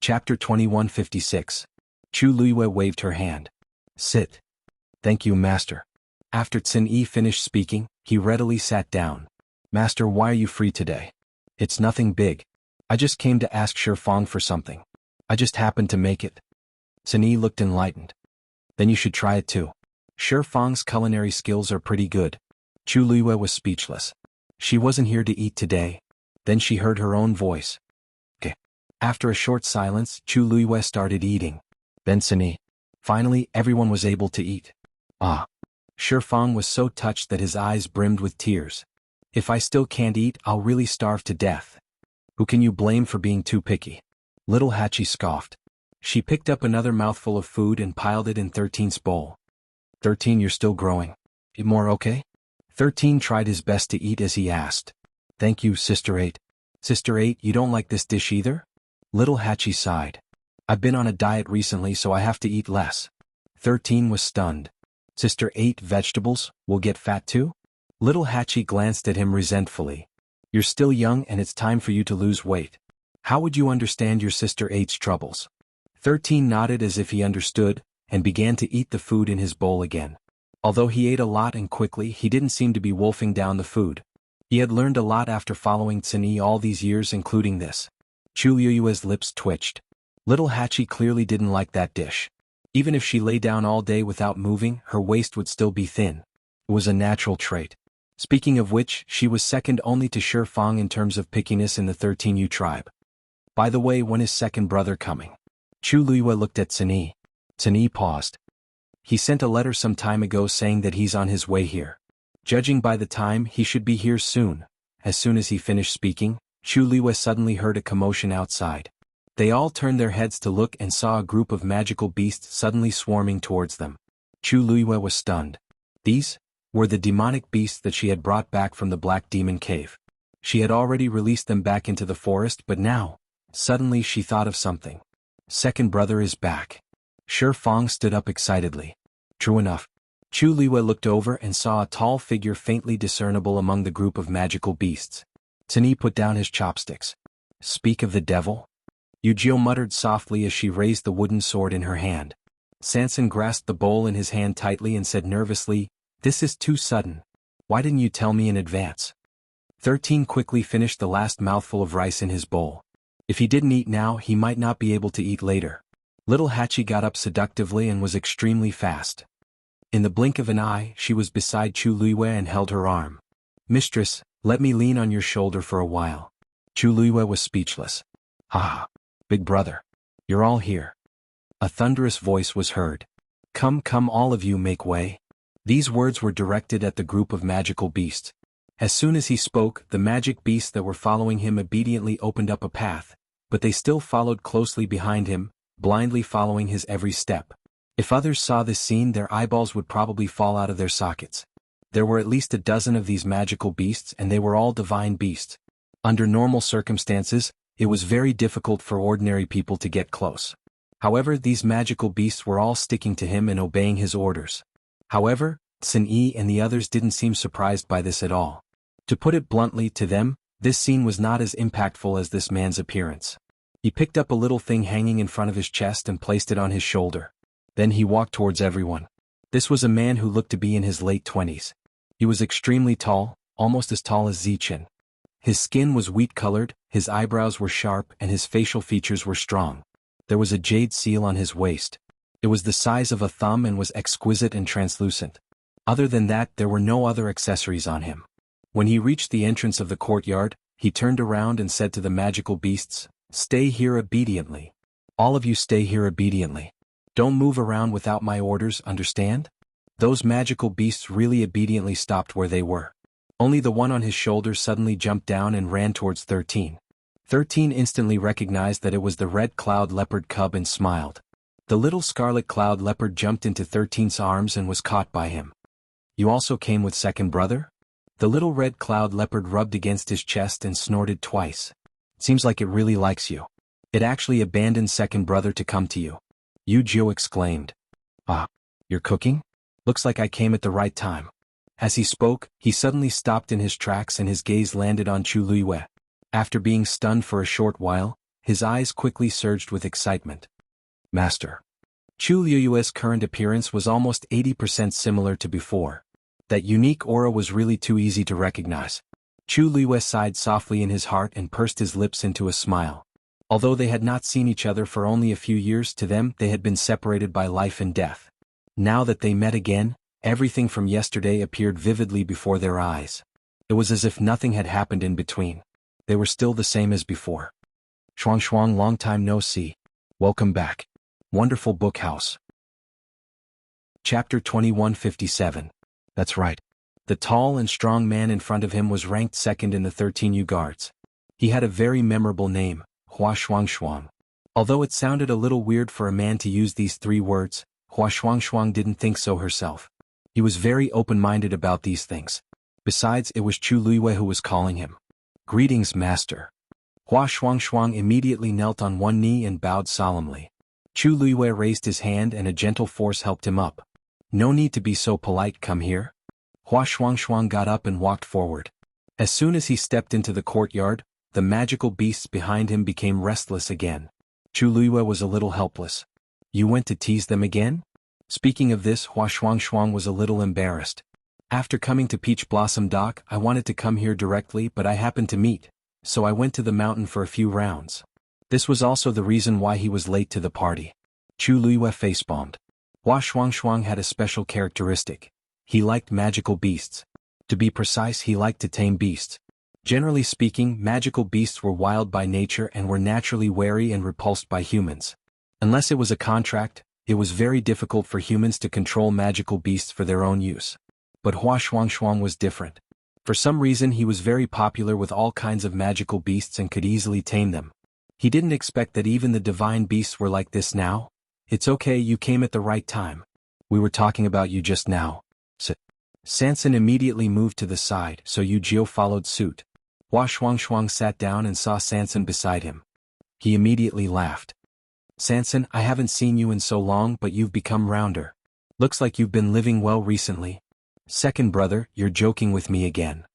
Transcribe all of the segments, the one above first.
Chapter 2156. Chu Luiyue waved her hand. Sit. Thank you, Master. After Xin Yi finished speaking, he readily sat down. Master, why are you free today? It's nothing big. I just came to ask Shi Fang for something. I just happened to make it. Xin Yi looked enlightened. Then you should try it too. Shi Fang's culinary skills are pretty good. Chu Luiyue was speechless. She wasn't here to eat today. Then she heard her own voice. Okay. After a short silence, Chu Luiyue started eating. Then Xin Yi. Finally, everyone was able to eat. Ah. Shi Fang was so touched that his eyes brimmed with tears. If I still can't eat, I'll really starve to death. Who can you blame for being too picky? Little Hachi scoffed. She picked up another mouthful of food and piled it in 13's bowl. 13, you're still growing. Eat more, okay? 13 tried his best to eat as he asked. Thank you, Sister 8. Sister 8, you don't like this dish either? Little Hachi sighed. I've been on a diet recently, so I have to eat less. 13 was stunned. Sister 8, vegetables, will get fat too? Little Hachi glanced at him resentfully. You're still young and it's time for you to lose weight. How would you understand your Sister 8's troubles? 13 nodded as if he understood, and began to eat the food in his bowl again. Although he ate a lot and quickly, he didn't seem to be wolfing down the food. He had learned a lot after following Xin Yi all these years, including this. Chu Luiyue's lips twitched. Little Hachi clearly didn't like that dish. Even if she lay down all day without moving, her waist would still be thin. It was a natural trait. Speaking of which, she was second only to Shi Fang in terms of pickiness in the 13U tribe. By the way, when is second brother coming? Chu Luiyue looked at Xin Yi. Xin Yi paused. He sent a letter some time ago saying that he's on his way here. Judging by the time, he should be here soon. As soon as he finished speaking, Chu Luiyue suddenly heard a commotion outside. They all turned their heads to look and saw a group of magical beasts suddenly swarming towards them. Chu Luiyue was stunned. These were the demonic beasts that she had brought back from the Black Demon Cave. She had already released them back into the forest, but now, suddenly she thought of something. Second brother is back. Shi Fang stood up excitedly. True enough. Chu Luiyue looked over and saw a tall figure faintly discernible among the group of magical beasts. Xin Yi put down his chopsticks. Speak of the devil? Yujio muttered softly as she raised the wooden sword in her hand. Sanson grasped the bowl in his hand tightly and said nervously, This is too sudden. Why didn't you tell me in advance? 13 quickly finished the last mouthful of rice in his bowl. If he didn't eat now, he might not be able to eat later. Little Hachi got up seductively and was extremely fast. In the blink of an eye, she was beside Chu Luiyue and held her arm. Mistress, let me lean on your shoulder for a while. Chu Luiyue was speechless. Ah, big brother. You're all here. A thunderous voice was heard. Come, come, all of you, make way. These words were directed at the group of magical beasts. As soon as he spoke, the magic beasts that were following him obediently opened up a path, but they still followed closely behind him, blindly following his every step. If others saw this scene, their eyeballs would probably fall out of their sockets. There were at least a dozen of these magical beasts, and they were all divine beasts. Under normal circumstances, it was very difficult for ordinary people to get close. However, these magical beasts were all sticking to him and obeying his orders. However, Xin Yi and the others didn't seem surprised by this at all. To put it bluntly, to them, this scene was not as impactful as this man's appearance. He picked up a little thing hanging in front of his chest and placed it on his shoulder. Then he walked towards everyone. This was a man who looked to be in his late 20s. He was extremely tall, almost as tall as Zichen. His skin was wheat-colored, his eyebrows were sharp, and his facial features were strong. There was a jade seal on his waist. It was the size of a thumb and was exquisite and translucent. Other than that, there were no other accessories on him. When he reached the entrance of the courtyard, he turned around and said to the magical beasts, Stay here obediently. All of you stay here obediently. Don't move around without my orders, understand? Those magical beasts really obediently stopped where they were. Only the one on his shoulder suddenly jumped down and ran towards 13. 13 instantly recognized that it was the red cloud leopard cub and smiled. The little scarlet cloud leopard jumped into 13's arms and was caught by him. You also came with second brother? The little red cloud leopard rubbed against his chest and snorted twice. Seems like it really likes you. It actually abandoned second brother to come to you. Yu Jiu exclaimed. Ah, you're cooking? Looks like I came at the right time. As he spoke, he suddenly stopped in his tracks and his gaze landed on Chu Luiyue. After being stunned for a short while, his eyes quickly surged with excitement. Master. Chu Liyue's current appearance was almost 80% similar to before. That unique aura was really too easy to recognize. Chu Liyue sighed softly in his heart and pursed his lips into a smile. Although they had not seen each other for only a few years, to them they had been separated by life and death. Now that they met again, everything from yesterday appeared vividly before their eyes. It was as if nothing had happened in between. They were still the same as before. Xuanhuan, long time no see. Welcome back. Wonderful book house. Chapter 2157. That's right. The tall and strong man in front of him was ranked second in the 13 guards. He had a very memorable name, Hua Xuanhuan. Although it sounded a little weird for a man to use these 3 words, Hua Xuanhuan didn't think so herself. He was very open-minded about these things. Besides, it was Chu Liyue who was calling him. Greetings, master. Hua Xuanhuan immediately knelt on one knee and bowed solemnly. Chu Liyue raised his hand and a gentle force helped him up. No need to be so polite, come here. Hua Xuanhuan got up and walked forward. As soon as he stepped into the courtyard, the magical beasts behind him became restless again. Chu Liyue was a little helpless. You went to tease them again? Speaking of this, Hua Xuanhuan was a little embarrassed. After coming to Peach Blossom Dock, I wanted to come here directly, but I happened to meet, so I went to the mountain for a few rounds. This was also the reason why he was late to the party. Chu Liyue facepalmed. Hua Xuanhuan had a special characteristic. He liked magical beasts. To be precise, he liked to tame beasts. Generally speaking, magical beasts were wild by nature and were naturally wary and repulsed by humans. Unless it was a contract, it was very difficult for humans to control magical beasts for their own use. But Hua Xuanhuan was different. For some reason he was very popular with all kinds of magical beasts and could easily tame them. He didn't expect that even the divine beasts were like this now. It's okay, you came at the right time. We were talking about you just now. Sanson immediately moved to the side, so Yu Jiu followed suit. Hua Xuanhuan sat down and saw Sanson beside him. He immediately laughed. Sanson, I haven't seen you in so long, but you've become rounder. Looks like you've been living well recently. Second brother, you're joking with me again.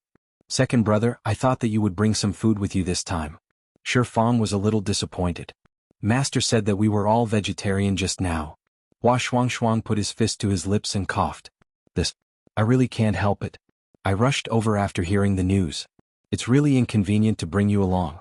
Second brother, I thought that you would bring some food with you this time. Shi Fang was a little disappointed. Master said that we were all vegetarian just now. Hua Xuanhuan put his fist to his lips and coughed. I really can't help it. I rushed over after hearing the news. It's really inconvenient to bring you along.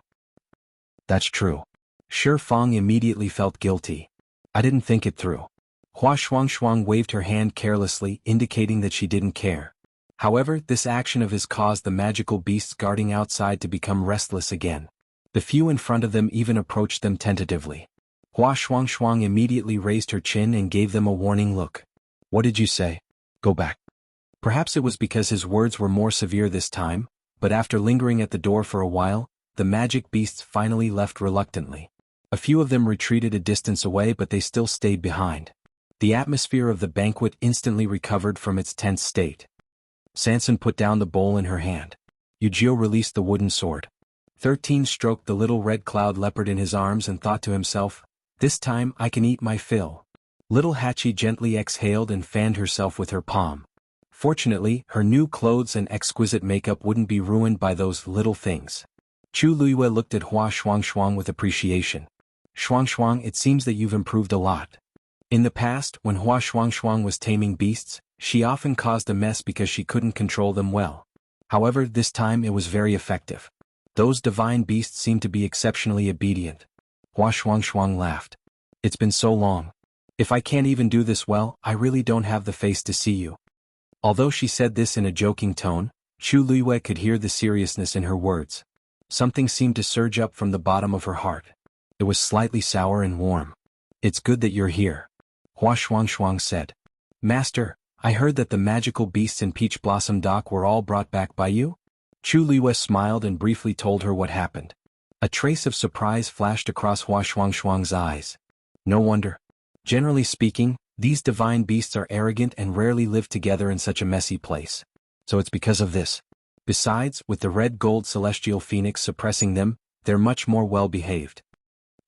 That's true. Shi Fang immediately felt guilty. I didn't think it through. Hua Xuanhuan waved her hand carelessly, indicating that she didn't care. However, this action of his caused the magical beasts guarding outside to become restless again. The few in front of them even approached them tentatively. Hua Xuanhuan immediately raised her chin and gave them a warning look. What did you say? Go back. Perhaps it was because his words were more severe this time, but after lingering at the door for a while, the magic beasts finally left reluctantly. A few of them retreated a distance away, but they still stayed behind. The atmosphere of the banquet instantly recovered from its tense state. Sanson put down the bowl in her hand. Yu Jiu released the wooden sword. 13 stroked the little red cloud leopard in his arms and thought to himself, this time I can eat my fill. Little Hachi gently exhaled and fanned herself with her palm. Fortunately, her new clothes and exquisite makeup wouldn't be ruined by those little things. Chu Liyue looked at Hua Xuanhuan with appreciation. Xuanhuan, it seems that you've improved a lot. In the past, when Hua Xuanhuan was taming beasts, she often caused a mess because she couldn't control them well. However, this time it was very effective. Those divine beasts seemed to be exceptionally obedient. Hua Xuanhuan laughed. It's been so long. If I can't even do this well, I really don't have the face to see you. Although she said this in a joking tone, Chu Liyue could hear the seriousness in her words. Something seemed to surge up from the bottom of her heart. It was slightly sour and warm. It's good that you're here. Hua Xuanhuan said. Master, I heard that the magical beasts in Peach Blossom Dock were all brought back by you? Chu Liyue smiled and briefly told her what happened. A trace of surprise flashed across Hua Xuanhuan's eyes. No wonder. Generally speaking, these divine beasts are arrogant and rarely live together in such a messy place. So it's because of this. Besides, with the red gold celestial phoenix suppressing them, they're much more well-behaved.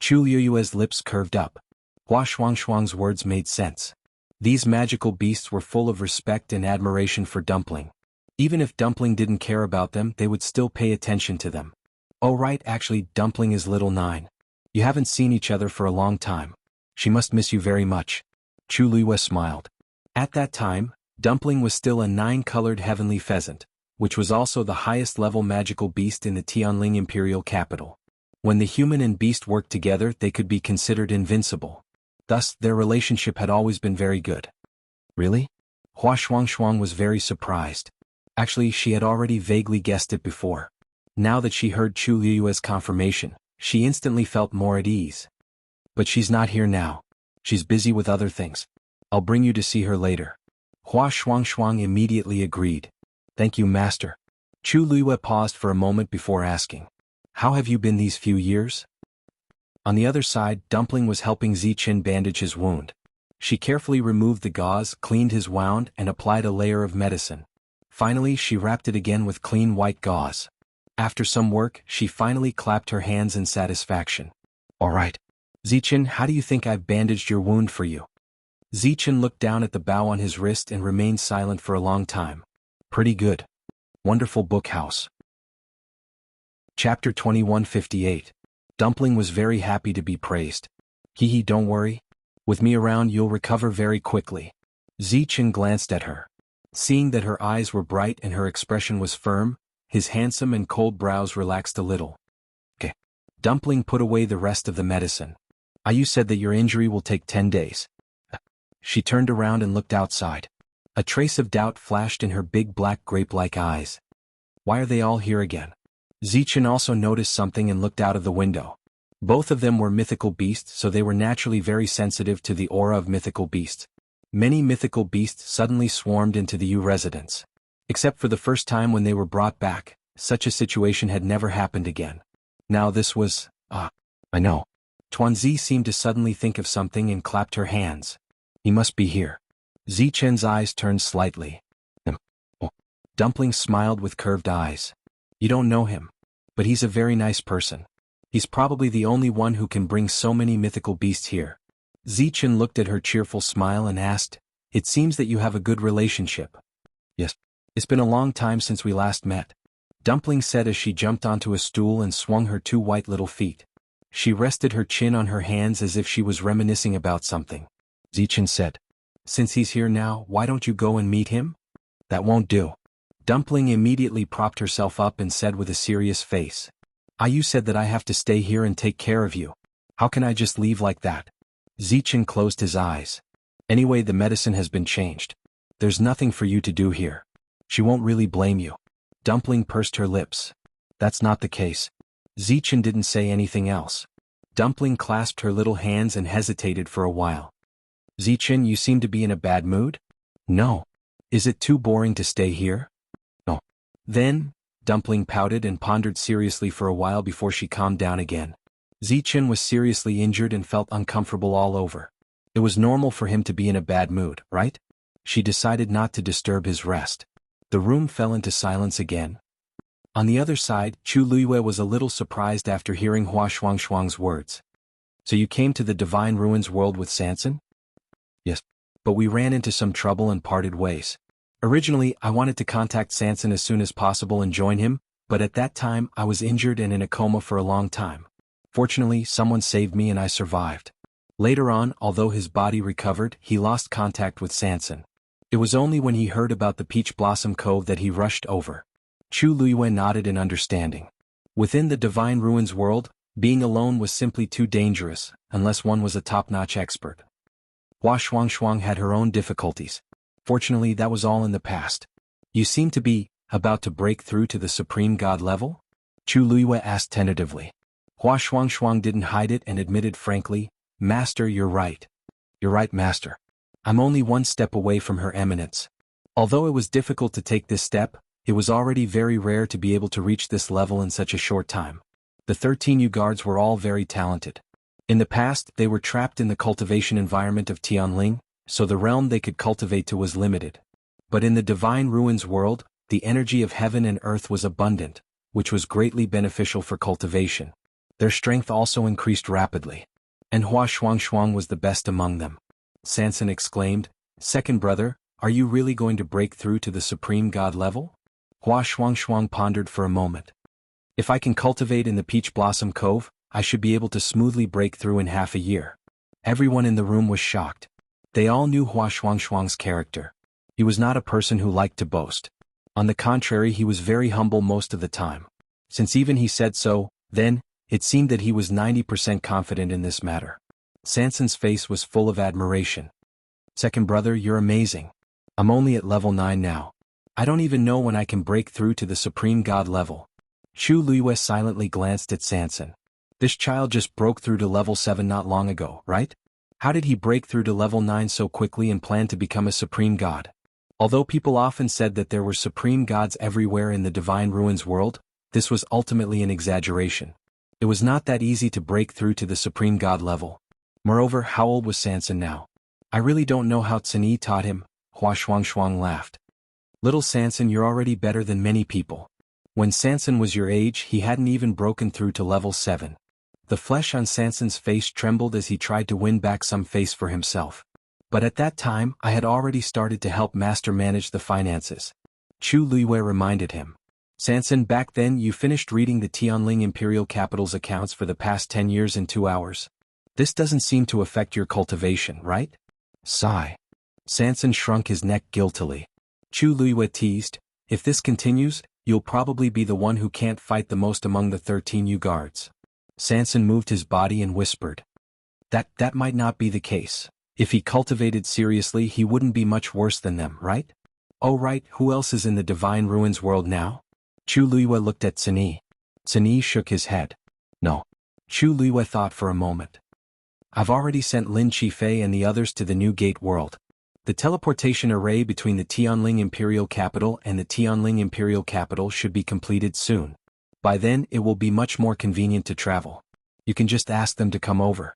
Chu Liyue's lips curved up. Hua Xuanhuan's words made sense. These magical beasts were full of respect and admiration for Dumpling. Even if Dumpling didn't care about them, they would still pay attention to them. Oh right, actually Dumpling is little 9. You haven't seen each other for a long time. She must miss you very much. Chu Luiyue smiled. At that time, Dumpling was still a 9-colored heavenly pheasant, which was also the highest level magical beast in the Tianling imperial capital. When the human and beast worked together, they could be considered invincible. Thus, their relationship had always been very good. Really? Hua Xuanhuan was very surprised. Actually, she had already vaguely guessed it before. Now that she heard Chu Luiyue's confirmation, she instantly felt more at ease. But she's not here now. She's busy with other things. I'll bring you to see her later. Hua Xuanhuan immediately agreed. Thank you, Master. Chu Luiyue paused for a moment before asking, how have you been these few years? On the other side, Dumpling was helping Ziqin bandage his wound. She carefully removed the gauze, cleaned his wound, and applied a layer of medicine. Finally, she wrapped it again with clean white gauze. After some work, she finally clapped her hands in satisfaction. All right. Ziqin, how do you think I've bandaged your wound for you? Ziqin looked down at the bow on his wrist and remained silent for a long time. Pretty good. Wonderful bookhouse. Chapter 2158. Dumpling was very happy to be praised. Hee, don't worry. With me around you'll recover very quickly. Ziqin glanced at her. Seeing that her eyes were bright and her expression was firm, his handsome and cold brows relaxed a little. Okay. Dumpling put away the rest of the medicine. You said that your injury will take 10 days. She turned around and looked outside. A trace of doubt flashed in her big black grape-like eyes. Why are they all here again? Ziqin also noticed something and looked out of the window. Both of them were mythical beasts, so they were naturally very sensitive to the aura of mythical beasts. Many mythical beasts suddenly swarmed into the Yu residence. Except for the first time when they were brought back, such a situation had never happened again. Now this was, I know. Tuanzi seemed to suddenly think of something and clapped her hands. He must be here. Ziqin's eyes turned slightly. Dumpling smiled with curved eyes. You don't know him. But he's a very nice person. He's probably the only one who can bring so many mythical beasts here. Ziqin looked at her cheerful smile and asked, It seems that you have a good relationship. Yes. It's been a long time since we last met. Dumpling said as she jumped onto a stool and swung her 2 white little feet. She rested her chin on her hands as if she was reminiscing about something. Ziqin said, Since he's here now, why don't you go and meet him? That won't do. Dumpling immediately propped herself up and said with a serious face. You said that I have to stay here and take care of you. How can I just leave like that? Ziqin closed his eyes. Anyway, the medicine has been changed. There's nothing for you to do here. She won't really blame you. Dumpling pursed her lips. That's not the case. Ziqin didn't say anything else. Dumpling clasped her little hands and hesitated for a while. Ziqin, you seem to be in a bad mood? No. Is it too boring to stay here? No. Then, Dumpling pouted and pondered seriously for a while before she calmed down again. Ziqin was seriously injured and felt uncomfortable all over. It was normal for him to be in a bad mood, right? She decided not to disturb his rest. The room fell into silence again. On the other side, Chu Luiyue was a little surprised after hearing Hua Xuanhuang's words. So you came to the Divine Ruins world with Sanson? Yes. But we ran into some trouble and parted ways. Originally, I wanted to contact Sanson as soon as possible and join him, but at that time I was injured and in a coma for a long time. Fortunately, someone saved me and I survived. Later on, although his body recovered, he lost contact with Sanson. It was only when he heard about the Peach Blossom Cove that he rushed over. Chu Luiyue nodded in understanding. Within the Divine Ruins world, being alone was simply too dangerous, unless one was a top-notch expert. Hua Xuanhuang had her own difficulties. Fortunately, that was all in the past. You seem to be about to break through to the Supreme God level? Chu Luiyue asked tentatively. Hua Xuanhuang didn't hide it and admitted frankly, Master, you're right. You're right, Master. I'm only one step away from her eminence. Although it was difficult to take this step, it was already very rare to be able to reach this level in such a short time. The 13 Yu guards were all very talented. In the past, they were trapped in the cultivation environment of Tianling, so the realm they could cultivate to was limited. But in the Divine Ruins world, the energy of heaven and earth was abundant, which was greatly beneficial for cultivation. Their strength also increased rapidly. And Hua Xuanhuang was the best among them. Sanson exclaimed, Second brother, are you really going to break through to the Supreme God level? Hua Xuanhuang pondered for a moment. If I can cultivate in the Peach Blossom Cove, I should be able to smoothly break through in half a year. Everyone in the room was shocked. They all knew Xuanhuan's character. He was not a person who liked to boast. On the contrary, he was very humble most of the time. Since even he said so, then, it seemed that he was 90% confident in this matter. Sanson's face was full of admiration. Second brother, you're amazing. I'm only at level 9 now. I don't even know when I can break through to the supreme god level. Chu Luiyue silently glanced at Sanson. This child just broke through to level 7 not long ago, right? How did he break through to level 9 so quickly and plan to become a supreme god? Although people often said that there were supreme gods everywhere in the Divine Ruins world, this was ultimately an exaggeration. It was not that easy to break through to the supreme god level. Moreover, how old was Sanson now? I really don't know how Tsinyi taught him, Xuanhuan laughed. Little Sanson, you're already better than many people. When Sanson was your age, he hadn't even broken through to level 7. The flesh on Sanson's face trembled as he tried to win back some face for himself. But at that time, I had already started to help Master manage the finances. Chu Luiyue reminded him. Sanson, back then you finished reading the Tianling Imperial Capital's accounts for the past 10 years in 2 hours. This doesn't seem to affect your cultivation, right? Sigh. Sanson shrunk his neck guiltily. Chu Luiyue teased, if this continues, you'll probably be the one who can't fight the most among the 13 you guards. Sanson moved his body and whispered. That might not be the case. If he cultivated seriously, he wouldn't be much worse than them, right? Oh right, who else is in the Divine Ruins world now? Chu Luiyue looked at Tsinyi. Tsinyi shook his head. No. Chu Luiyue thought for a moment. I've already sent Lin Qifei and the others to the New Gate world. The teleportation array between the Tianling Imperial Capital and the Tianling Imperial Capital should be completed soon. By then, it will be much more convenient to travel. You can just ask them to come over.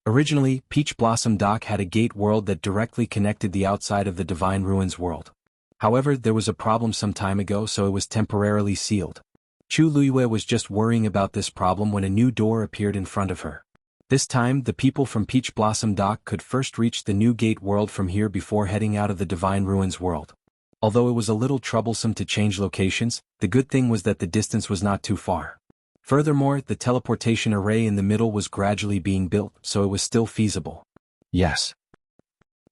Originally, Peach Blossom Dock had a gate world that directly connected the outside of the Divine Ruins world. However, there was a problem some time ago, so it was temporarily sealed. Chu Luiyue was just worrying about this problem when a new door appeared in front of her. This time, the people from Peach Blossom Dock could first reach the New Gate world from here before heading out of the Divine Ruins world. Although it was a little troublesome to change locations, the good thing was that the distance was not too far. Furthermore, the teleportation array in the middle was gradually being built, so it was still feasible. Yes.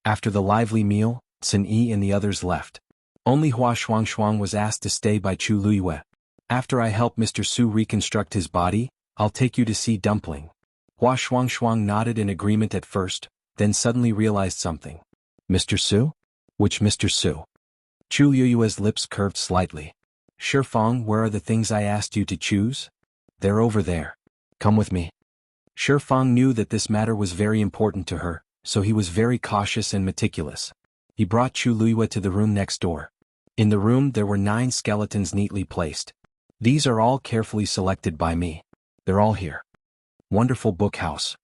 After the lively meal, Tsinyi and the others left. Only Xuanhuan was asked to stay by Chu Luiyue. After I help Mr. Su reconstruct his body, I'll take you to see Dumpling. Xuanhuan nodded in agreement at first, then suddenly realized something. Mr. Su? Which Mr. Su? Chu Luiyue's lips curved slightly. Shifeng, where are the things I asked you to choose? They're over there. Come with me. Shifeng knew that this matter was very important to her, so he was very cautious and meticulous. He brought Chu Luiyue to the room next door. In the room there were 9 skeletons neatly placed. These are all carefully selected by me. They're all here. Wonderful book house.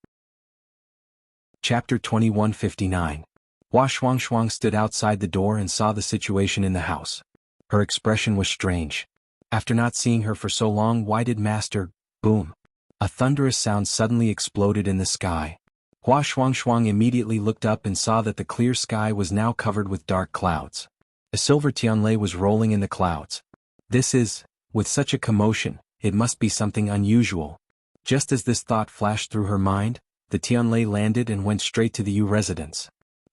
Chapter 2159. Xuanhuan stood outside the door and saw the situation in the house. Her expression was strange. After not seeing her for so long, why did Master, boom? A thunderous sound suddenly exploded in the sky. Xuanhuan immediately looked up and saw that the clear sky was now covered with dark clouds. A silver Tianlei was rolling in the clouds. This is, with such a commotion, it must be something unusual. Just as this thought flashed through her mind, the Tianlei landed and went straight to the Yu residence.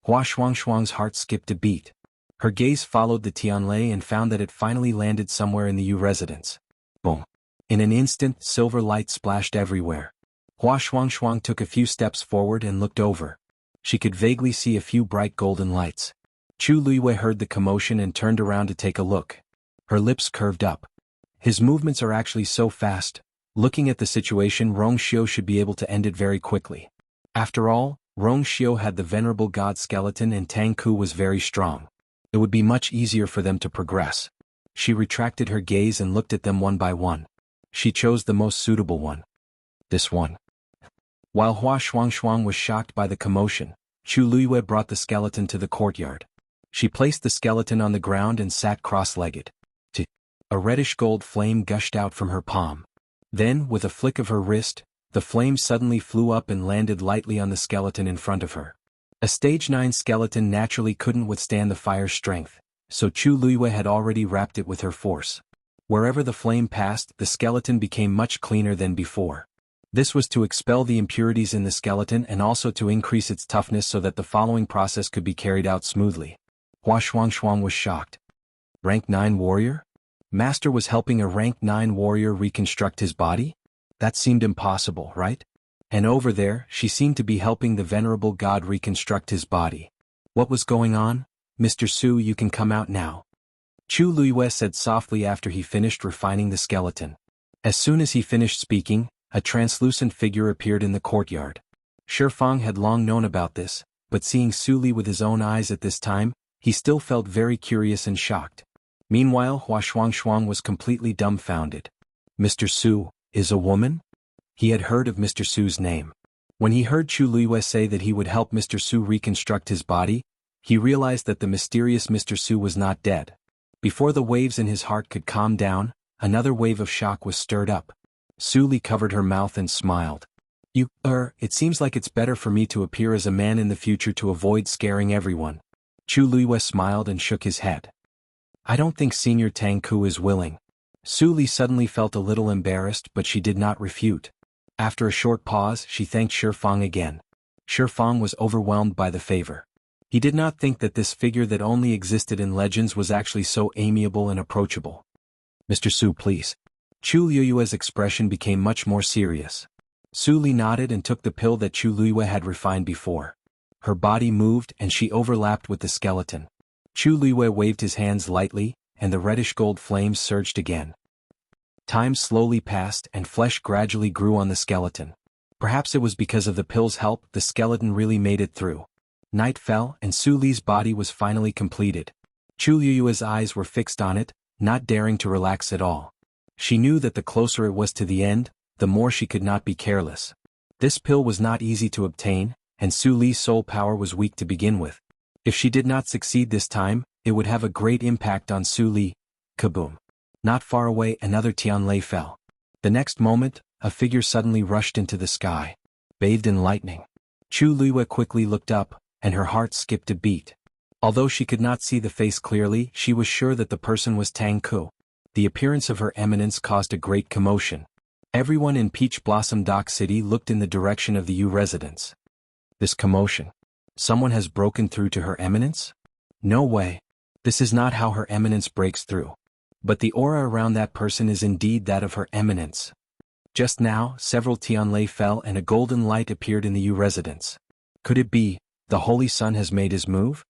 Xuanhuan's heart skipped a beat. Her gaze followed the Tianlei and found that it finally landed somewhere in the Yu residence. Boom. In an instant, silver light splashed everywhere. Xuanhuan took a few steps forward and looked over. She could vaguely see a few bright golden lights. Chu Luiyue heard the commotion and turned around to take a look. Her lips curved up. His movements are actually so fast. Looking at the situation, Rongxiu should be able to end it very quickly. After all, Rongxiu had the venerable god skeleton and Tang Ku was very strong. It would be much easier for them to progress. She retracted her gaze and looked at them one by one. She chose the most suitable one. This one. While Xuanhuan was shocked by the commotion, Chu Luiyue brought the skeleton to the courtyard. She placed the skeleton on the ground and sat cross-legged. A reddish gold flame gushed out from her palm. Then, with a flick of her wrist, the flame suddenly flew up and landed lightly on the skeleton in front of her. A stage 9 skeleton naturally couldn't withstand the fire's strength, so Chu Luiyue had already wrapped it with her force. Wherever the flame passed, the skeleton became much cleaner than before. This was to expel the impurities in the skeleton and also to increase its toughness so that the following process could be carried out smoothly. Xuanhuan was shocked. Rank 9 warrior? Master was helping a rank 9 warrior reconstruct his body? That seemed impossible, right? And over there, she seemed to be helping the venerable god reconstruct his body. What was going on? Mr. Su, you can come out now. Chu Luiyue said softly after he finished refining the skeleton. As soon as he finished speaking, a translucent figure appeared in the courtyard. Shifang had long known about this, but seeing Su Li with his own eyes at this time, he still felt very curious and shocked. Meanwhile, Xuanhuan was completely dumbfounded. Mr. Su is a woman? He had heard of Mr. Su's name. When he heard Chu Luiyue say that he would help Mr. Su reconstruct his body, he realized that the mysterious Mr. Su was not dead. Before the waves in his heart could calm down, another wave of shock was stirred up. Su Li covered her mouth and smiled. It seems like it's better for me to appear as a man in the future to avoid scaring everyone. Chu Luiyue smiled and shook his head. I don't think Senior Tang Ku is willing. Su Li suddenly felt a little embarrassed, but she did not refute. After a short pause, she thanked Shifang again. Shifang was overwhelmed by the favor. He did not think that this figure that only existed in legends was actually so amiable and approachable. Mr. Su, please. Chu Luiyue's expression became much more serious. Su Li nodded and took the pill that Chu Luiyue had refined before. Her body moved and she overlapped with the skeleton. Chu Luiyue waved his hands lightly, and the reddish-gold flames surged again. Time slowly passed and flesh gradually grew on the skeleton. Perhaps it was because of the pill's help the skeleton really made it through. Night fell and Su Li's body was finally completed. Chu Luiyue's eyes were fixed on it, not daring to relax at all. She knew that the closer it was to the end, the more she could not be careless. This pill was not easy to obtain, and Su Li's soul power was weak to begin with. If she did not succeed this time, it would have a great impact on Su Li. Kaboom! Not far away another Tianlei fell. The next moment, a figure suddenly rushed into the sky, bathed in lightning. Chu Luiyue quickly looked up, and her heart skipped a beat. Although she could not see the face clearly, she was sure that the person was Tang Ku. The appearance of her eminence caused a great commotion. Everyone in Peach Blossom Dock City looked in the direction of the Yu residence. This commotion. Someone has broken through to her eminence? No way. This is not how her eminence breaks through. But the aura around that person is indeed that of her eminence. Just now, several Tianlei fell and a golden light appeared in the Yu residence. Could it be, the Holy Sun has made his move?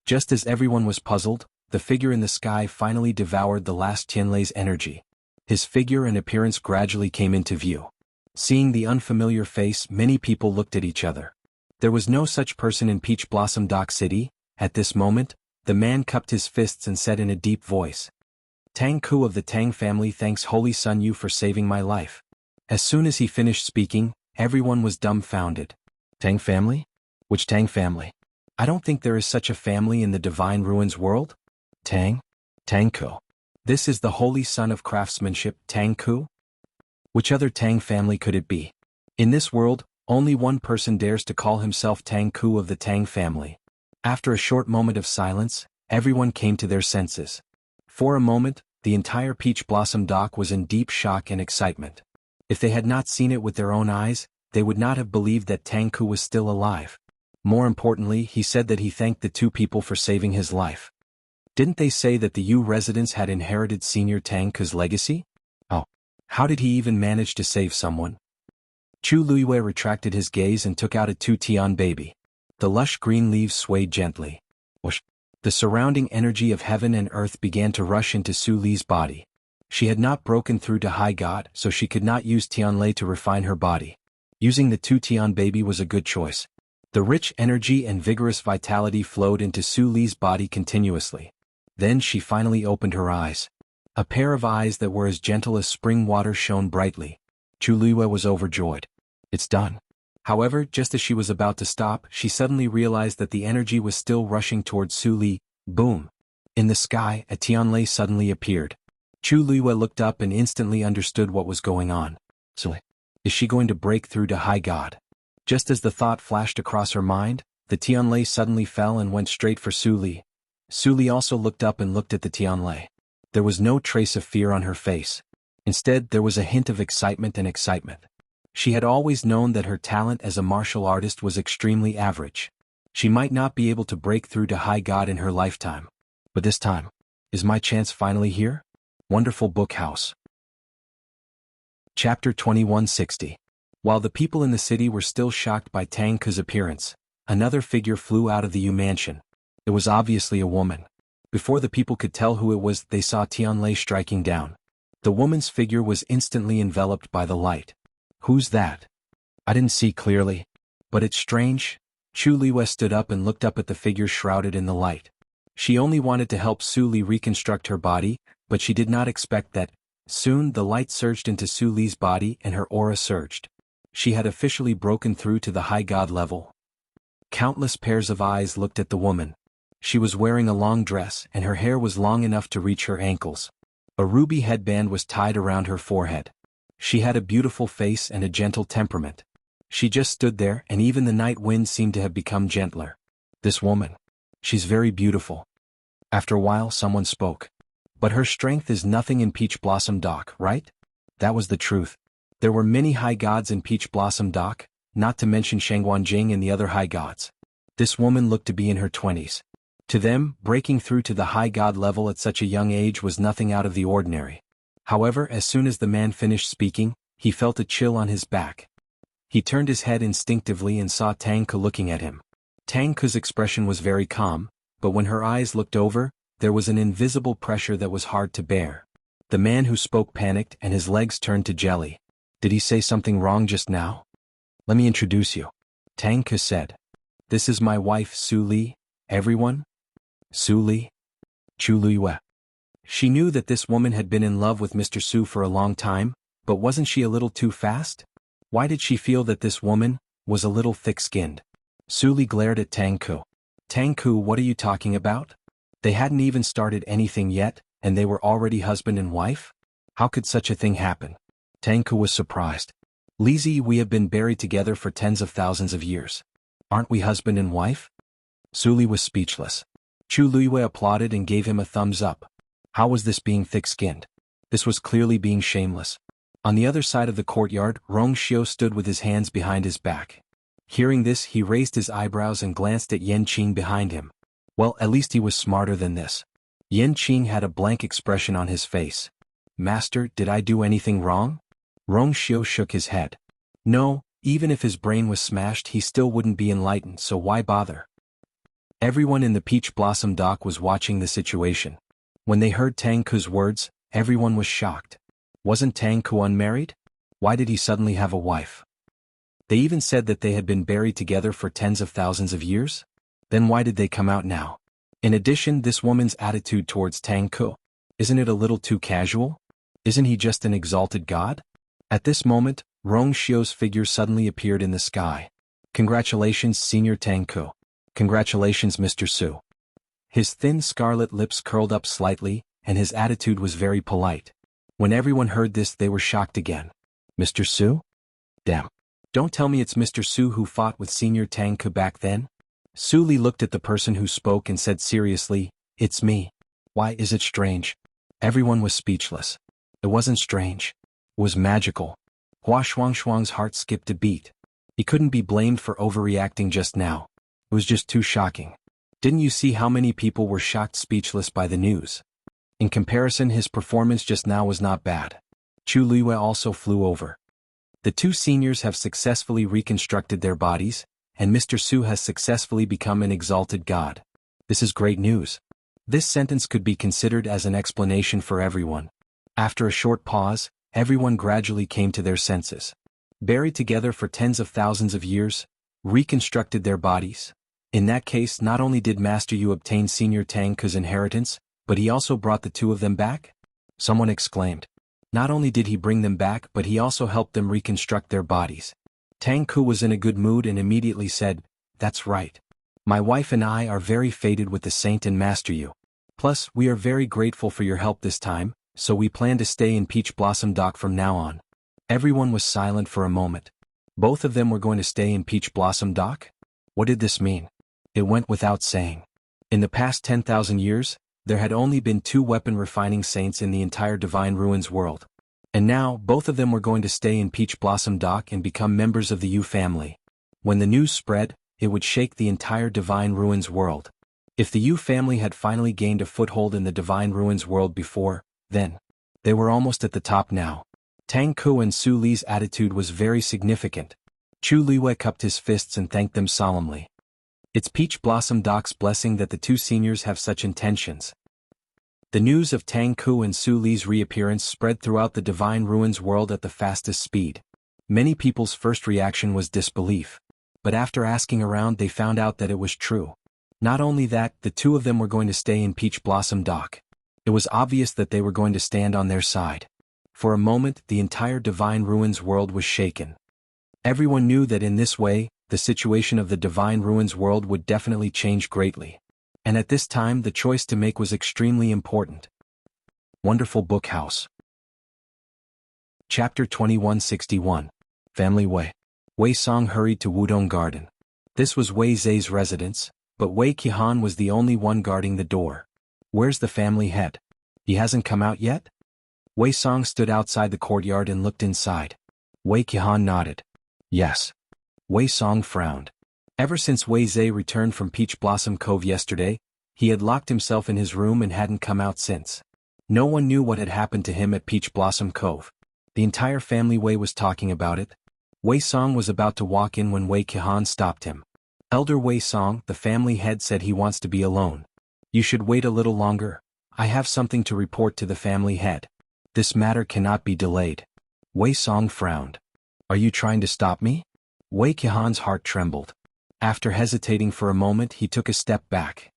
Just as everyone was puzzled, the figure in the sky finally devoured the last Tianlei's energy. His figure and appearance gradually came into view. Seeing the unfamiliar face, many people looked at each other. There was no such person in Peach Blossom Dock City. At this moment, the man cupped his fists and said in a deep voice, Tang Ku of the Tang family thanks Holy Sun Yu for saving my life. As soon as he finished speaking, everyone was dumbfounded. Tang family? Which Tang family? I don't think there is such a family in the Divine Ruins world. Tang? Tang Ku. This is the Holy Son of Craftsmanship, Tang Ku? Which other Tang family could it be? In this world, only one person dares to call himself Tang Ku of the Tang family. After a short moment of silence, everyone came to their senses. For a moment, the entire Peach Blossom Dock was in deep shock and excitement. If they had not seen it with their own eyes, they would not have believed that Tang Ku was still alive. More importantly, he said that he thanked the two people for saving his life. Didn't they say that the Yu residents had inherited Senior Tang Ku's legacy? Oh, how did he even manage to save someone? Chu Luiyue retracted his gaze and took out a 2-tian baby. The lush green leaves swayed gently. Whoosh! The surrounding energy of heaven and earth began to rush into Su Li's body. She had not broken through to High God, so she could not use Tianlei to refine her body. Using the 2-tian baby was a good choice. The rich energy and vigorous vitality flowed into Su Li's body continuously. Then she finally opened her eyes. A pair of eyes that were as gentle as spring water shone brightly. Chu Luiyue was overjoyed. It's done. However, just as she was about to stop, she suddenly realized that the energy was still rushing towards Su Li. Boom! In the sky, a Tianlei suddenly appeared. Chu Luiyue looked up and instantly understood what was going on. So, is she going to break through to High God? Just as the thought flashed across her mind, the Tianlei suddenly fell and went straight for Su Li. Su Li also looked up and looked at the Tianlei. There was no trace of fear on her face. Instead, there was a hint of excitement. She had always known that her talent as a martial artist was extremely average. She might not be able to break through to high god in her lifetime. But this time, is my chance finally here? Wonderful Book House. Chapter 2160. While the people in the city were still shocked by Tang Ke's appearance, another figure flew out of the Yu mansion. It was obviously a woman. Before the people could tell who it was, they saw Tianlei striking down. The woman's figure was instantly enveloped by the light. Who's that? I didn't see clearly. But it's strange. Chu Liwei stood up and looked up at the figure shrouded in the light. She only wanted to help Su Li reconstruct her body, but she did not expect that. Soon the light surged into Su Li's body and her aura surged. She had officially broken through to the high god level. Countless pairs of eyes looked at the woman. She was wearing a long dress and her hair was long enough to reach her ankles. A ruby headband was tied around her forehead. She had a beautiful face and a gentle temperament. She just stood there and even the night wind seemed to have become gentler. This woman. She's very beautiful. After a while someone spoke. But her strength is nothing in Peach Blossom Dock, right? That was the truth. There were many high gods in Peach Blossom Dock, not to mention Xuanhuan Jing and the other high gods. This woman looked to be in her 20s. To them, breaking through to the high god level at such a young age was nothing out of the ordinary. However, as soon as the man finished speaking, he felt a chill on his back. He turned his head instinctively and saw Tang Ke looking at him. Tang Ke's expression was very calm, but when her eyes looked over, there was an invisible pressure that was hard to bear. The man who spoke panicked and his legs turned to jelly. Did he say something wrong just now? Let me introduce you. Tang Ke said. This is my wife Su Li, everyone. Su Li? Chu Liwei. She knew that this woman had been in love with Mr. Su for a long time, but wasn't she a little too fast? Why did she feel that this woman was a little thick-skinned? Su Li glared at Tang Ke. Tang Ke, what are you talking about? They hadn't even started anything yet, and they were already husband and wife? How could such a thing happen? Tang Ke was surprised. Lizzie, we have been buried together for tens of thousands of years. Aren't we husband and wife? Su Li was speechless. Chu Liwei applauded and gave him a thumbs up. How was this being thick-skinned? This was clearly being shameless. On the other side of the courtyard, Rong Xiao stood with his hands behind his back. Hearing this, he raised his eyebrows and glanced at Yan Qing behind him. Well, at least he was smarter than this. Yan Qing had a blank expression on his face. Master, did I do anything wrong? Rong Xiao shook his head. No, even if his brain was smashed he still wouldn't be enlightened, so why bother? Everyone in the Peach Blossom Dock was watching the situation. When they heard Tang Ke's words, everyone was shocked. Wasn't Tang Ke unmarried? Why did he suddenly have a wife? They even said that they had been buried together for tens of thousands of years? Then why did they come out now? In addition, this woman's attitude towards Tang Ke. Isn't it a little too casual? Isn't he just an exalted god? At this moment, Rong Xiao's figure suddenly appeared in the sky. Congratulations, Senior Tang Ke. Congratulations, Mr. Su. His thin scarlet lips curled up slightly, and his attitude was very polite. When everyone heard this they were shocked again. Mr. Su? Damn. Don't tell me it's Mr. Su who fought with Senior Tang Ke back then? Su Li looked at the person who spoke and said seriously, It's me. Why is it strange? Everyone was speechless. It wasn't strange. It was magical. Hua Xuanhuang's heart skipped a beat. He couldn't be blamed for overreacting just now. It was just too shocking. Didn't you see how many people were shocked speechless by the news? In comparison, his performance just now was not bad. Chu Liwei also flew over. The two seniors have successfully reconstructed their bodies, and Mr. Su has successfully become an exalted god. This is great news. This sentence could be considered as an explanation for everyone. After a short pause, everyone gradually came to their senses. Buried together for tens of thousands of years, reconstructed their bodies. In that case, not only did Master Yu obtain Senior Tang Ke's inheritance, but he also brought the two of them back? Someone exclaimed. Not only did he bring them back, but he also helped them reconstruct their bodies. Tang Ke was in a good mood and immediately said, That's right. My wife and I are very fated with the Saint and Master Yu. Plus, we are very grateful for your help this time, so we plan to stay in Peach Blossom Dock from now on. Everyone was silent for a moment. Both of them were going to stay in Peach Blossom Dock? What did this mean? It went without saying. In the past 10,000 years, there had only been 2 weapon refining saints in the entire Divine Ruins world. And now, both of them were going to stay in Peach Blossom Dock and become members of the Yu family. When the news spread, it would shake the entire Divine Ruins world. If the Yu family had finally gained a foothold in the Divine Ruins world before, then they were almost at the top now. Tang Ku and Su Li's attitude was very significant. Chu Liwei cupped his fists and thanked them solemnly. It's Peach Blossom Dock's blessing that the two seniors have such intentions. The news of Tang Ku and Su Li's reappearance spread throughout the Divine Ruins world at the fastest speed. Many people's first reaction was disbelief. But after asking around, they found out that it was true. Not only that, the two of them were going to stay in Peach Blossom Dock. It was obvious that they were going to stand on their side. For a moment, the entire Divine Ruins world was shaken. Everyone knew that in this way, the situation of the Divine Ruins world would definitely change greatly. And at this time, the choice to make was extremely important. Wonderful Book House. Chapter 2161. Family Wei. Wei Song hurried to Wudong Garden. This was Wei Zai's residence, but Wei Qihan was the only one guarding the door. Where's the family head? He hasn't come out yet? Wei Song stood outside the courtyard and looked inside. Wei Qihan nodded. Yes. Wei Song frowned. Ever since Wei Zai returned from Peach Blossom Cove yesterday, he had locked himself in his room and hadn't come out since. No one knew what had happened to him at Peach Blossom Cove. The entire family Wei was talking about it. Wei Song was about to walk in when Wei Qihan stopped him. Elder Wei Song, the family head, said he wants to be alone. You should wait a little longer. I have something to report to the family head. This matter cannot be delayed. Wei Song frowned. Are you trying to stop me? Wei Qihan's heart trembled. After hesitating for a moment, he took a step back.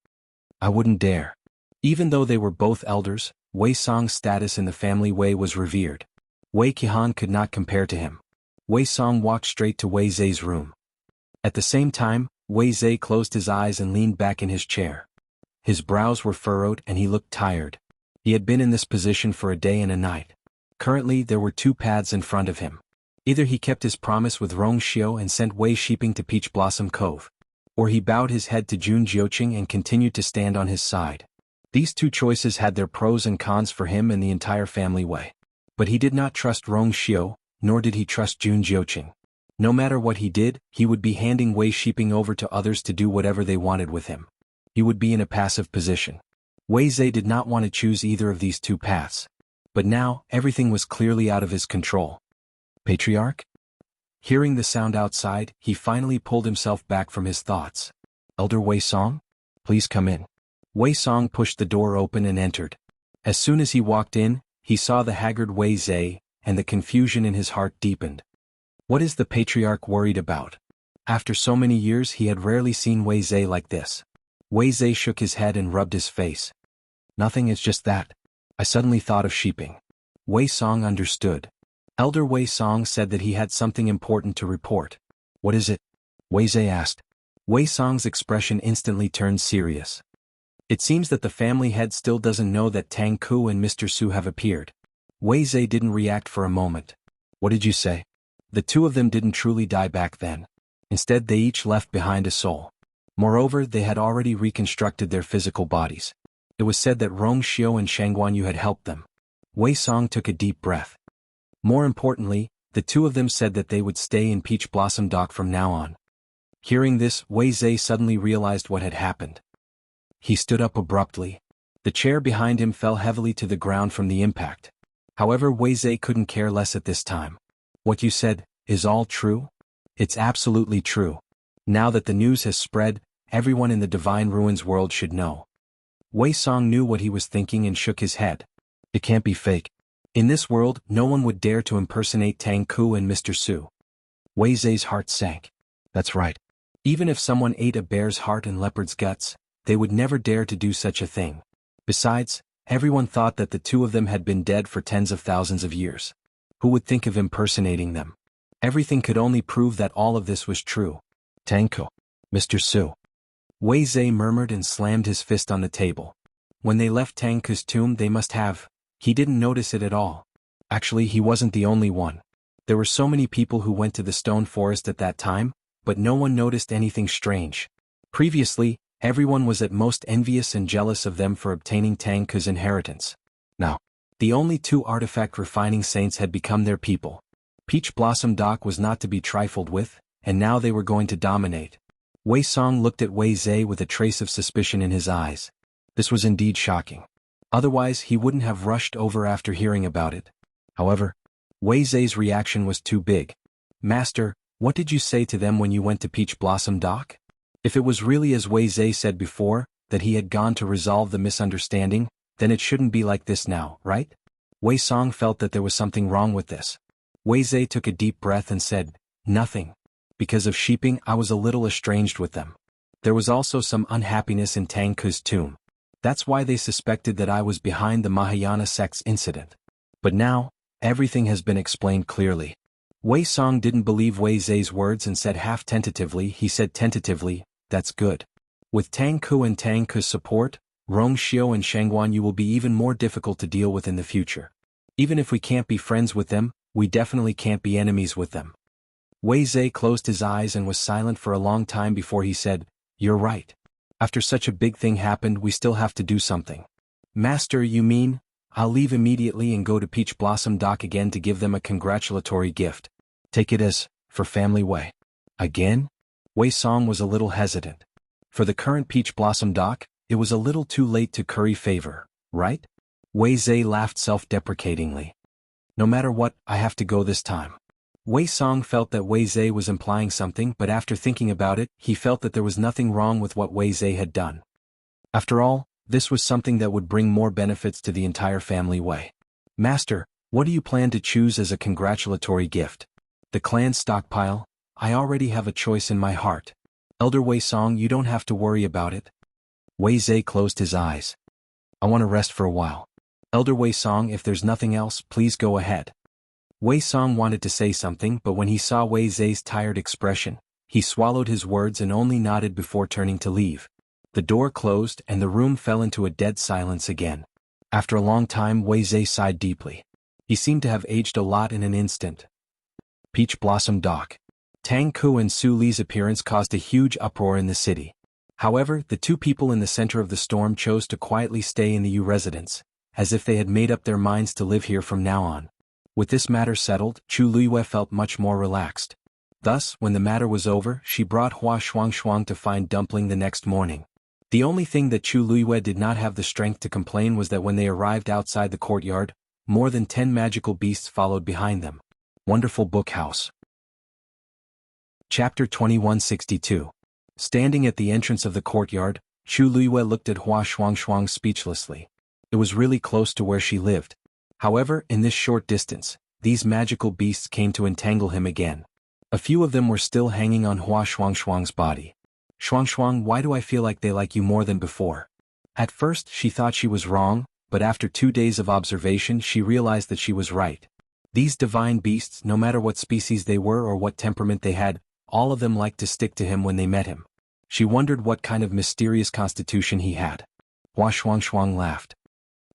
I wouldn't dare. Even though they were both elders, Wei Song's status in the family Wei was revered. Wei Qihan could not compare to him. Wei Song walked straight to Wei Zai's room. At the same time, Wei Zai closed his eyes and leaned back in his chair. His brows were furrowed and he looked tired. He had been in this position for a day and a night. Currently, there were two paths in front of him. Either he kept his promise with Rong Xiao and sent Wei Shiping to Peach Blossom Cove, or he bowed his head to Jun Jiuqing and continued to stand on his side. These two choices had their pros and cons for him and the entire family Wei. But he did not trust Rong Xiao, nor did he trust Jun Jiuqing. No matter what he did, he would be handing Wei Shiping over to others to do whatever they wanted with him. He would be in a passive position. Wei Zai did not want to choose either of these two paths. But now, everything was clearly out of his control. Patriarch? Hearing the sound outside, he finally pulled himself back from his thoughts. Elder Wei Song? Please come in. Wei Song pushed the door open and entered. As soon as he walked in, he saw the haggard Wei Zai, and the confusion in his heart deepened. What is the Patriarch worried about? After so many years, he had rarely seen Wei Zai like this. Wei Zai shook his head and rubbed his face. Nothing, it's just that. I suddenly thought of Shiping. Wei Song understood. Elder Wei Song said that he had something important to report. What is it? Wei Zai asked. Wei Song's expression instantly turned serious. It seems that the family head still doesn't know that Tang Ku and Mr. Su have appeared. Wei Zai didn't react for a moment. What did you say? The two of them didn't truly die back then. Instead, they each left behind a soul. Moreover, they had already reconstructed their physical bodies. It was said that Rong Xiao and Xuanhuan had helped them. Wei Song took a deep breath. More importantly, the two of them said that they would stay in Peach Blossom Dock from now on. Hearing this, Wei Zai suddenly realized what had happened. He stood up abruptly. The chair behind him fell heavily to the ground from the impact. However, Wei Zai couldn't care less at this time. What you said, is all true? It's absolutely true. Now that the news has spread, everyone in the Divine Ruins world should know. Wei Song knew what he was thinking and shook his head. It can't be fake. In this world, no one would dare to impersonate Tang Ku and Mr. Su. Wei Zai's heart sank. That's right. Even if someone ate a bear's heart and leopard's guts, they would never dare to do such a thing. Besides, everyone thought that the two of them had been dead for tens of thousands of years. Who would think of impersonating them? Everything could only prove that all of this was true. Tang Ku, Mr. Su. Wei Zai murmured and slammed his fist on the table. When they left Tang Ku's tomb, they must have. He didn't notice it at all. Actually, he wasn't the only one. There were so many people who went to the stone forest at that time, but no one noticed anything strange. Previously, everyone was at most envious and jealous of them for obtaining Tang Ku's inheritance. Now, The only two artifact refining saints had become their people. Peach Blossom Dock was not to be trifled with, and now they were going to dominate. Wei Song looked at Wei Zhe with a trace of suspicion in his eyes. This was indeed shocking. Otherwise he wouldn't have rushed over after hearing about it. However, Wei Zhe's reaction was too big. Master, what did you say to them when you went to Peach Blossom Dock? If it was really as Wei Zhe said before, that he had gone to resolve the misunderstanding, then it shouldn't be like this now, right? Wei Song felt that there was something wrong with this. Wei Zhe took a deep breath and said, nothing. Because of sheeping I was a little estranged with them. There was also some unhappiness in Tang Ke's tomb. That's why they suspected that I was behind the Mahayana sect's incident. But now, everything has been explained clearly. Wei Song didn't believe Wei Zhe's words and said half tentatively, that's good. With Tang Ke and Tang Ke's support, Rong Xiao and Xuanhuan you will be even more difficult to deal with in the future. Even if we can't be friends with them, we definitely can't be enemies with them. Wei Zhe closed his eyes and was silent for a long time before he said, you're right. After such a big thing happened we still have to do something. Master, you mean? I'll leave immediately and go to Peach Blossom Dock again to give them a congratulatory gift. Take it as, for family Wei. Again? Wei Song was a little hesitant. For the current Peach Blossom Dock, it was a little too late to curry favor, right? Wei Zhe laughed self-deprecatingly. No matter what, I have to go this time. Wei Song felt that Wei Zhe was implying something, but after thinking about it, he felt that there was nothing wrong with what Wei Zhe had done. After all, this was something that would bring more benefits to the entire family Wei. Master, what do you plan to choose as a congratulatory gift? The clan's stockpile? I already have a choice in my heart. Elder Wei Song, you don't have to worry about it. Wei Zhe closed his eyes. I want to rest for a while. Elder Wei Song, if there's nothing else, please go ahead. Wei Song wanted to say something, but when he saw Wei Zhe's tired expression, he swallowed his words and only nodded before turning to leave. The door closed and the room fell into a dead silence again. After a long time Wei Zhe sighed deeply. He seemed to have aged a lot in an instant. Peach Blossom Dock. Tang Ke and Su Li's appearance caused a huge uproar in the city. However, the two people in the center of the storm chose to quietly stay in the Yu residence, as if they had made up their minds to live here from now on. With this matter settled, Chu Luiyue felt much more relaxed. Thus, when the matter was over, she brought Hua Xuanhuan to find Dumpling the next morning. The only thing that Chu Luiyue did not have the strength to complain was that when they arrived outside the courtyard, more than 10 magical beasts followed behind them. Wonderful Book House. Chapter 2162. Standing at the entrance of the courtyard, Chu Luiyue looked at Hua Xuanhuan speechlessly. It was really close to where she lived. However, in this short distance, these magical beasts came to entangle him again. A few of them were still hanging on Hua Xuanhuan's body. Xuanhuan, why do I feel like they like you more than before? At first she thought she was wrong, but after 2 days of observation she realized that she was right. These divine beasts, no matter what species they were or what temperament they had, all of them liked to stick to him when they met him. She wondered what kind of mysterious constitution he had. Hua Xuanhuan laughed.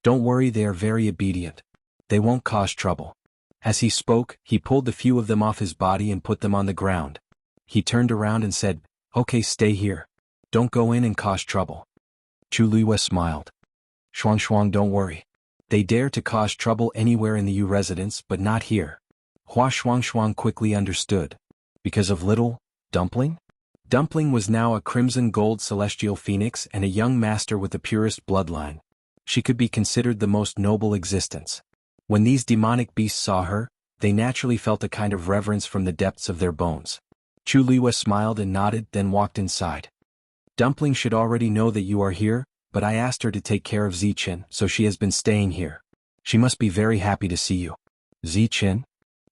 Don't worry, they are very obedient. They won't cause trouble. As he spoke, he pulled the few of them off his body and put them on the ground. He turned around and said, okay, stay here. Don't go in and cause trouble. Chu Luiyue smiled. Xuanhuan, don't worry. They dare to cause trouble anywhere in the Yu residence, but not here. Hua Xuanhuan quickly understood. Because of little Dumpling? Dumpling was now a crimson gold celestial phoenix and a young master with the purest bloodline. She could be considered the most noble existence. When these demonic beasts saw her, they naturally felt a kind of reverence from the depths of their bones. Chu Luiyue smiled and nodded, then walked inside. Dumpling should already know that you are here, but I asked her to take care of Zichen, so she has been staying here. She must be very happy to see you. Zichen?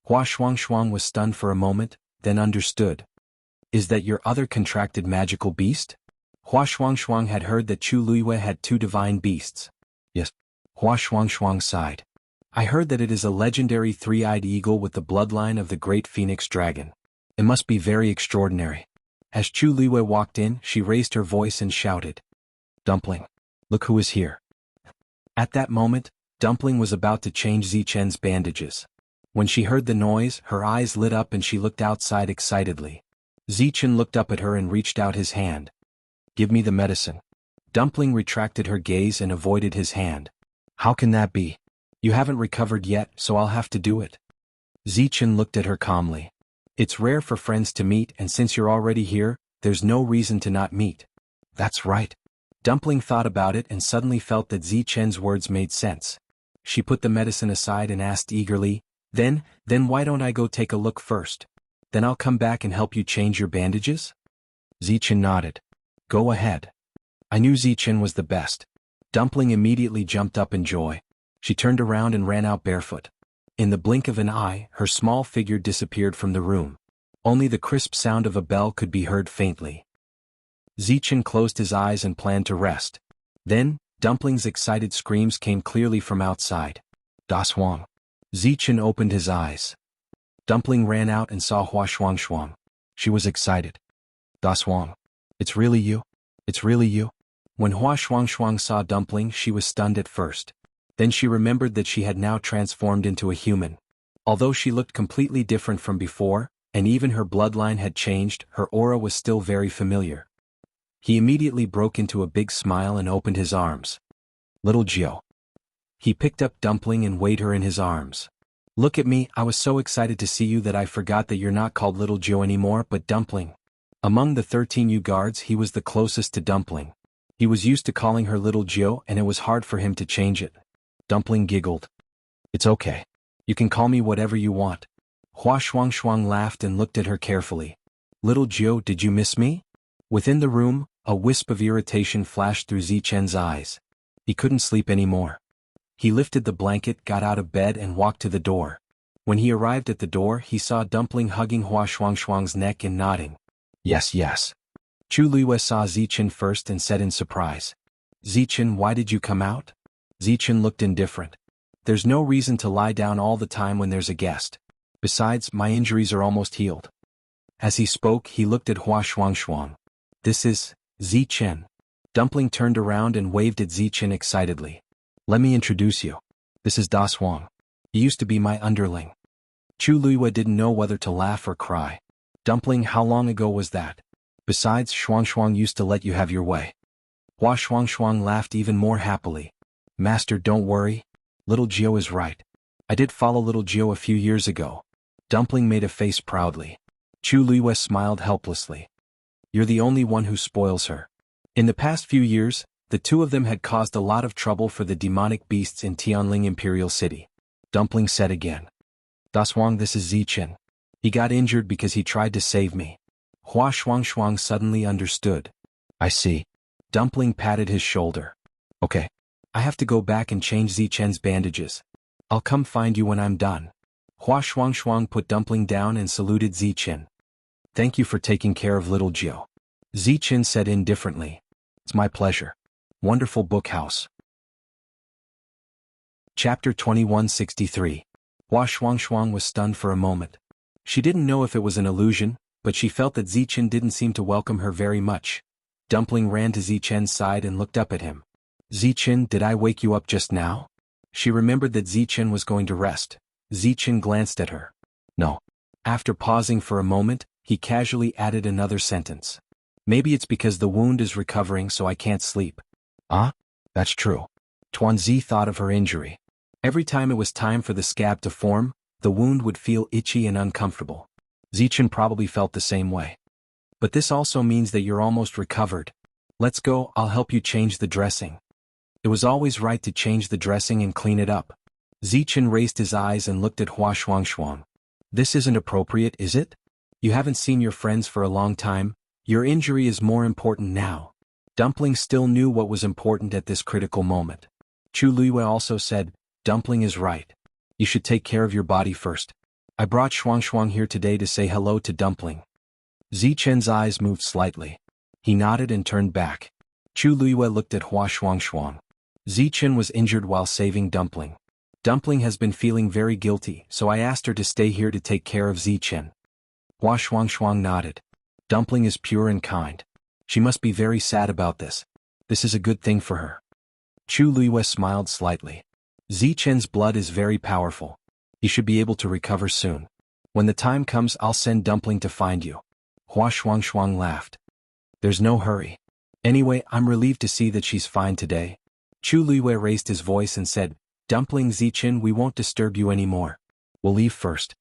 Hua Xuanhuan was stunned for a moment, then understood. Is that your other contracted magical beast? Hua Xuanhuan had heard that Chu Luiyue had 2 divine beasts. Yes. Hua Xuanhuan sighed. I heard that it is a legendary 3-eyed eagle with the bloodline of the great phoenix dragon. It must be very extraordinary. As Chu Luiyue walked in, she raised her voice and shouted. Dumpling. Look who is here. At that moment, Dumpling was about to change Zichen's bandages. When she heard the noise, her eyes lit up and she looked outside excitedly. Zichen looked up at her and reached out his hand. Give me the medicine. Dumpling retracted her gaze and avoided his hand. How can that be? You haven't recovered yet, so I'll have to do it. Zichen looked at her calmly. It's rare for friends to meet, and since you're already here, there's no reason to not meet. That's right. Dumpling thought about it and suddenly felt that Zichen's words made sense. She put the medicine aside and asked eagerly, Then why don't I go take a look first? Then I'll come back and help you change your bandages? Zichen nodded. Go ahead. I knew Zichen was the best. Dumpling immediately jumped up in joy. She turned around and ran out barefoot. In the blink of an eye, her small figure disappeared from the room. Only the crisp sound of a bell could be heard faintly. Zichen closed his eyes and planned to rest. Then, Dumpling's excited screams came clearly from outside. Das Huang. Zichen opened his eyes. Dumpling ran out and saw xuanhuan. She was excited. Das Huang. It's really you? It's really you? When xuanhuan saw Dumpling, she was stunned at first. Then she remembered that she had now transformed into a human. Although she looked completely different from before, and even her bloodline had changed, her aura was still very familiar. He immediately broke into a big smile and opened his arms. Little Gio. He picked up Dumpling and weighed her in his arms. Look at me, I was so excited to see you that I forgot that you're not called Little Gio anymore but Dumpling. Among the 13 U guards he was the closest to Dumpling. He was used to calling her Little Gio and it was hard for him to change it. Dumpling giggled. It's okay. You can call me whatever you want. Xuanhuan laughed and looked at her carefully. Little Gio, did you miss me? Within the room, a wisp of irritation flashed through Zichen's eyes. He couldn't sleep anymore. He lifted the blanket, got out of bed and walked to the door. When he arrived at the door, he saw Dumpling hugging Xuanhuan's neck and nodding. Yes, yes. Chu Luiyue saw Zichen first and said in surprise. Zichen, why did you come out? Zichen looked indifferent. There's no reason to lie down all the time when there's a guest. Besides, my injuries are almost healed. As he spoke, he looked at Xuanhuan. This is Zichen. Dumpling turned around and waved at Zichen excitedly. Let me introduce you. This is Das Huang. He used to be my underling. Chu Luiyue didn't know whether to laugh or cry. Dumpling, how long ago was that? Besides, Xuanhuan used to let you have your way. Xuanhuan laughed even more happily. Master, don't worry. Little Gio is right. I did follow Little Gio a few years ago. Dumpling made a face proudly. Chu Luiyue smiled helplessly. You're the only one who spoils her. In the past few years, the two of them had caused a lot of trouble for the demonic beasts in Tianling Imperial City. Dumpling said again. Das Huang, this is Zichen. He got injured because he tried to save me. Xuanhuan suddenly understood. I see. Dumpling patted his shoulder. Okay. I have to go back and change Zichen's bandages. I'll come find you when I'm done. Xuanhuan put Dumpling down and saluted Zichen. Thank you for taking care of Little Gio. Zichen said indifferently. It's my pleasure. Wonderful book house. Chapter 2163. Xuanhuan was stunned for a moment. She didn't know if it was an illusion, but she felt that Zichen didn't seem to welcome her very much. Dumpling ran to Zichen's side and looked up at him. Zichen, did I wake you up just now? She remembered that Zichen was going to rest. Zichen glanced at her. No. After pausing for a moment, he casually added another sentence. Maybe it's because the wound is recovering so I can't sleep. Ah? That's true. Tuanzi thought of her injury. Every time it was time for the scab to form, the wound would feel itchy and uncomfortable. Zichen probably felt the same way. But this also means that you're almost recovered. Let's go, I'll help you change the dressing. It was always right to change the dressing and clean it up. Zichen raised his eyes and looked at Xuanhuan. This isn't appropriate, is it? You haven't seen your friends for a long time. Your injury is more important now. Dumpling still knew what was important at this critical moment. Chu Luiyue also said, Dumpling is right. You should take care of your body first. I brought Xuanhuan here today to say hello to Dumpling. Zichen's eyes moved slightly. He nodded and turned back. Chu Luiyue looked at Xuanhuan. Zichen was injured while saving Dumpling. Dumpling has been feeling very guilty, so I asked her to stay here to take care of Zichen. Xuanhuan nodded. Dumpling is pure and kind. She must be very sad about this. This is a good thing for her. Chu Luiyue smiled slightly. Zichen's blood is very powerful. He should be able to recover soon. When the time comes, I'll send Dumpling to find you. Xuanhuan laughed. There's no hurry. Anyway, I'm relieved to see that she's fine today. Chu Luiyue raised his voice and said, Dumpling Zichen, we won't disturb you anymore. We'll leave first.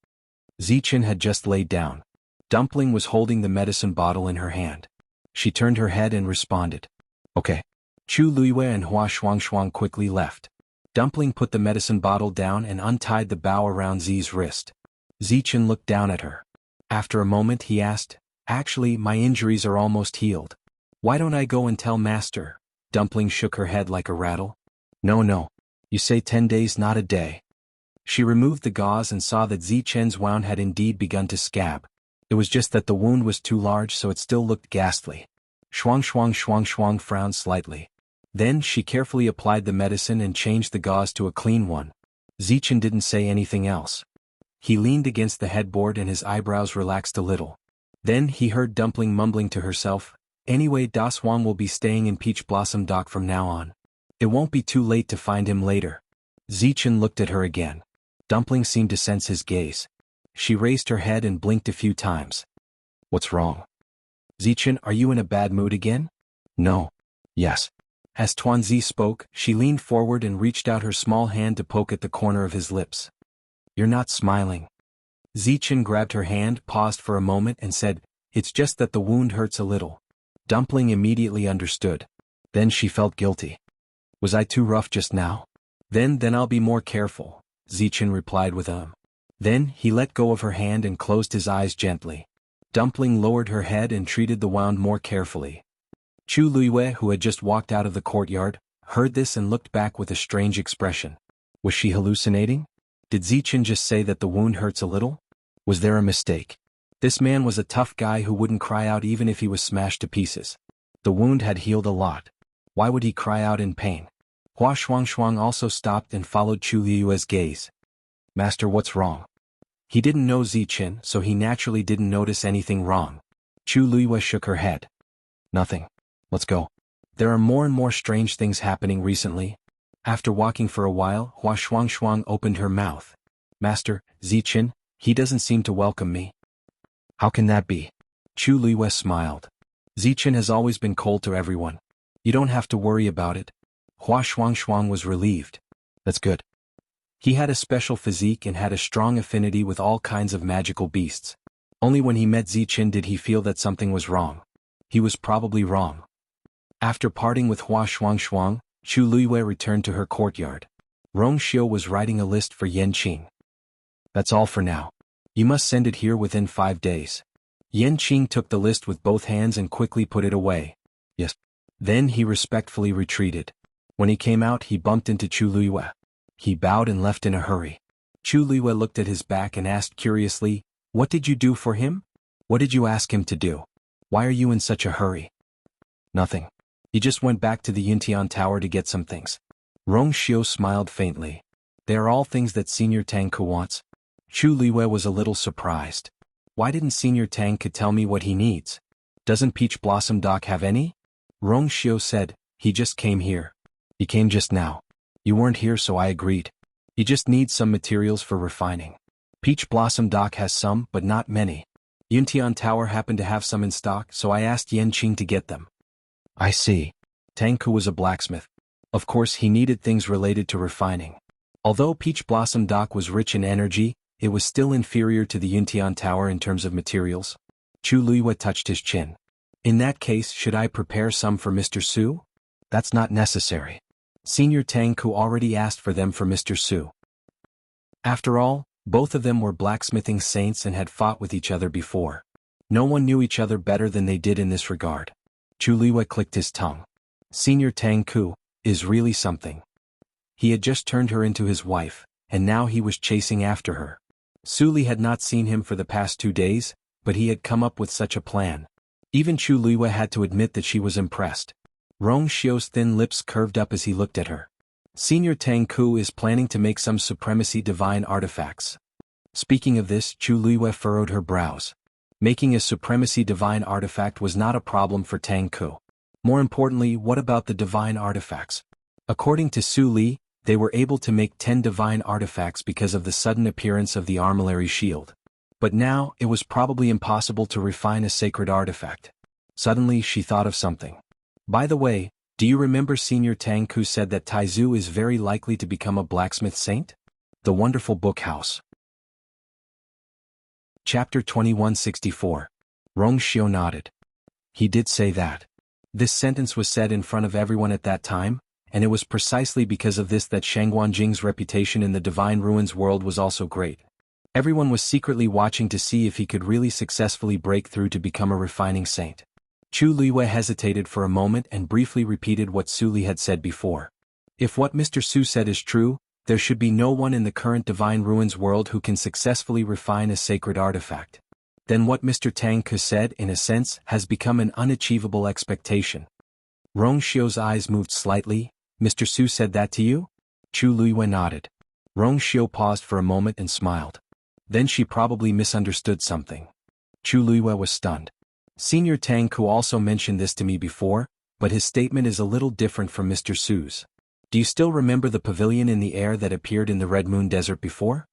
Zichen had just laid down. Dumpling was holding the medicine bottle in her hand. She turned her head and responded. Okay. Chu Luiyue and xuanhuan quickly left. Dumpling put the medicine bottle down and untied the bow around Zi's wrist. Zichen looked down at her. After a moment he asked, Actually, my injuries are almost healed. Why don't I go and tell Master? Dumpling shook her head like a rattle. No. You say 10 days, not a day. She removed the gauze and saw that Zichen's wound had indeed begun to scab. It was just that the wound was too large, so it still looked ghastly. Xuanhuan frowned slightly. Then she carefully applied the medicine and changed the gauze to a clean one. Zichen didn't say anything else. He leaned against the headboard and his eyebrows relaxed a little. Then he heard Dumpling mumbling to herself, Anyway, Das Wang will be staying in Peach Blossom Dock from now on. It won't be too late to find him later. Zichen looked at her again. Dumpling seemed to sense his gaze. She raised her head and blinked a few times. What's wrong? Zichen, are you in a bad mood again? No. Yes. As Tuanzi spoke, she leaned forward and reached out her small hand to poke at the corner of his lips. You're not smiling. Zichen grabbed her hand, paused for a moment and said, It's just that the wound hurts a little. Dumpling immediately understood. Then she felt guilty. Was I too rough just now? Then I'll be more careful, Zichen replied with a. Then he let go of her hand and closed his eyes gently. Dumpling lowered her head and treated the wound more carefully. Chu Luiyue, who had just walked out of the courtyard, heard this and looked back with a strange expression. Was she hallucinating? Did Zichen just say that the wound hurts a little? Was there a mistake? This man was a tough guy who wouldn't cry out even if he was smashed to pieces. The wound had healed a lot. Why would he cry out in pain? Hua Xuanhuan also stopped and followed Chu Luiyue's gaze. Master, what's wrong? He didn't know Zichen, so he naturally didn't notice anything wrong. Chu Luiyue shook her head. Nothing. Let's go. There are more and more strange things happening recently. After walking for a while, Hua Xuanhuan opened her mouth. Master, Zichen, he doesn't seem to welcome me. How can that be? Chu Luiyue smiled. Zichen has always been cold to everyone. You don't have to worry about it. Hua Xuanhuan was relieved. That's good. He had a special physique and had a strong affinity with all kinds of magical beasts. Only when he met Zichen did he feel that something was wrong. He was probably wrong. After parting with Hua Xuanhuan, Chu Luiyue returned to her courtyard. Rong Xiu was writing a list for Yanqing. That's all for now. You must send it here within 5 days. Yanqing took the list with both hands and quickly put it away. Yes. Then he respectfully retreated. When he came out, he bumped into Chu Luiyue. He bowed and left in a hurry. Chu Luiyue looked at his back and asked curiously, What did you do for him? What did you ask him to do? Why are you in such a hurry? Nothing. He just went back to the Yuntian Tower to get some things. Rong Xiu smiled faintly. They are all things that Senior Tang Ku wants. Chu Luiyue was a little surprised. Why didn't Senior Tang Ku tell me what he needs? Doesn't Peach Blossom Dock have any? Rong Xiu said, He just came here. He came just now. You weren't here, so I agreed. He just needs some materials for refining. Peach Blossom Dock has some, but not many. Yuntian Tower happened to have some in stock, so I asked Yanqing to get them. I see. Tang Ku was a blacksmith. Of course he needed things related to refining. Although Peach Blossom Dock was rich in energy, it was still inferior to the Yuntian Tower in terms of materials. Chu Luiyue touched his chin. In that case, should I prepare some for Mr. Su? That's not necessary. Senior Tang Ku already asked for them for Mr. Su. After all, both of them were blacksmithing saints and had fought with each other before. No one knew each other better than they did in this regard. Chu Luiyue clicked his tongue. Senior Tang Ku is really something. He had just turned her into his wife, and now he was chasing after her. Su Li had not seen him for the past 2 days, but he had come up with such a plan. Even Chu Luiyue had to admit that she was impressed. Rong Xiu's thin lips curved up as he looked at her. Senior Tang Ku is planning to make some supremacy divine artifacts. Speaking of this, Chu Luiyue furrowed her brows. Making a supremacy divine artifact was not a problem for Tang Ku. More importantly, what about the divine artifacts? According to Su Li, they were able to make 10 divine artifacts because of the sudden appearance of the armillary shield. But now, it was probably impossible to refine a sacred artifact. Suddenly she thought of something. By the way, Do you remember Senior Tang who said that Taizu is very likely to become a blacksmith saint? The Wonderful Book House. Chapter 2164. Rong Xiu nodded. He did say that. This sentence was said in front of everyone at that time, and it was precisely because of this that Xuanhuan Jing's reputation in the Divine Ruins world was also great. Everyone was secretly watching to see if he could really successfully break through to become a refining saint. Chu Luiwei hesitated for a moment and briefly repeated what Su Li had said before. If what Mr. Su said is true, there should be no one in the current Divine Ruins world who can successfully refine a sacred artifact. Then what Mr. Tang Ke said, in a sense, has become an unachievable expectation. Rong Xiu's eyes moved slightly. Mr. Su said that to you? Chu Luiwei nodded. Rong Xiu paused for a moment and smiled. Then she probably misunderstood something. Chu Luiwei was stunned. Senior Tang Ke also mentioned this to me before, but his statement is a little different from Mr. Su's. Do you still remember the pavilion in the air that appeared in the Red Moon Desert before?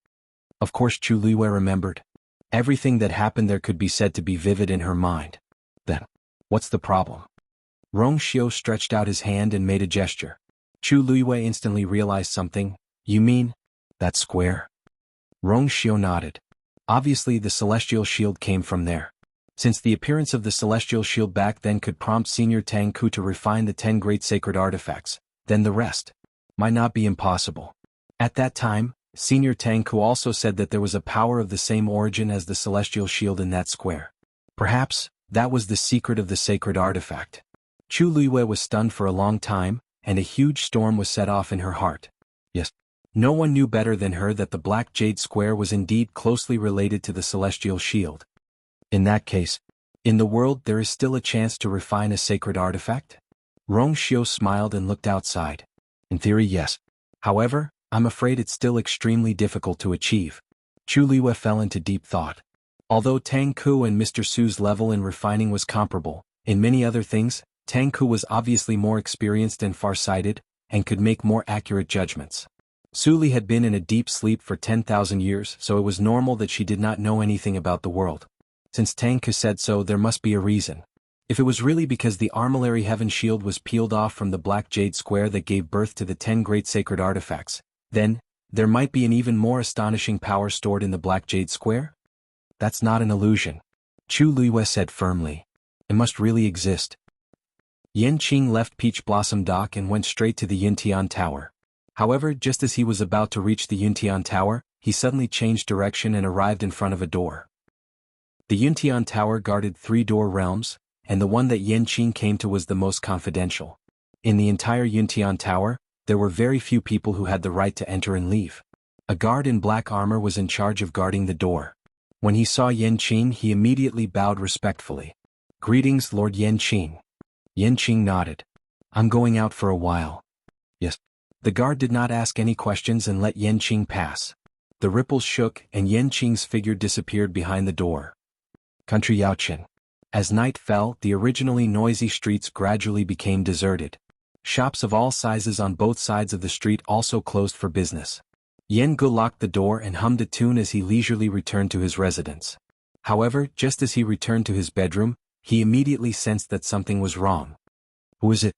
Of course Chu Luiwei remembered. Everything that happened there could be said to be vivid in her mind. Then, what's the problem? Rong Xiu stretched out his hand and made a gesture. Chu Luiwei instantly realized something. You mean that square? Rong Xiu nodded. Obviously the celestial shield came from there. Since the appearance of the celestial shield back then could prompt Senior Tang Ke to refine the 10 great sacred artifacts, then the rest might not be impossible. At that time, Senior Tang Ke also said that there was a power of the same origin as the celestial shield in that square. Perhaps that was the secret of the sacred artifact. Chu Luiwei was stunned for a long time, and a huge storm was set off in her heart. Yes, no one knew better than her that the Black Jade Square was indeed closely related to the celestial shield. In that case, in the world there is still a chance to refine a sacred artifact? Rong Xiu smiled and looked outside. In theory, yes. However, I'm afraid it's still extremely difficult to achieve. Chu Luiwei fell into deep thought. Although Tang Ke and Mr. Su's level in refining was comparable, in many other things, Tang Ke was obviously more experienced and far-sighted, and could make more accurate judgments. Su Li had been in a deep sleep for 10,000 years, so it was normal that she did not know anything about the world. Since Tang Ke said so, there must be a reason. If it was really because the Armillary Heaven Shield was peeled off from the Black Jade Square that gave birth to the 10 great sacred artifacts, then, there might be an even more astonishing power stored in the Black Jade Square? That's not an illusion. Chu Luiwei said firmly. It must really exist. Yan Qing left Peach Blossom Dock and went straight to the Yuntian Tower. However, just as he was about to reach the Yuntian Tower, he suddenly changed direction and arrived in front of a door. The Yuntian Tower guarded 3 door realms, and the one that Yan Qing came to was the most confidential. In the entire Yuntian Tower, there were very few people who had the right to enter and leave. A guard in black armor was in charge of guarding the door. When he saw Yan Qing, he immediately bowed respectfully. Greetings, Lord Yan Qing. Yan Qing nodded. I'm going out for a while. Yes. The guard did not ask any questions and let Yan Qing pass. The ripples shook and Yan Qing's figure disappeared behind the door. Country Yaoqian. As night fell, the originally noisy streets gradually became deserted. Shops of all sizes on both sides of the street also closed for business. Yan Ge locked the door and hummed a tune as he leisurely returned to his residence. However, just as he returned to his bedroom, he immediately sensed that something was wrong. Who is it?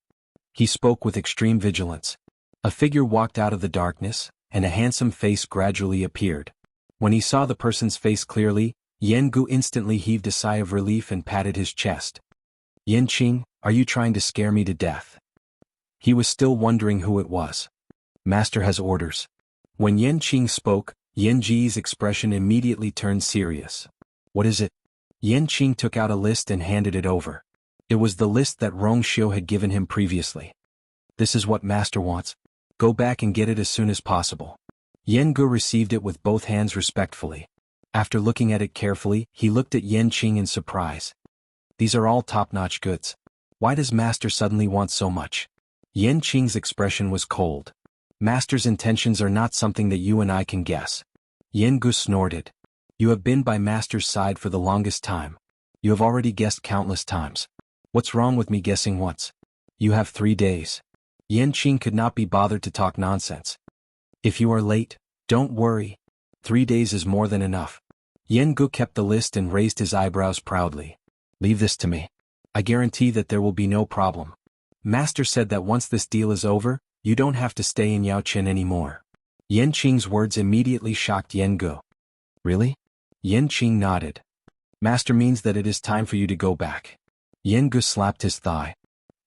He spoke with extreme vigilance. A figure walked out of the darkness, and a handsome face gradually appeared. When he saw the person's face clearly, Yan Ge instantly heaved a sigh of relief and patted his chest. Yan Qing, are you trying to scare me to death? He was still wondering who it was. Master has orders. When Yan Qing spoke, Yan Ji's expression immediately turned serious. What is it? Yan Qing took out a list and handed it over. It was the list that Rong Xiu had given him previously. This is what Master wants. Go back and get it as soon as possible. Yan Ge received it with both hands respectfully. After looking at it carefully, he looked at Yan Qing in surprise. These are all top-notch goods. Why does Master suddenly want so much? Yan Qing's expression was cold. Master's intentions are not something that you and I can guess. Yan Ge snorted. You have been by Master's side for the longest time. You have already guessed countless times. What's wrong with me guessing once? You have 3 days. Yan Qing could not be bothered to talk nonsense. If you are late, don't worry. 3 days is more than enough. Yan Ge kept the list and raised his eyebrows proudly. Leave this to me. I guarantee that there will be no problem. Master said that once this deal is over, you don't have to stay in Yaoqian anymore. Yanqing's words immediately shocked Yengu. Really? Yanqing nodded. Master means that it is time for you to go back. Yengu slapped his thigh.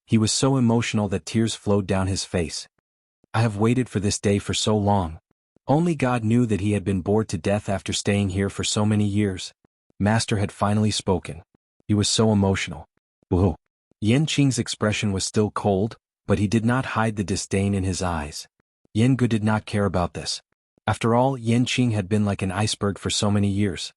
He was so emotional that tears flowed down his face. I have waited for this day for so long. Only God knew that he had been bored to death after staying here for so many years. Master had finally spoken. He was so emotional. Whoa. Yanqing's expression was still cold, but he did not hide the disdain in his eyes. Yengu did not care about this. After all, Yanqing had been like an iceberg for so many years.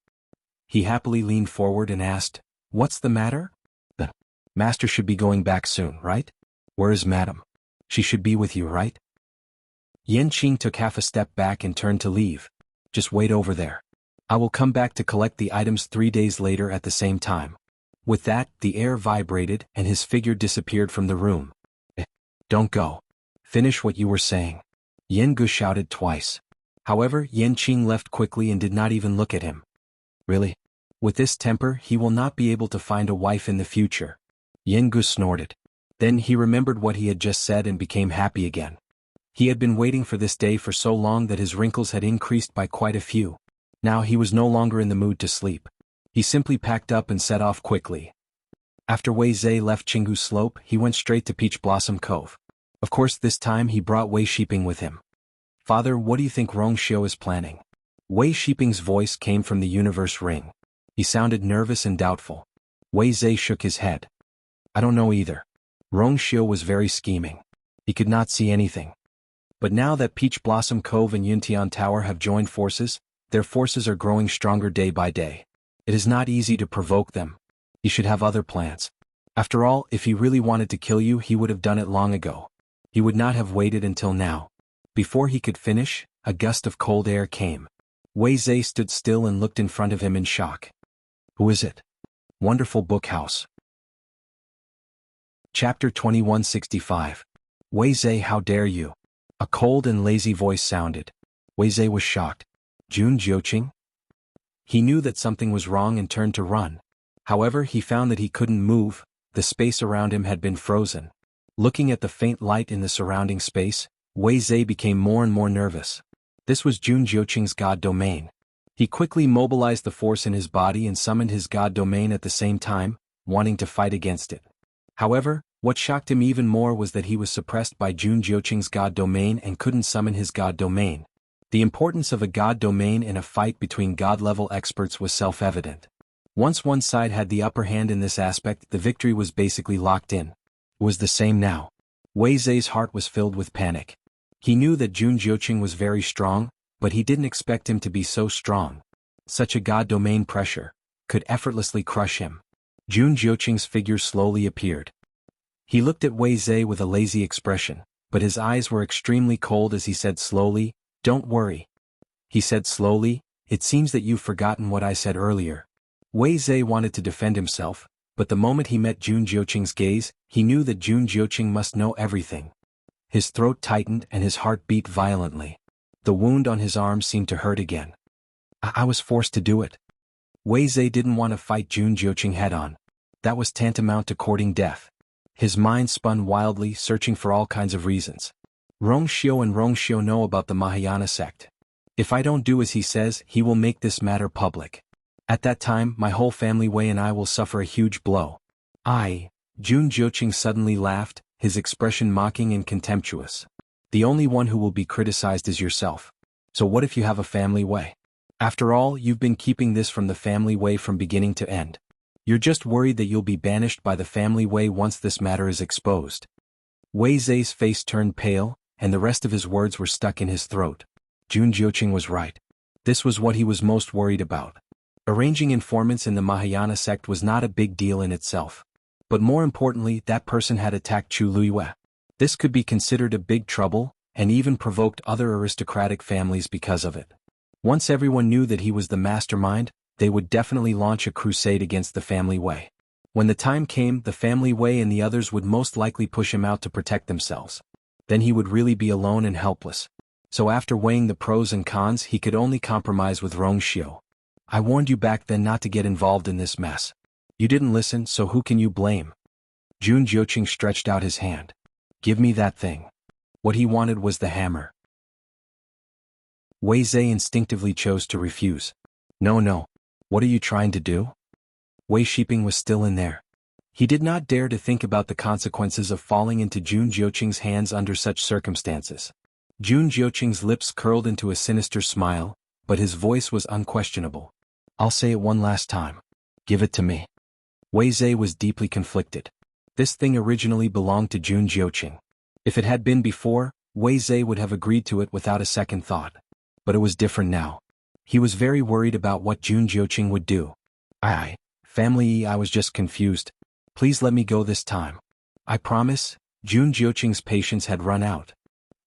He happily leaned forward and asked, "What's the matter?" "The Master should be going back soon, right? Where is Madam? She should be with you, right?" Yanqing took half a step back and turned to leave. "Just wait over there. I will come back to collect the items 3 days later at the same time." With that, the air vibrated and his figure disappeared from the room. Don't go. Finish what you were saying. Yengu shouted twice. However, Yanqing left quickly and did not even look at him. Really? With this temper, he will not be able to find a wife in the future. Yengu snorted. Then he remembered what he had just said and became happy again. He had been waiting for this day for so long that his wrinkles had increased by quite a few. Now he was no longer in the mood to sleep. He simply packed up and set off quickly. After Wei Zhe left Qinghu Slope, he went straight to Peach Blossom Cove. Of course, this time he brought Wei Shiping with him. "Father, what do you think Rong Xiu is planning?" Wei Shiping's voice came from the universe ring. He sounded nervous and doubtful. Wei Zhe shook his head. "I don't know either. Rong Xiu was very scheming. He could not see anything. But now that Peach Blossom Cove and Yuntian Tower have joined forces, their forces are growing stronger day by day. It is not easy to provoke them. He should have other plans. After all, if he really wanted to kill you, he would have done it long ago. He would not have waited until now." Before he could finish, a gust of cold air came. Wei Zhe stood still and looked in front of him in shock. "Who is it?" Wonderful Book House. Chapter 2165. Wei Zhe, how dare you? A cold and lazy voice sounded. Wei Zhe was shocked. Jun Jiuqing? He knew that something was wrong and turned to run. However, he found that he couldn't move. The space around him had been frozen. Looking at the faint light in the surrounding space, Wei Zhe became more and more nervous. This was Jun Jiuqing's god domain. He quickly mobilized the force in his body and summoned his god domain at the same time, wanting to fight against it. However, what shocked him even more was that he was suppressed by Jun Jiuqing's god domain and couldn't summon his god domain. The importance of a god domain in a fight between god-level experts was self-evident. Once one side had the upper hand in this aspect, the victory was basically locked in. It was the same now. Wei Zhe's heart was filled with panic. He knew that Jun Jiuqing was very strong, but he didn't expect him to be so strong. Such a god domain pressure could effortlessly crush him. Jun Jiuqing's figure slowly appeared. He looked at Wei Zhe with a lazy expression, but his eyes were extremely cold as he said slowly, "Don't worry." He said slowly, "It seems that you've forgotten what I said earlier." Wei Zhe wanted to defend himself, but the moment he met Jun Jiuqing's gaze, he knew that Jun Jiuqing must know everything. His throat tightened and his heart beat violently. The wound on his arm seemed to hurt again. I was forced to do it." Wei Zhe didn't want to fight Jun Jiuqing head-on. That was tantamount to courting death. His mind spun wildly, searching for all kinds of reasons. Rong Xiu and Rong Xiu know about the Mahayana sect. If I don't do as he says, he will make this matter public. At that time, my whole family Wei and I will suffer a huge blow. Jun Jiuqing suddenly laughed, his expression mocking and contemptuous. "The only one who will be criticized is yourself. So what if you have a family Wei? After all, you've been keeping this from the family Wei from beginning to end. You're just worried that you'll be banished by the family Wei once this matter is exposed." Wei Zhe's face turned pale, and the rest of his words were stuck in his throat. Jun Jiuqing was right. This was what he was most worried about. Arranging informants in the Mahayana sect was not a big deal in itself. But more importantly, that person had attacked Chu Luiyue. This could be considered a big trouble, and even provoked other aristocratic families because of it. Once everyone knew that he was the mastermind, they would definitely launch a crusade against the family Wei. When the time came, the family Wei and the others would most likely push him out to protect themselves. Then he would really be alone and helpless. So after weighing the pros and cons, he could only compromise with Rong Xiu. "I warned you back then not to get involved in this mess. You didn't listen, so who can you blame?" Jun Jiuqing stretched out his hand. Give me that thing. What he wanted was the hammer. Wei Zhe instinctively chose to refuse. No, no. What are you trying to do? Wei Shiping was still in there. He did not dare to think about the consequences of falling into Jun Jiuqing's hands under such circumstances. Jun Jiuqing's lips curled into a sinister smile, but his voice was unquestionable. I'll say it one last time. Give it to me. Wei Zhe was deeply conflicted. This thing originally belonged to Jun Jiuqing. If it had been before, Wei Zhe would have agreed to it without a second thought. But it was different now. He was very worried about what Jun Jiuqing would do. Family, I was just confused. Please let me go this time. I promise. Jun Jiuqing's patience had run out.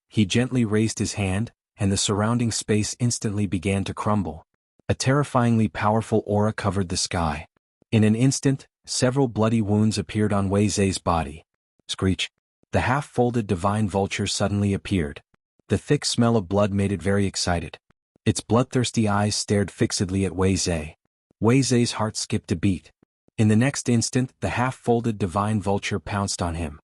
He gently raised his hand, and the surrounding space instantly began to crumble. A terrifyingly powerful aura covered the sky. In an instant, several bloody wounds appeared on Wei Zhe's body. Screech! The half-folded divine vulture suddenly appeared. The thick smell of blood made it very excited. Its bloodthirsty eyes stared fixedly at Wei Zhe. Wei Zhe's heart skipped a beat. In the next instant, the half-folded divine vulture pounced on him.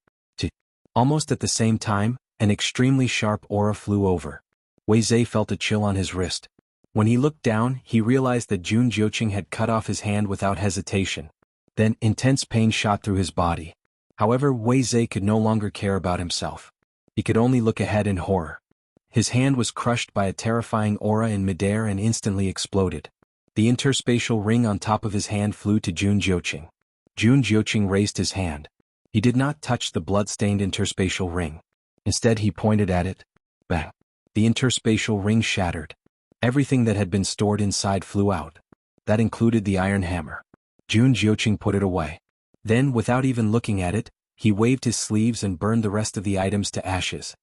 Almost at the same time, an extremely sharp aura flew over. Wei Zhe felt a chill on his wrist. When he looked down, he realized that Jun Jiuqing had cut off his hand without hesitation. Then, intense pain shot through his body. However, Wei Zhe could no longer care about himself. He could only look ahead in horror. His hand was crushed by a terrifying aura in midair and instantly exploded. The interspatial ring on top of his hand flew to Jun Jiuqing. Jun Jiuqing raised his hand. He did not touch the blood-stained interspatial ring. Instead, he pointed at it. Bang! The interspatial ring shattered. Everything that had been stored inside flew out. That included the iron hammer. Jun Jiuqing put it away. Then, without even looking at it, he waved his sleeves and burned the rest of the items to ashes.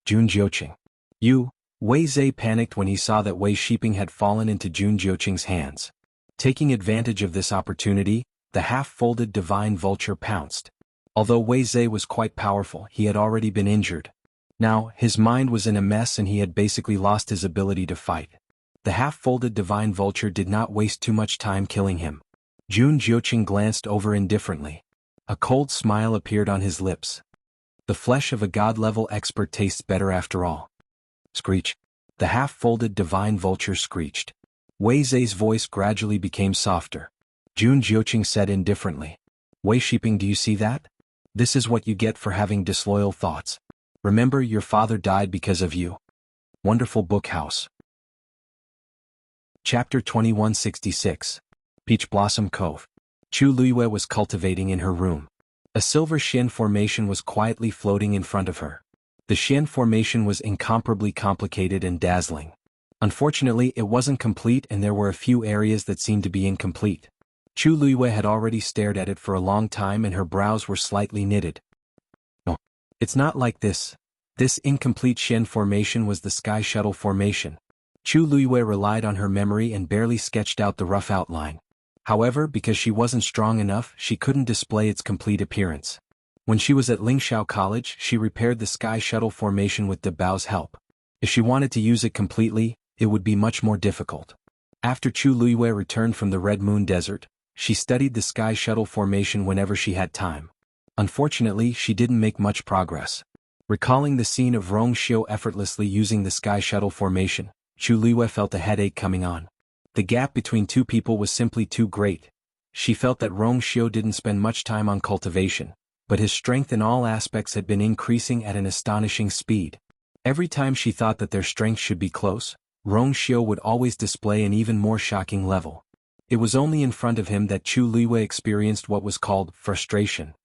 Jun Jiuqing. You! Wei Zhe panicked when he saw that Wei Shiping had fallen into Jun Jiuqing's hands. Taking advantage of this opportunity, the half-folded divine vulture pounced. Although Wei Zhe was quite powerful, he had already been injured. Now, his mind was in a mess and he had basically lost his ability to fight. The half-folded divine vulture did not waste too much time killing him. Jun Jiuqing glanced over indifferently. A cold smile appeared on his lips. The flesh of a god-level expert tastes better after all. Screech! The half-folded divine vulture screeched. Wei Zhe's voice gradually became softer. Jun Jiuqing said indifferently. Wei Shiping, do you see that? This is what you get for having disloyal thoughts. Remember, your father died because of you. Wonderful Book House. Chapter 2166. Peach Blossom Cove. Chu Luiyue was cultivating in her room. A silver Xian formation was quietly floating in front of her. The Xian formation was incomparably complicated and dazzling. Unfortunately, it wasn't complete and there were a few areas that seemed to be incomplete. Chu Luiyue had already stared at it for a long time and her brows were slightly knitted. No, it's not like this. This incomplete Xian formation was the Sky Shuttle formation. Chu Luiyue relied on her memory and barely sketched out the rough outline. However, because she wasn't strong enough, she couldn't display its complete appearance. When she was at Lingxiao College, she repaired the Sky Shuttle formation with De Bao's help. If she wanted to use it completely, it would be much more difficult. After Chu Luiyue returned from the Red Moon Desert, she studied the Sky Shuttle formation whenever she had time. Unfortunately, she didn't make much progress. Recalling the scene of Rong Xiu effortlessly using the Sky Shuttle formation, Chu Luiyue felt a headache coming on. The gap between two people was simply too great. She felt that Rong Xiu didn't spend much time on cultivation, but his strength in all aspects had been increasing at an astonishing speed. Every time she thought that their strength should be close, Rong Xiu would always display an even more shocking level. It was only in front of him that Chu Luiyue experienced what was called frustration.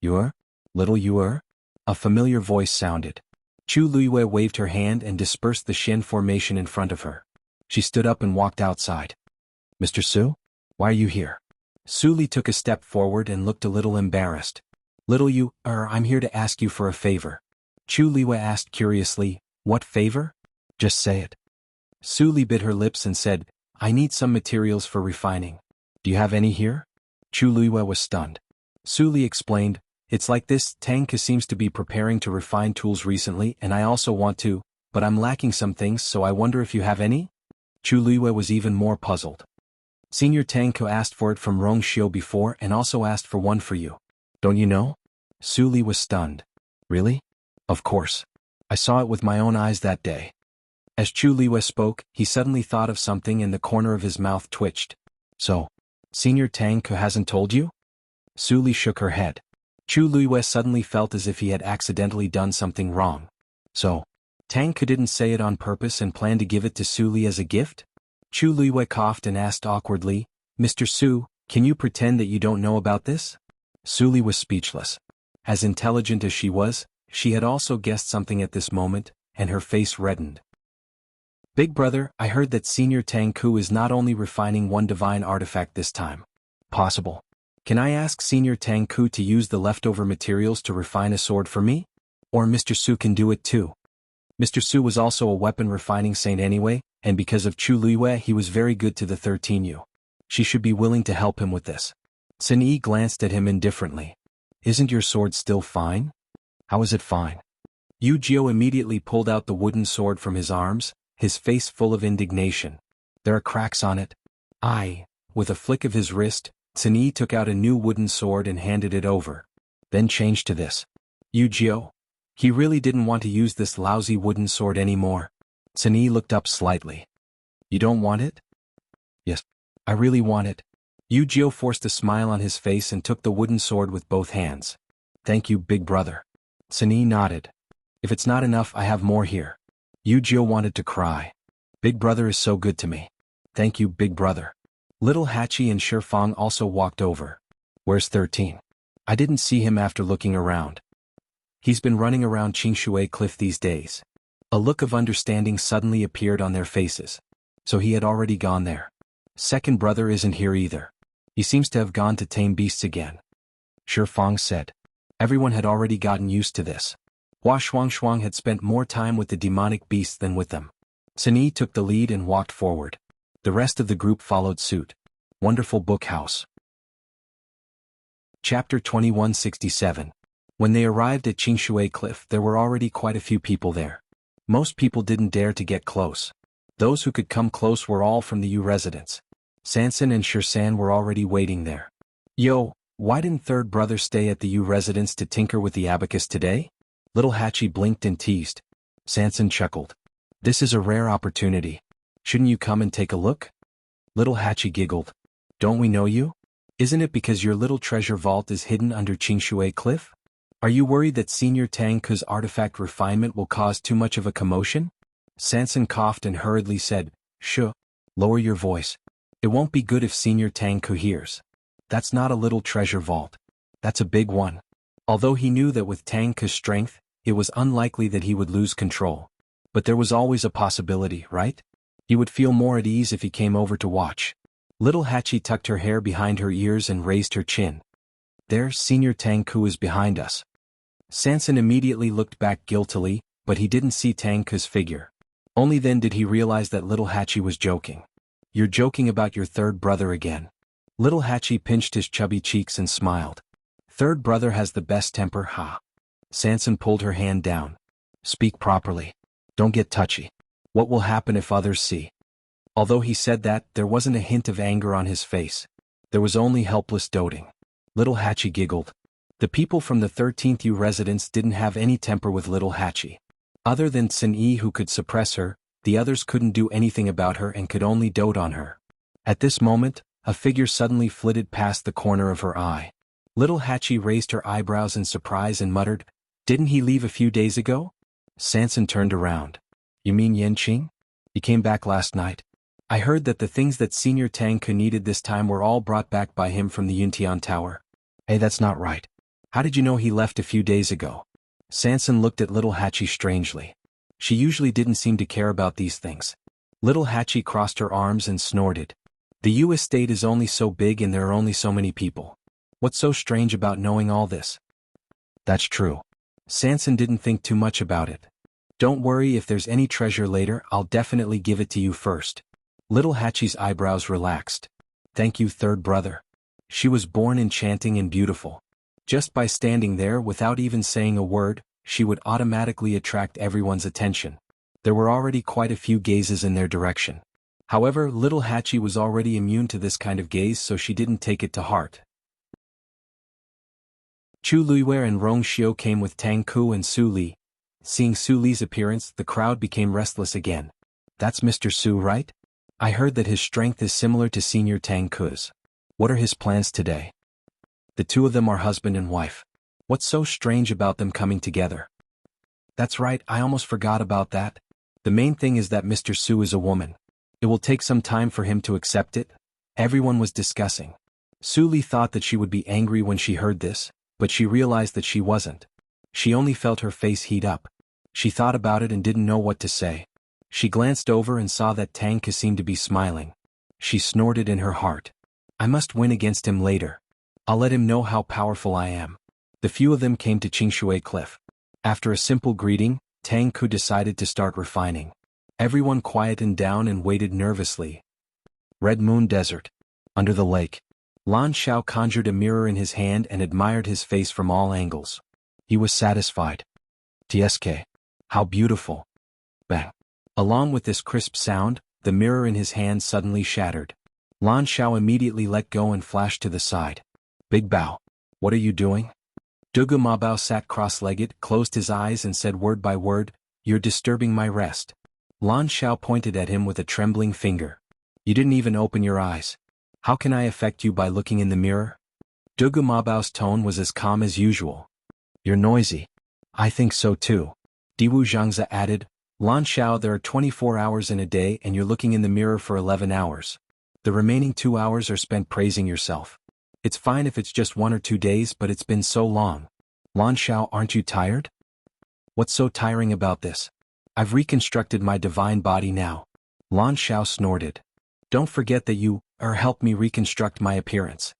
"You're? Little Yuer?" A familiar voice sounded. Chu Luiyue waved her hand and dispersed the Xian formation in front of her. She stood up and walked outside. "Mr. Su? Why are you here?" Su Li took a step forward and looked a little embarrassed. "Little Yu, I'm here to ask you for a favor." Chu Luiyue asked curiously, "What favor?" "Just say it." Su Li bit her lips and said, "I need some materials for refining. Do you have any here?" Chu Luiyue was stunned. Su Li explained, "It's like this, Tang Ke seems to be preparing to refine tools recently and I also want to, but I'm lacking some things so I wonder if you have any?" Chu Luiyue was even more puzzled. "Senior Tang Ke asked for it from Rong Xiu before and also asked for one for you. Don't you know? Su Li was stunned. Really? Of course. I saw it with my own eyes that day. As Chu Liwei spoke, he suddenly thought of something and the corner of his mouth twitched. So, Senior Tang Ke hasn't told you? Su Li shook her head. Chu Liwei suddenly felt as if he had accidentally done something wrong. So, Tang Ke didn't say it on purpose and planned to give it to Su Li as a gift? Chu Liwei coughed and asked awkwardly, Mr. Su, can you pretend that you don't know about this? Su Li was speechless. As intelligent as she was, she had also guessed something at this moment, and her face reddened. Big brother, I heard that Senior Tang Ke is not only refining one divine artifact this time. Possible. Can I ask Senior Tang Ke to use the leftover materials to refine a sword for me? Or Mr. Su can do it too. Mr. Su was also a weapon refining saint anyway, and because of Chu Liwei he was very good to the 13U. She should be willing to help him with this. Sin Yi glanced at him indifferently. Isn't your sword still fine? How is it fine? Yu Jiao immediately pulled out the wooden sword from his arms, his face full of indignation. There are cracks on it. With a flick of his wrist, Sin Yi took out a new wooden sword and handed it over. Then changed to this. Yu Jiao? He really didn't want to use this lousy wooden sword anymore. Sin Yi looked up slightly. You don't want it? Yes, I really want it. Yu Jiao forced a smile on his face and took the wooden sword with both hands. Thank you, big brother. Sin Yi nodded. If it's not enough, I have more here. Yu Jiao wanted to cry. Big brother is so good to me. Thank you, big brother. Little Hachi and Shifang also walked over. Where's 13? I didn't see him after looking around. He's been running around Qingshui Cliff these days. A look of understanding suddenly appeared on their faces. So he had already gone there. Second brother isn't here either. He seems to have gone to tame beasts again. Shifang said. Everyone had already gotten used to this. Xuanhuan had spent more time with the demonic beasts than with them. Sin Yi took the lead and walked forward. The rest of the group followed suit. Wonderful book house. Chapter 2167. When they arrived at Qingshui Cliff there were already quite a few people there. Most people didn't dare to get close. Those who could come close were all from the Yu residents. Sansan and Shirsan were already waiting there. Yo, why didn't third brother stay at the Yu residence to tinker with the abacus today? Little Hachi blinked and teased. Sansan chuckled. This is a rare opportunity. Shouldn't you come and take a look? Little Hachi giggled. Don't we know you? Isn't it because your little treasure vault is hidden under Qingshui Cliff? Are you worried that Senior Tang Ke's artifact refinement will cause too much of a commotion? Sansan coughed and hurriedly said, Shh, lower your voice. It won't be good if Senior Tang Ke hears. That's not a little treasure vault. That's a big one. Although he knew that with Tang Ke's strength, it was unlikely that he would lose control. But there was always a possibility, right? He would feel more at ease if he came over to watch. Little Hachi tucked her hair behind her ears and raised her chin. There, Senior Tang Ke is behind us. Sansan immediately looked back guiltily, but he didn't see Tang Ke's figure. Only then did he realize that Little Hachi was joking. You're joking about your third brother again. Little Hachi pinched his chubby cheeks and smiled. Third brother has the best temper, ha. Sansan pulled her hand down. Speak properly. Don't get touchy. What will happen if others see? Although he said that, there wasn't a hint of anger on his face. There was only helpless doting. Little Hachi giggled. The people from the 13th U residence didn't have any temper with Little Hachi. Other than Sin Yi who could suppress her, the others couldn't do anything about her and could only dote on her. At this moment, a figure suddenly flitted past the corner of her eye. Little Hachi raised her eyebrows in surprise and muttered, Didn't he leave a few days ago? Sansan turned around. You mean Yanqing? He came back last night. I heard that the things that Senior Tang Ke needed this time were all brought back by him from the Yuntian Tower. Hey, that's not right. How did you know he left a few days ago? Sansan looked at Little Hachi strangely. She usually didn't seem to care about these things. Little Hachi crossed her arms and snorted. The Yu estate is only so big and there are only so many people. What's so strange about knowing all this? That's true. Sansan didn't think too much about it. Don't worry, if there's any treasure later, I'll definitely give it to you first. Little Hachi's eyebrows relaxed. Thank you, third brother. She was born enchanting and beautiful. Just by standing there without even saying a word, she would automatically attract everyone's attention. There were already quite a few gazes in their direction. However, Little Hachi was already immune to this kind of gaze, so she didn't take it to heart. Chu Luiwei and Rong Xiu came with Tang Ku and Su Li. Seeing Su Li's appearance, the crowd became restless again. That's Mr. Su, right? I heard that his strength is similar to Senior Tang Ku's. What are his plans today? The two of them are husband and wife. What's so strange about them coming together? That's right, I almost forgot about that. The main thing is that Mr. Su is a woman. It will take some time for him to accept it. Everyone was discussing. Su Li thought that she would be angry when she heard this, but she realized that she wasn't. She only felt her face heat up. She thought about it and didn't know what to say. She glanced over and saw that Tang Ke seemed to be smiling. She snorted in her heart. I must win against him later. I'll let him know how powerful I am. The few of them came to Qingshui Cliff. After a simple greeting, Tang Ke decided to start refining. Everyone quietened down and waited nervously. Red Moon Desert. Under the lake. Lan Xiao conjured a mirror in his hand and admired his face from all angles. He was satisfied. TSK. How beautiful. Bang. Along with this crisp sound, the mirror in his hand suddenly shattered. Lan Xiao immediately let go and flashed to the side. Big Bao. What are you doing? Dugu Mabao sat cross-legged, closed his eyes and said word by word, You're disturbing my rest. Lan Xiao pointed at him with a trembling finger. You didn't even open your eyes. How can I affect you by looking in the mirror? Dugu Mabao's tone was as calm as usual. You're noisy. I think so too. Diwu Xianxia added, Lan Xiao, there are 24 hours in a day and you're looking in the mirror for 11 hours. The remaining 2 hours are spent praising yourself. It's fine if it's just 1 or 2 days, but it's been so long. Lan Xiao, aren't you tired? What's so tiring about this? I've reconstructed my divine body now. Lan Xiao snorted. Don't forget that you helped me reconstruct my appearance.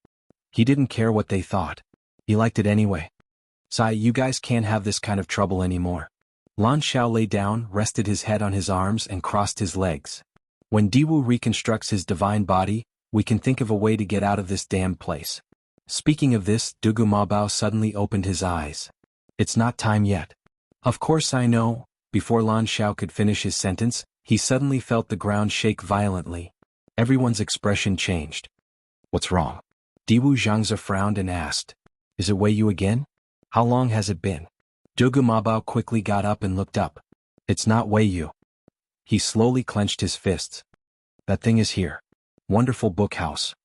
He didn't care what they thought. He liked it anyway. Sai, you guys can't have this kind of trouble anymore. Lan Xiao lay down, rested his head on his arms and crossed his legs. When Diwu reconstructs his divine body, we can think of a way to get out of this damn place. Speaking of this, Dugu Mabao suddenly opened his eyes. It's not time yet. Of course I know. Before Lan Xiao could finish his sentence, he suddenly felt the ground shake violently. Everyone's expression changed. What's wrong? Diwu Xianxia frowned and asked. Is it Wei Yu again? How long has it been? Dugu Mabao quickly got up and looked up. It's not Wei Yu. He slowly clenched his fists. That thing is here. Wonderful book house.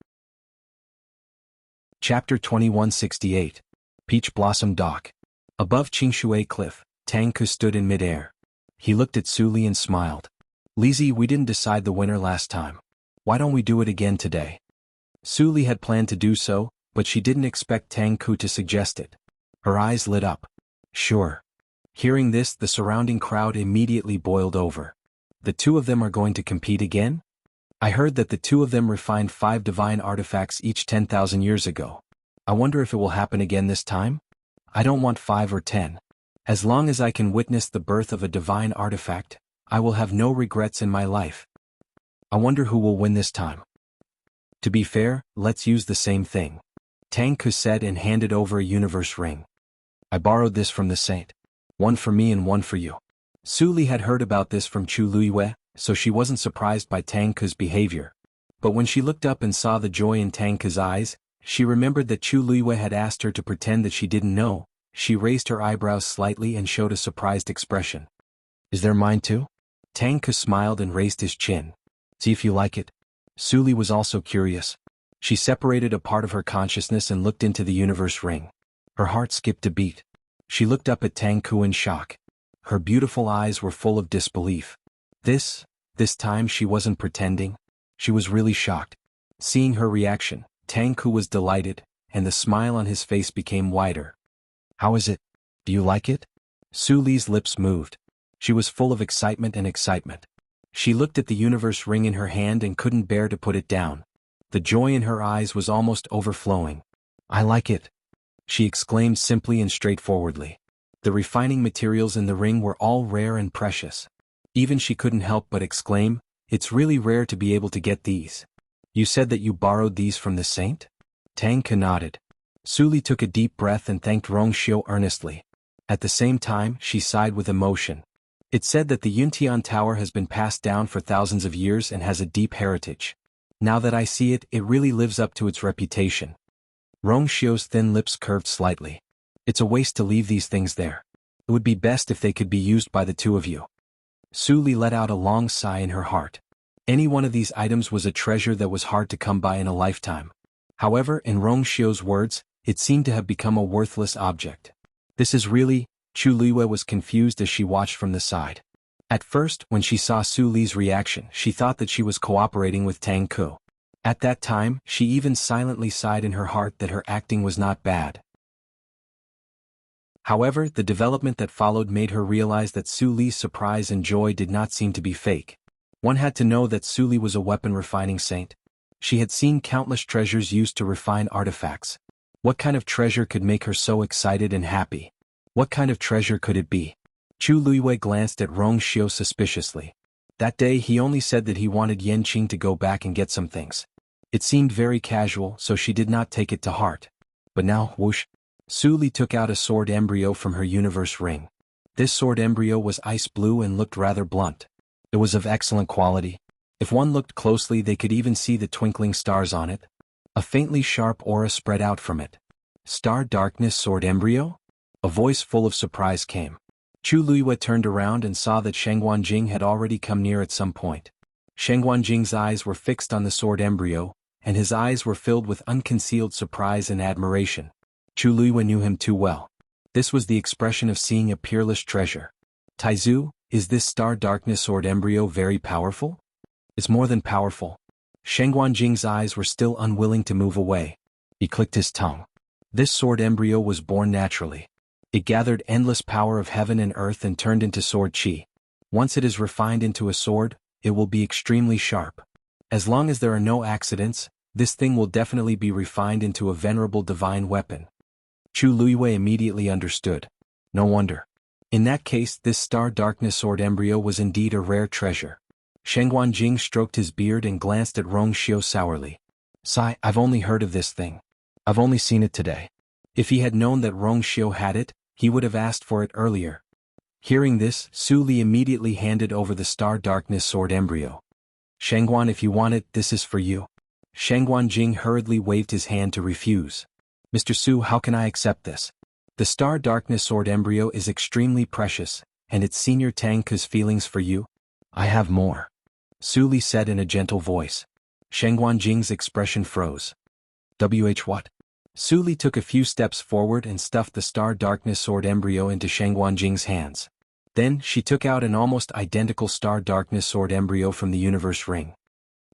Chapter 2168. Peach Blossom Dock. Above Qingshui Cliff, Tang Ke stood in midair. He looked at Su Li and smiled. Lizzie, we didn't decide the winner last time. Why don't we do it again today? Su Li had planned to do so, but she didn't expect Tang Ke to suggest it. Her eyes lit up. Sure. Hearing this, the surrounding crowd immediately boiled over. The two of them are going to compete again? I heard that the two of them refined 5 divine artifacts each 10,000 years ago. I wonder if it will happen again this time? I don't want 5 or 10. As long as I can witness the birth of a divine artifact, I will have no regrets in my life. I wonder who will win this time. To be fair, let's use the same thing. Tang Ke said and handed over a universe ring. I borrowed this from the saint. One for me and one for you. Su Li had heard about this from Chu Luiwei, so she wasn't surprised by Tang Ke's behavior. But when she looked up and saw the joy in Tang Ke's eyes, she remembered that Chu Luiwei had asked her to pretend that she didn't know. She raised her eyebrows slightly and showed a surprised expression. Is there mine too? Tang Ke smiled and raised his chin. See if you like it. Su Li was also curious. She separated a part of her consciousness and looked into the universe ring. Her heart skipped a beat. She looked up at Tang Ke in shock. Her beautiful eyes were full of disbelief. This time she wasn't pretending. She was really shocked. Seeing her reaction, Tang Ke was delighted, and the smile on his face became wider. How is it? Do you like it? Su Li's lips moved. She was full of excitement and excitement. She looked at the universe ring in her hand and couldn't bear to put it down. The joy in her eyes was almost overflowing. I like it, she exclaimed simply and straightforwardly. The refining materials in the ring were all rare and precious. Even she couldn't help but exclaim, it's really rare to be able to get these. You said that you borrowed these from the saint? Tang Ke nodded. Su Li took a deep breath and thanked Rong Xiu earnestly. At the same time, she sighed with emotion. It's said that the Yuntian Tower has been passed down for thousands of years and has a deep heritage. Now that I see it, it really lives up to its reputation. Rong Xiu's thin lips curved slightly. It's a waste to leave these things there. It would be best if they could be used by the two of you. Su Li let out a long sigh in her heart. Any one of these items was a treasure that was hard to come by in a lifetime. However, in Rongxiu's words, it seemed to have become a worthless object. This is really... Chu Luiyue was confused as she watched from the side. At first, when she saw Su Li's reaction, she thought that she was cooperating with Tang Ku. At that time, she even silently sighed in her heart that her acting was not bad. However, the development that followed made her realize that Su Li's surprise and joy did not seem to be fake. One had to know that Su Li was a weapon-refining saint. She had seen countless treasures used to refine artifacts. What kind of treasure could make her so excited and happy? What kind of treasure could it be? Chu Luiyue glanced at Rongxiu suspiciously. That day he only said that he wanted Yanqing to go back and get some things. It seemed very casual, so she did not take it to heart. But now, whoosh! Su Li took out a sword embryo from her universe ring. This sword embryo was ice blue and looked rather blunt. It was of excellent quality. If one looked closely they could even see the twinkling stars on it. A faintly sharp aura spread out from it. Star Darkness Sword Embryo? A voice full of surprise came. Chu Luiyue turned around and saw that Xuanhuan had already come near at some point. Xuanhuan's eyes were fixed on the sword embryo, and his eyes were filled with unconcealed surprise and admiration. Chu Luiyue knew him too well. This was the expression of seeing a peerless treasure. Taizu, is this Star Darkness Sword Embryo very powerful? It's more than powerful. Xuanhuan's eyes were still unwilling to move away. He clicked his tongue. This sword embryo was born naturally. It gathered endless power of heaven and earth and turned into sword qi. Once it is refined into a sword, it will be extremely sharp. As long as there are no accidents, this thing will definitely be refined into a venerable divine weapon. Chu Luiyue immediately understood. No wonder. In that case, this Star Darkness Sword Embryo was indeed a rare treasure. Xuanhuan stroked his beard and glanced at Rongxiu sourly. Sigh, I've only heard of this thing. I've only seen it today. If he had known that Rongxiu had it, he would have asked for it earlier. Hearing this, Su Li immediately handed over the Star Darkness Sword Embryo. Xuanhuan, if you want it, this is for you. Xuanhuan hurriedly waved his hand to refuse. Mr. Su, how can I accept this? The Star Darkness Sword Embryo is extremely precious, and its senior Tang Ku's feelings for you. I have more. Su Li said in a gentle voice. Xuanhuan's expression froze. What? Su Li took a few steps forward and stuffed the Star Darkness Sword Embryo into Xuanhuan's hands. Then, she took out an almost identical Star Darkness Sword Embryo from the universe ring.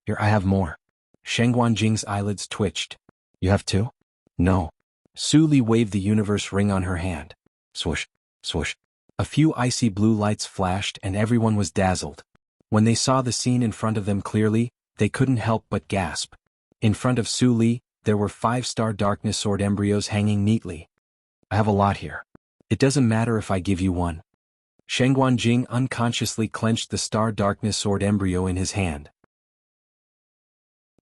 Here, I have more. Xuanhuan's eyelids twitched. You have two? No. Su Li waved the universe ring on her hand. Swoosh, swoosh. A few icy blue lights flashed and everyone was dazzled. When they saw the scene in front of them clearly, they couldn't help but gasp. In front of Su Li, there were 5 Star Darkness Sword Embryos hanging neatly. I have a lot here. It doesn't matter if I give you one. Xuanhuan unconsciously clenched the Star Darkness Sword Embryo in his hand.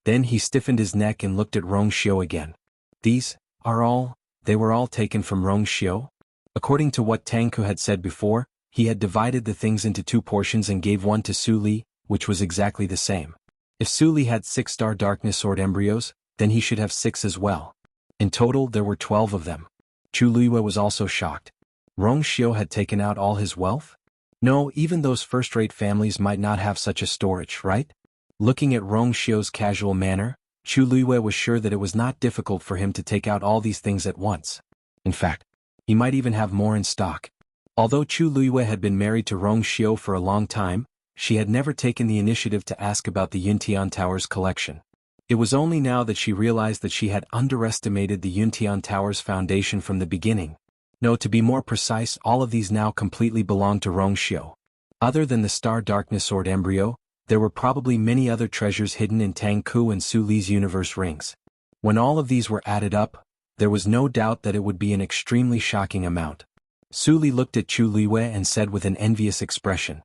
Then he stiffened his neck and looked at Rongxiu again. These are all, they were all taken from Rongxiu? According to what Tang Ku had said before, he had divided the things into 2 portions and gave one to Su Li, which was exactly the same. If Su Li had 6 Star Darkness Sword Embryos, then he should have 6 as well. In total, there were 12 of them. Chu Luiyue was also shocked. Rongxiu had taken out all his wealth? No, even those first-rate families might not have such a storage, right? Looking at Rongxiu's casual manner, Chu Luiyue was sure that it was not difficult for him to take out all these things at once. In fact, he might even have more in stock. Although Chu Luiyue had been married to Rongxiu for a long time, she had never taken the initiative to ask about the Yuntian Tower's collection. It was only now that she realized that she had underestimated the Yuntian Tower's foundation from the beginning. No, to be more precise, all of these now completely belonged to Rongxiu. Other than the Star Darkness Sword Embryo, there were probably many other treasures hidden in Tang Ku and Su Li's universe rings. When all of these were added up, there was no doubt that it would be an extremely shocking amount. Su Li looked at Chu Luiyue and said with an envious expression.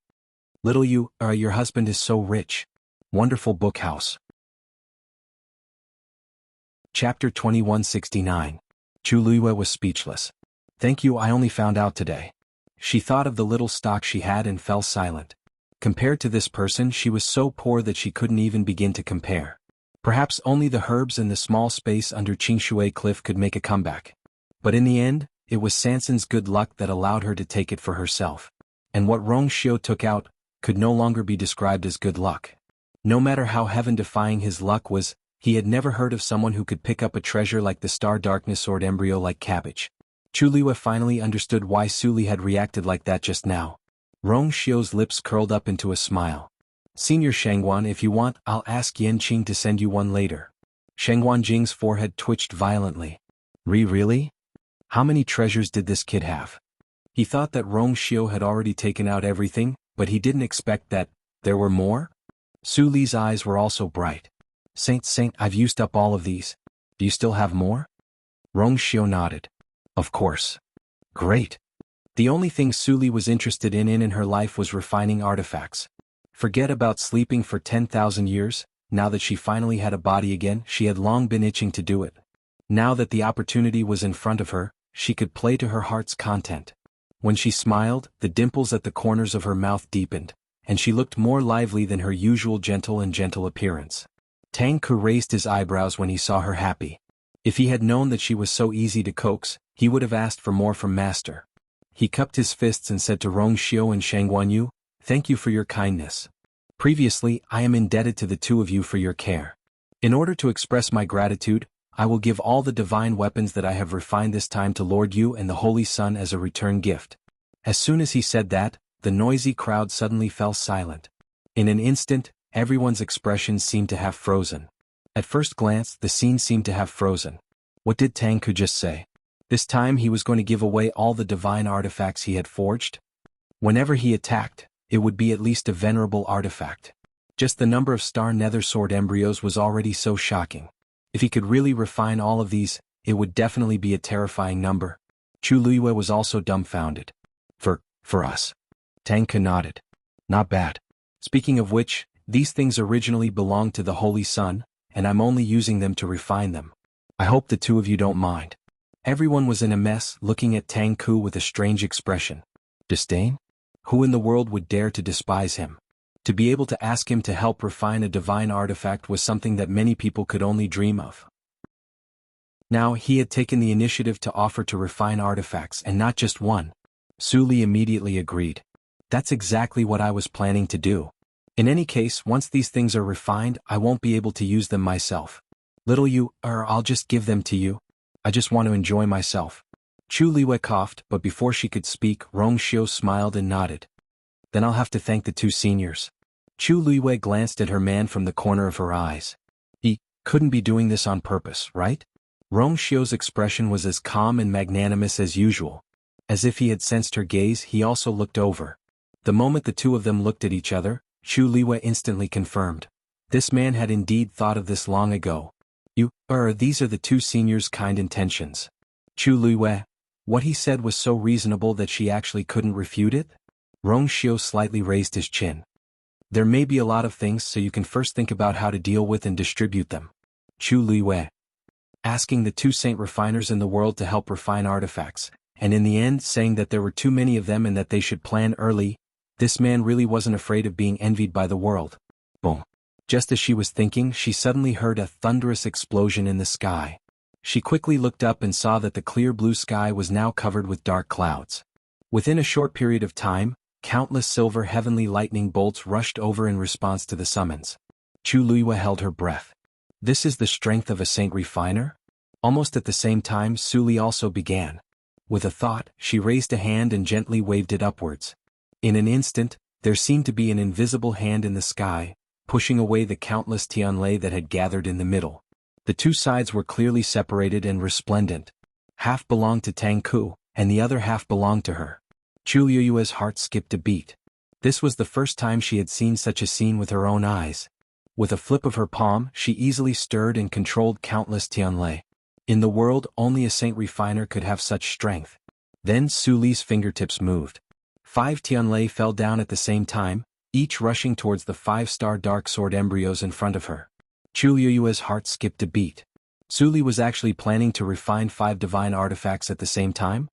Little you, your husband is so rich. Wonderful book house. Chapter 2169. Chu Luiyue was speechless. Thank you, I only found out today. She thought of the little stock she had and fell silent. Compared to this person, she was so poor that she couldn't even begin to compare. Perhaps only the herbs and the small space under Qingshui Cliff could make a comeback. But in the end, it was Sanson's good luck that allowed her to take it for herself. And what Rongxiu took out could no longer be described as good luck. No matter how heaven-defying his luck was, he had never heard of someone who could pick up a treasure like the Star Darkness sword embryo like cabbage. Chu Liwei finally understood why Su Li had reacted like that just now. Rongxiu's lips curled up into a smile. Senior Xuanhuan, if you want, I'll ask Yan Qing to send you one later. Xuanhuan Jing's forehead twitched violently. Really? How many treasures did this kid have? He thought that Rongxiu had already taken out everything, but he didn't expect that there were more? Su Li's eyes were also bright. Saint, I've used up all of these. Do you still have more? Rongxiu nodded. Of course. Great. The only thing Su Li was interested in her life was refining artifacts. Forget about sleeping for 10,000 years, now that she finally had a body again, she had long been itching to do it. Now that the opportunity was in front of her, she could play to her heart's content. When she smiled, the dimples at the corners of her mouth deepened, and she looked more lively than her usual gentle appearance. Tang Ku raised his eyebrows when he saw her happy. If he had known that she was so easy to coax, he would have asked for more from Master. He cupped his fists and said to Rongxiu and Shangguanyu, "Thank you for your kindness. Previously, I am indebted to the two of you for your care. In order to express my gratitude, I will give all the divine weapons that I have refined this time to Lord Yu and the Holy Sun as a return gift." As soon as he said that, the noisy crowd suddenly fell silent. In an instant, everyone's expressions seemed to have frozen. At first glance, the scene seemed to have frozen. What did Tang Ku just say? This time he was going to give away all the divine artifacts he had forged? Whenever he attacked, it would be at least a venerable artifact. Just the number of star nether sword embryos was already so shocking. If he could really refine all of these, it would definitely be a terrifying number. Chu Liwei was also dumbfounded. For us. Tang Ku nodded. Not bad. Speaking of which, these things originally belonged to the Holy Sun, and I'm only using them to refine them. I hope the two of you don't mind. Everyone was in a mess, looking at Tang Ku with a strange expression. Disdain? Who in the world would dare to despise him? To be able to ask him to help refine a divine artifact was something that many people could only dream of. Now he had taken the initiative to offer to refine artifacts, and not just one. Su Li immediately agreed. That's exactly what I was planning to do. In any case, once these things are refined, I won't be able to use them myself. Little you, I'll just give them to you. I just want to enjoy myself. Chu Liwei coughed, but before she could speak, Rongxiu smiled and nodded. Then I'll have to thank the two seniors. Chu Liwei glanced at her man from the corner of her eyes. He couldn't be doing this on purpose, right? Rongxiu's expression was as calm and magnanimous as usual. As if he had sensed her gaze, he also looked over. The moment the two of them looked at each other, Chu Liwei instantly confirmed. This man had indeed thought of this long ago. These are the two seniors' kind intentions. Chu Liwei. What he said was so reasonable that she actually couldn't refute it? Rongxiu slightly raised his chin. There may be a lot of things, so you can first think about how to deal with and distribute them. Chu Liwei. Asking the two saint refiners in the world to help refine artifacts, and in the end saying that there were too many of them and that they should plan early. This man really wasn't afraid of being envied by the world. Boom. Just as she was thinking, she suddenly heard a thunderous explosion in the sky. She quickly looked up and saw that the clear blue sky was now covered with dark clouds. Within a short period of time, countless silver heavenly lightning bolts rushed over in response to the summons. Chu Liwei held her breath. This is the strength of a saint refiner? Almost at the same time, Su Li also began. With a thought, she raised a hand and gently waved it upwards. In an instant, there seemed to be an invisible hand in the sky, pushing away the countless tianlei that had gathered in the middle. The two sides were clearly separated and resplendent. Half belonged to Tang Ku, and the other half belonged to her. Chu Liyue's heart skipped a beat. This was the first time she had seen such a scene with her own eyes. With a flip of her palm, she easily stirred and controlled countless tianlei. In the world, only a saint refiner could have such strength. Then Su Li's fingertips moved. 5 tianlei fell down at the same time, each rushing towards the 5-star dark sword embryos in front of her. Chu Liyue's heart skipped a beat. Su Li was actually planning to refine 5 divine artifacts at the same time?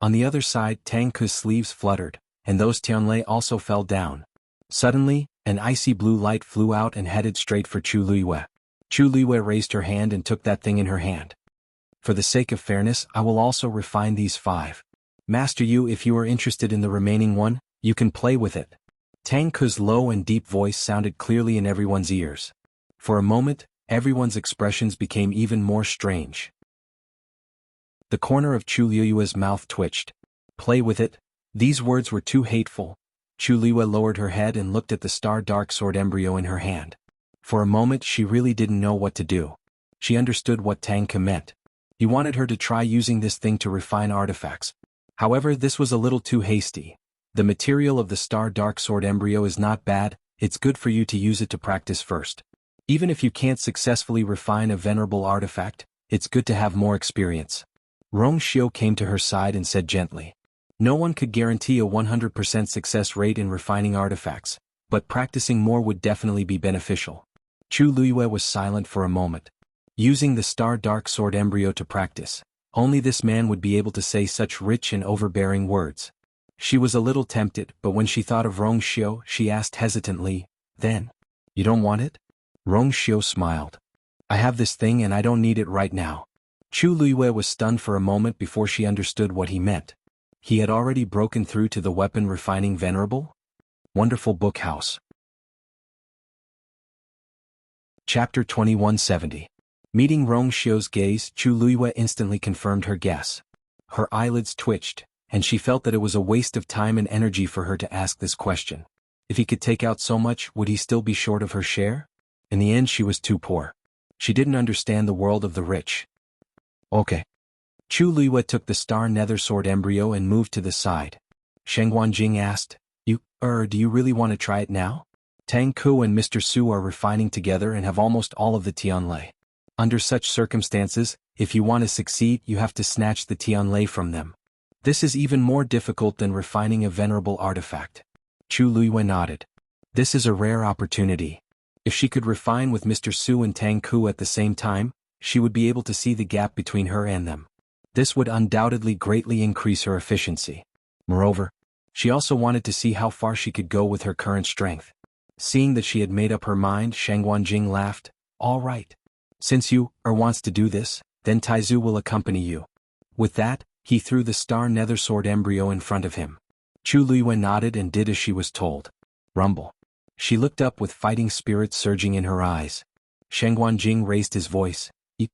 On the other side, Tang Ku's sleeves fluttered, and those tianlei also fell down. Suddenly, an icy blue light flew out and headed straight for Chu Liwei. Chu Liwei raised her hand and took that thing in her hand. For the sake of fairness, I will also refine these 5. Master Yu, if you are interested in the remaining one, you can play with it. Tang Ke's low and deep voice sounded clearly in everyone's ears. For a moment, everyone's expressions became even more strange. The corner of Chu Liyue's mouth twitched. Play with it? These words were too hateful. Chu Liyue lowered her head and looked at the star dark sword embryo in her hand. For a moment she really didn't know what to do. She understood what Tang Ke meant. He wanted her to try using this thing to refine artifacts. However, this was a little too hasty. The material of the star dark sword embryo is not bad, it's good for you to use it to practice first. Even if you can't successfully refine a venerable artifact, it's good to have more experience. Rong Xiu came to her side and said gently. No one could guarantee a 100% success rate in refining artifacts, but practicing more would definitely be beneficial. Chu Liyue was silent for a moment. Using the star dark sword embryo to practice, only this man would be able to say such rich and overbearing words. She was a little tempted, but when she thought of Rong Xiu, she asked hesitantly, then, you don't want it? Rong Xiu smiled. I have this thing and I don't need it right now. Chu Liyue was stunned for a moment before she understood what he meant. He had already broken through to the weapon refining venerable? Wonderful book house. Chapter 2170. Meeting Rong Xiu's gaze, Chu Liyue instantly confirmed her guess. Her eyelids twitched, and she felt that it was a waste of time and energy for her to ask this question. If he could take out so much, would he still be short of her share? In the end, she was too poor. She didn't understand the world of the rich. Okay. Chu Liyue took the star nether sword embryo and moved to the side. Xuanhuan asked, do you really want to try it now? Tang Ke and Mr. Su are refining together and have almost all of the Tianlei. Under such circumstances, if you want to succeed, you have to snatch the Tianlei from them. This is even more difficult than refining a venerable artifact. Chu Liyue nodded. This is a rare opportunity. If she could refine with Mr. Su and Tang Ke at the same time, she would be able to see the gap between her and them. This would undoubtedly greatly increase her efficiency. Moreover, she also wanted to see how far she could go with her current strength. Seeing that she had made up her mind, Xuanhuan laughed. All right. Since you wants to do this, then Taizu will accompany you. With that, he threw the star nether sword embryo in front of him. Chu Liyue nodded and did as she was told. Rumble. She looked up with fighting spirit surging in her eyes. Xuanhuan raised his voice.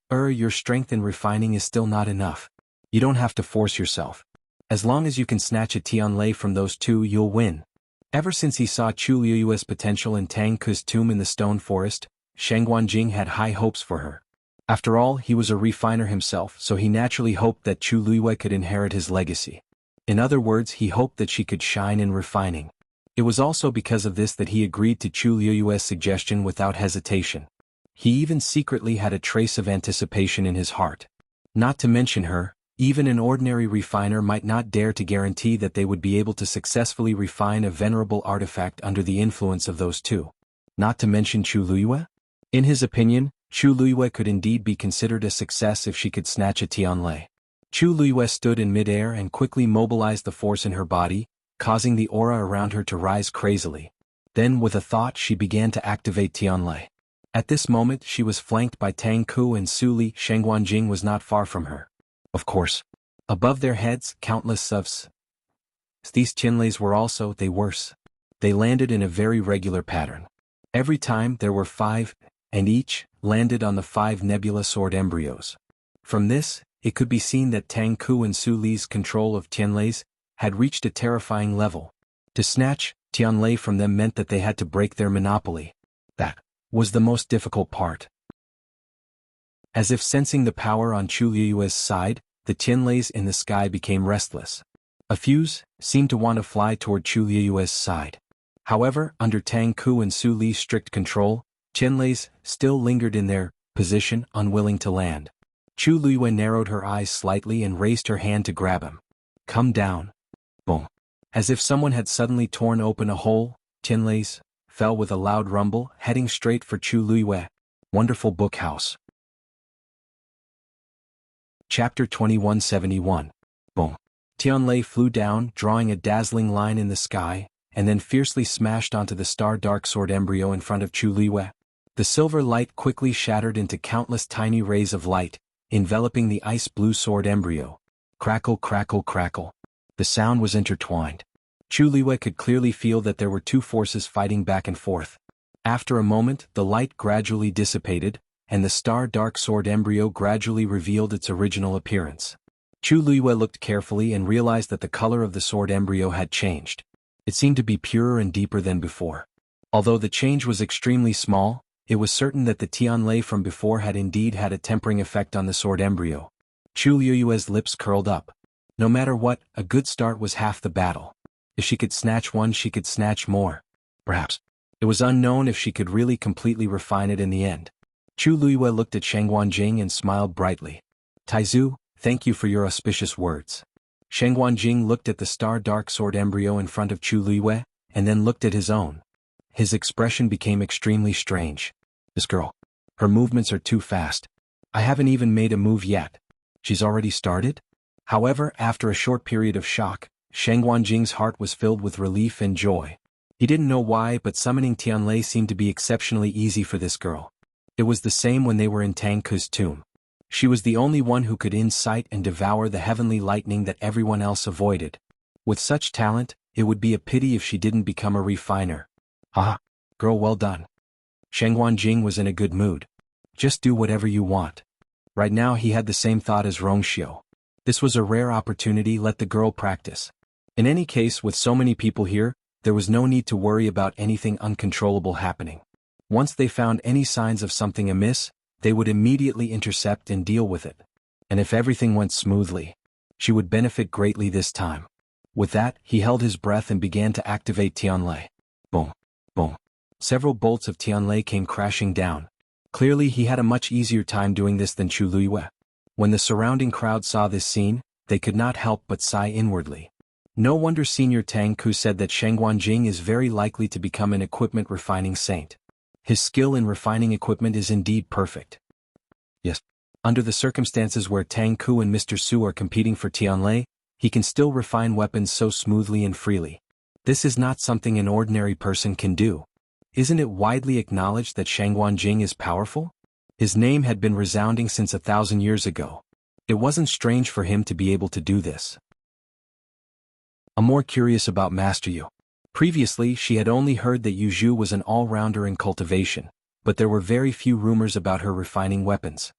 Your strength in refining is still not enough. You don't have to force yourself. As long as you can snatch a Tianlei from those two, you'll win. Ever since he saw Chu Liyue's potential in Tang Ke's tomb in the stone forest, Xuanhuan had high hopes for her. After all, he was a refiner himself, so he naturally hoped that Chu Liyue could inherit his legacy. In other words, he hoped that she could shine in refining. It was also because of this that he agreed to Chu Liyue's suggestion without hesitation. He even secretly had a trace of anticipation in his heart. Not to mention her, even an ordinary refiner might not dare to guarantee that they would be able to successfully refine a venerable artifact under the influence of those two. Not to mention Chu Liyue? In his opinion, Chu Liyue could indeed be considered a success if she could snatch a Tianlei. Chu Liyue stood in midair and quickly mobilized the force in her body, causing the aura around her to rise crazily. Then, with a thought, she began to activate Tianlei. At this moment, she was flanked by Tang Ke and Su Li. Xuanhuan was not far from her. Of course. Above their heads, countless of these Tianleis were also, they landed in a very regular pattern. Every time there were 5, and each landed on the 5 nebula sword embryos. From this, it could be seen that Tang Ke and Su Li's control of Tianleis had reached a terrifying level. To snatch Tianlei from them meant that they had to break their monopoly. That was the most difficult part. As if sensing the power on Chu Liyue's side, the Tianleis in the sky became restless. A few seemed to want to fly toward Chu Liyue's side. However, under Tang Ke and Su Li's strict control, Tianleis still lingered in their position, unwilling to land. Chu Liyue narrowed her eyes slightly and raised her hand to grab him. Come down. Boom. As if someone had suddenly torn open a hole, Tianleis fell with a loud rumble, heading straight for Chu Liyue. Wonderful book house. Chapter 2171. Boom. Tianlei flew down, drawing a dazzling line in the sky, and then fiercely smashed onto the star dark sword embryo in front of Chu Liyue. The silver light quickly shattered into countless tiny rays of light, enveloping the ice-blue sword embryo. Crackle, crackle, crackle. The sound was intertwined. Chu Liwei could clearly feel that there were two forces fighting back and forth. After a moment, the light gradually dissipated, and the star-dark sword embryo gradually revealed its original appearance. Chu Liwei looked carefully and realized that the color of the sword embryo had changed. It seemed to be purer and deeper than before. Although the change was extremely small, it was certain that the Tianlei from before had indeed had a tempering effect on the sword embryo. Chu Liu's lips curled up. No matter what, a good start was half the battle. If she could snatch one, she could snatch more. Perhaps. It was unknown if she could really completely refine it in the end. Chu Liuwe looked at Xuanhuan and smiled brightly. Taizu, thank you for your auspicious words. Xuanhuan looked at the star-dark sword embryo in front of Chu Liuwe, and then looked at his own. His expression became extremely strange. This girl. Her movements are too fast. I haven't even made a move yet. She's already started? However, after a short period of shock, Xuanhuan's heart was filled with relief and joy. He didn't know why, but summoning Tianlei seemed to be exceptionally easy for this girl. It was the same when they were in Tangku's tomb. She was the only one who could incite and devour the heavenly lightning that everyone else avoided. With such talent, it would be a pity if she didn't become a refiner. Ah, girl, well done. Xuanhuan was in a good mood. Just do whatever you want. Right now he had the same thought as Rongxiu. This was a rare opportunity, let the girl practice. In any case, with so many people here, there was no need to worry about anything uncontrollable happening. Once they found any signs of something amiss, they would immediately intercept and deal with it. And if everything went smoothly, she would benefit greatly this time. With that, he held his breath and began to activate Tianlei. Boom, boom. Several bolts of Tianlei came crashing down. Clearly he had a much easier time doing this than Chu Liuwe. When the surrounding crowd saw this scene, they could not help but sigh inwardly. No wonder Senior Tangku said that Xuanhuan is very likely to become an equipment refining saint. His skill in refining equipment is indeed perfect. Yes. Under the circumstances where Tangku and Mr. Su are competing for Tianlei, he can still refine weapons so smoothly and freely. This is not something an ordinary person can do. Isn't it widely acknowledged that Xuanhuan is powerful? His name had been resounding since 1,000 years ago. It wasn't strange for him to be able to do this. I'm more curious about Master Yu. Previously, she had only heard that Yu Zhu was an all-rounder in cultivation, but there were very few rumors about her refining weapons.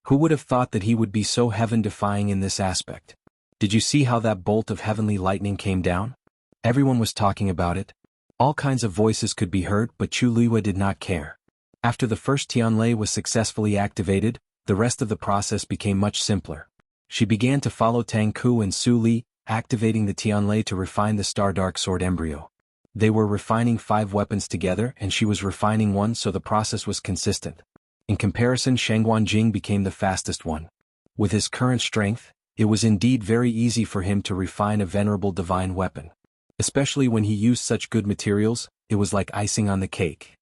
Who would have thought that he would be so heaven-defying in this aspect? Did you see how that bolt of heavenly lightning came down? Everyone was talking about it. All kinds of voices could be heard, but Chu Liuwe did not care. After the first Tianlei was successfully activated, the rest of the process became much simpler. She began to follow Tangku and Su Li, activating the Tianlei to refine the star-dark sword embryo. They were refining 5 weapons together and she was refining one, so the process was consistent. In comparison, Xuanhuan became the fastest one. With his current strength, it was indeed very easy for him to refine a venerable divine weapon. Especially when he used such good materials, it was like icing on the cake.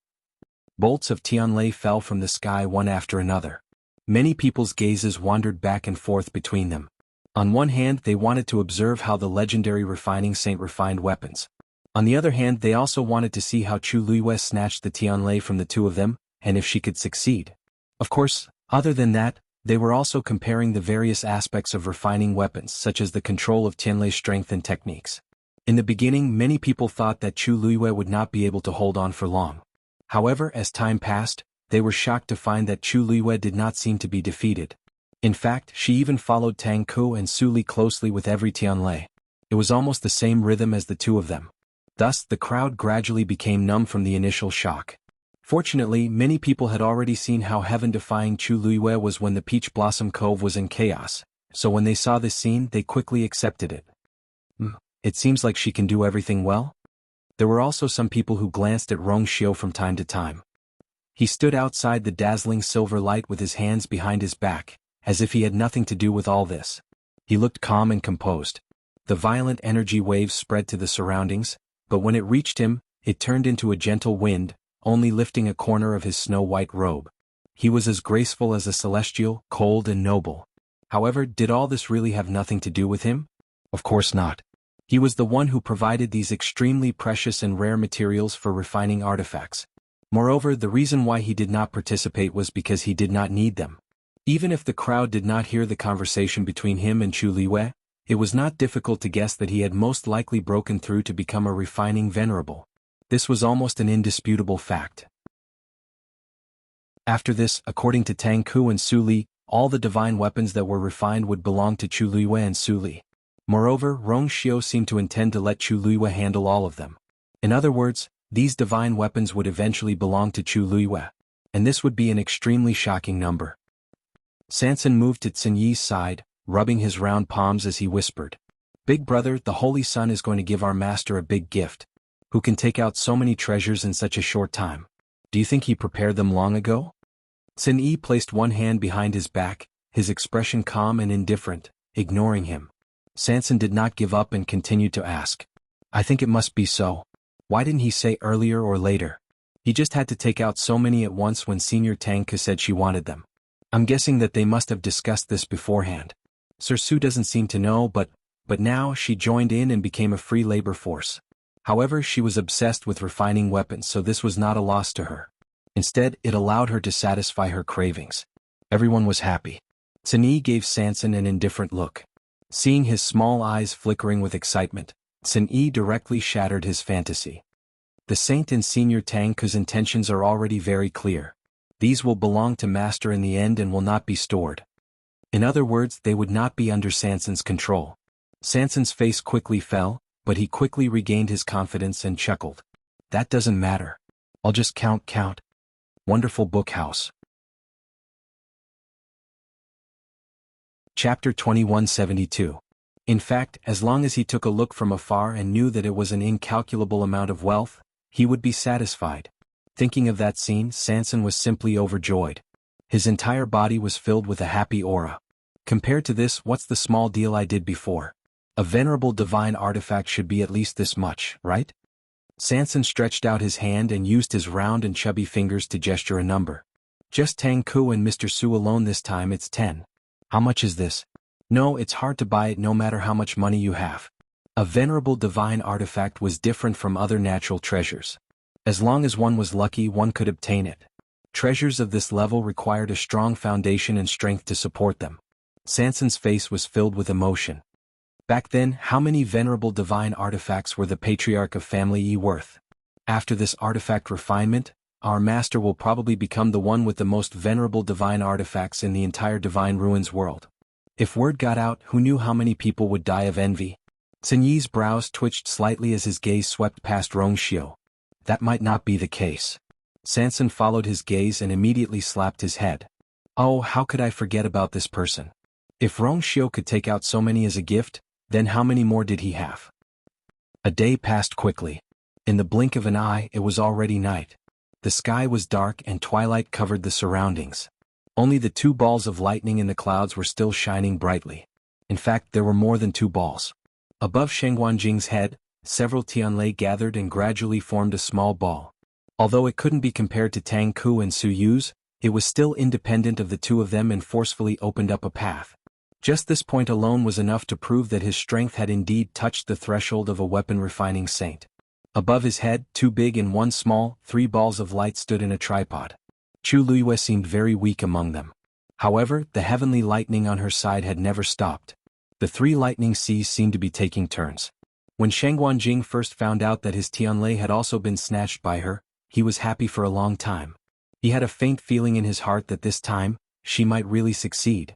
Bolts of Tianlei fell from the sky one after another. Many people's gazes wandered back and forth between them. On one hand, they wanted to observe how the legendary refining saint refined weapons. On the other hand, they also wanted to see how Chu Liuwe snatched the Tianlei from the two of them, and if she could succeed. Of course, other than that, they were also comparing the various aspects of refining weapons, such as the control of Tianlei's strength and techniques. In the beginning, many people thought that Chu Liuwe would not be able to hold on for long. However, as time passed, they were shocked to find that Chu Liuwe did not seem to be defeated. In fact, she even followed Tangku and Su Li closely with every Tianlei. It was almost the same rhythm as the two of them. Thus, the crowd gradually became numb from the initial shock. Fortunately, many people had already seen how heaven-defying Chu Liuwe was when the Peach Blossom Cove was in chaos, so when they saw this scene, they quickly accepted it. It seems like she can do everything well? There were also some people who glanced at Rongxiu from time to time. He stood outside the dazzling silver light with his hands behind his back, as if he had nothing to do with all this. He looked calm and composed. The violent energy waves spread to the surroundings, but when it reached him, it turned into a gentle wind, only lifting a corner of his snow-white robe. He was as graceful as a celestial, cold and noble. However, did all this really have nothing to do with him? Of course not. He was the one who provided these extremely precious and rare materials for refining artifacts. Moreover, the reason why he did not participate was because he did not need them. Even if the crowd did not hear the conversation between him and Chu Liwei, it was not difficult to guess that he had most likely broken through to become a refining venerable. This was almost an indisputable fact. After this, according to Tang Ku and Su Li, all the divine weapons that were refined would belong to Chu Liwei and Su Li. Moreover, Rong Xiao seemed to intend to let Chu Liwei handle all of them. In other words, these divine weapons would eventually belong to Chu Liwei, and this would be an extremely shocking number. Sanson moved to Xin Yi's side, rubbing his round palms as he whispered, "Big brother, the Holy Sun is going to give our master a big gift. Who can take out so many treasures in such a short time? Do you think he prepared them long ago?" Xin Yi placed one hand behind his back, his expression calm and indifferent, ignoring him. Sanson did not give up and continued to ask, "I think it must be so. Why didn't he say earlier or later? He just had to take out so many at once when Senior Tang Ke said she wanted them. I'm guessing that they must have discussed this beforehand. Sir Su doesn't seem to know, but now she joined in and became a free labor force. However, she was obsessed with refining weapons, so this was not a loss to her. Instead, it allowed her to satisfy her cravings. Everyone was happy." Xin Yi gave Sanson an indifferent look. Seeing his small eyes flickering with excitement, Xin Yi directly shattered his fantasy. The Saint and Senior Tang Ke's intentions are already very clear. These will belong to Master in the end and will not be stored. In other words, they would not be under Sanson's control. Sanson's face quickly fell, but he quickly regained his confidence and chuckled. "That doesn't matter. I'll just count. Wonderful book house." Chapter 2172. In fact, as long as he took a look from afar and knew that it was an incalculable amount of wealth, he would be satisfied. Thinking of that scene, Sanson was simply overjoyed. His entire body was filled with a happy aura. Compared to this, what's the small deal I did before? A venerable divine artifact should be at least this much, right? Sanson stretched out his hand and used his round and chubby fingers to gesture a number. "Just Tang Ku and Mr. Su alone this time, it's 10. How much is this?" "No, it's hard to buy it no matter how much money you have." A venerable divine artifact was different from other natural treasures. As long as one was lucky, one could obtain it. Treasures of this level required a strong foundation and strength to support them. Sanson's face was filled with emotion. Back then, how many venerable divine artifacts were the patriarch of Family Yi worth? After this artifact refinement, our master will probably become the one with the most venerable divine artifacts in the entire Divine Ruins world. If word got out, who knew how many people would die of envy? Xin Yi's brows twitched slightly as his gaze swept past Rong Xiao. That might not be the case. Sanson followed his gaze and immediately slapped his head. Oh, how could I forget about this person? If Rong Xiao could take out so many as a gift, then how many more did he have? A day passed quickly. In the blink of an eye, it was already night. The sky was dark and twilight covered the surroundings. Only the 2 balls of lightning in the clouds were still shining brightly. In fact, there were more than 2 balls. Above Xuanhuan Jing's head, several Tianlei gathered and gradually formed a small ball. Although it couldn't be compared to Tang Ku and Su Yu's, it was still independent of the 2 of them and forcefully opened up a path. Just this point alone was enough to prove that his strength had indeed touched the threshold of a weapon-refining saint. Above his head, 2 big and 1 small, 3 balls of light stood in a tripod. Chu Liwei seemed very weak among them. However, the heavenly lightning on her side had never stopped. The 3 lightning seas seemed to be taking turns. When Xuanhuan Jing first found out that his Tianlei had also been snatched by her, he was happy for a long time. He had a faint feeling in his heart that this time, she might really succeed.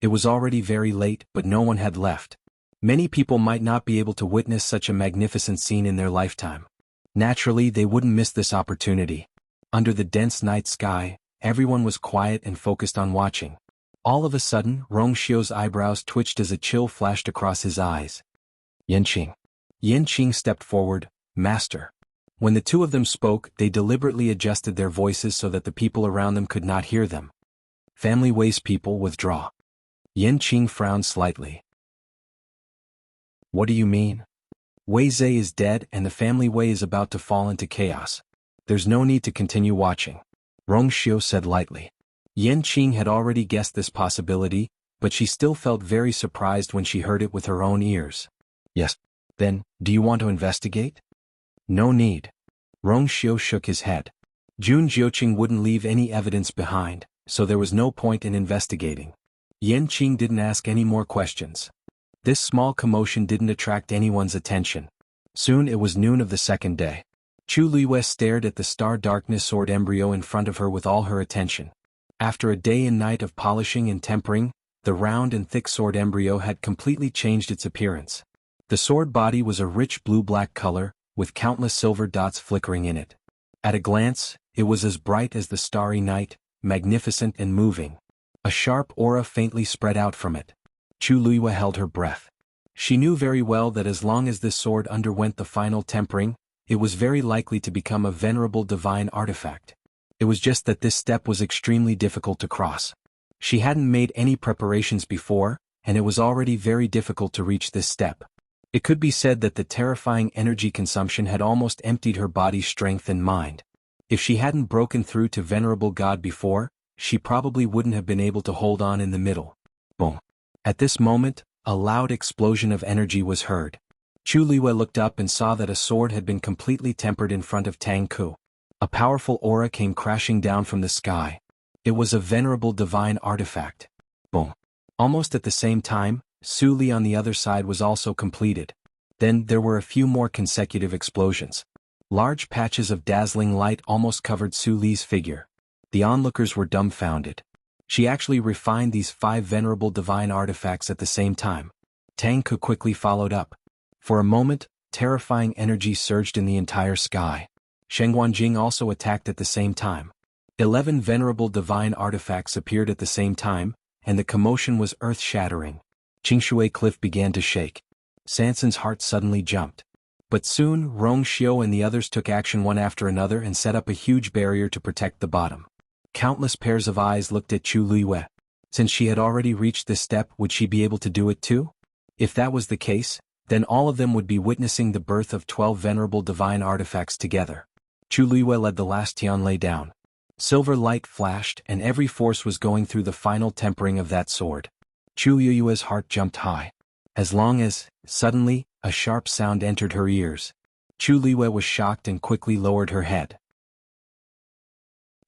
It was already very late, but no one had left. Many people might not be able to witness such a magnificent scene in their lifetime. Naturally, they wouldn't miss this opportunity. Under the dense night sky, everyone was quiet and focused on watching. All of a sudden, Rong Xiao's eyebrows twitched as a chill flashed across his eyes. Yanqing. Yanqing stepped forward. "Master." When the 2 of them spoke, they deliberately adjusted their voices so that the people around them could not hear them. Family Wei's people withdraw. Yanqing frowned slightly. "What do you mean?" "Wei Zhe is dead and the family Wei is about to fall into chaos. There's no need to continue watching," Rong Xiao said lightly. Yanqing had already guessed this possibility, but she still felt very surprised when she heard it with her own ears. "Yes. Then, do you want to investigate?" "No need." Rong Xiao shook his head. Jun Jiuqing wouldn't leave any evidence behind, so there was no point in investigating. Yan Qing didn't ask any more questions. This small commotion didn't attract anyone's attention. Soon it was noon of the second day. Chu Liyue stared at the star darkness sword embryo in front of her with all her attention. After a day and night of polishing and tempering, the round and thick sword embryo had completely changed its appearance. The sword body was a rich blue-black color, with countless silver dots flickering in it. At a glance, it was as bright as the starry night, magnificent and moving. A sharp aura faintly spread out from it. Chu Liyue held her breath. She knew very well that as long as this sword underwent the final tempering, it was very likely to become a venerable divine artifact. It was just that this step was extremely difficult to cross. She hadn't made any preparations before, and it was already very difficult to reach this step. It could be said that the terrifying energy consumption had almost emptied her body's strength and mind. If she hadn't broken through to Venerable God before, she probably wouldn't have been able to hold on in the middle. Boom. At this moment, a loud explosion of energy was heard. Chu Liyue looked up and saw that a sword had been completely tempered in front of Tang Ku. A powerful aura came crashing down from the sky. It was a venerable divine artifact. Boom. Almost at the same time, Su Li on the other side was also completed. Then there were a few more consecutive explosions. Large patches of dazzling light almost covered Su Li's figure. The onlookers were dumbfounded. She actually refined these 5 venerable divine artifacts at the same time. Tang Ku quickly followed up. For a moment, terrifying energy surged in the entire sky. Shenghuan also attacked at the same time. 11 venerable divine artifacts appeared at the same time, and the commotion was earth-shattering. Qingshui Cliff began to shake. Sanson's heart suddenly jumped. But soon, Rongxiu and the others took action one after another and set up a huge barrier to protect the bottom. Countless pairs of eyes looked at Chu Liyue. Since she had already reached this step, would she be able to do it too? If that was the case, then all of them would be witnessing the birth of 12 venerable divine artifacts together. Chu Liyue led the last Tianlei down. Silver light flashed and every force was going through the final tempering of that sword. Chu Liyue's heart jumped high. Suddenly, a sharp sound entered her ears. Chu Liyue was shocked and quickly lowered her head.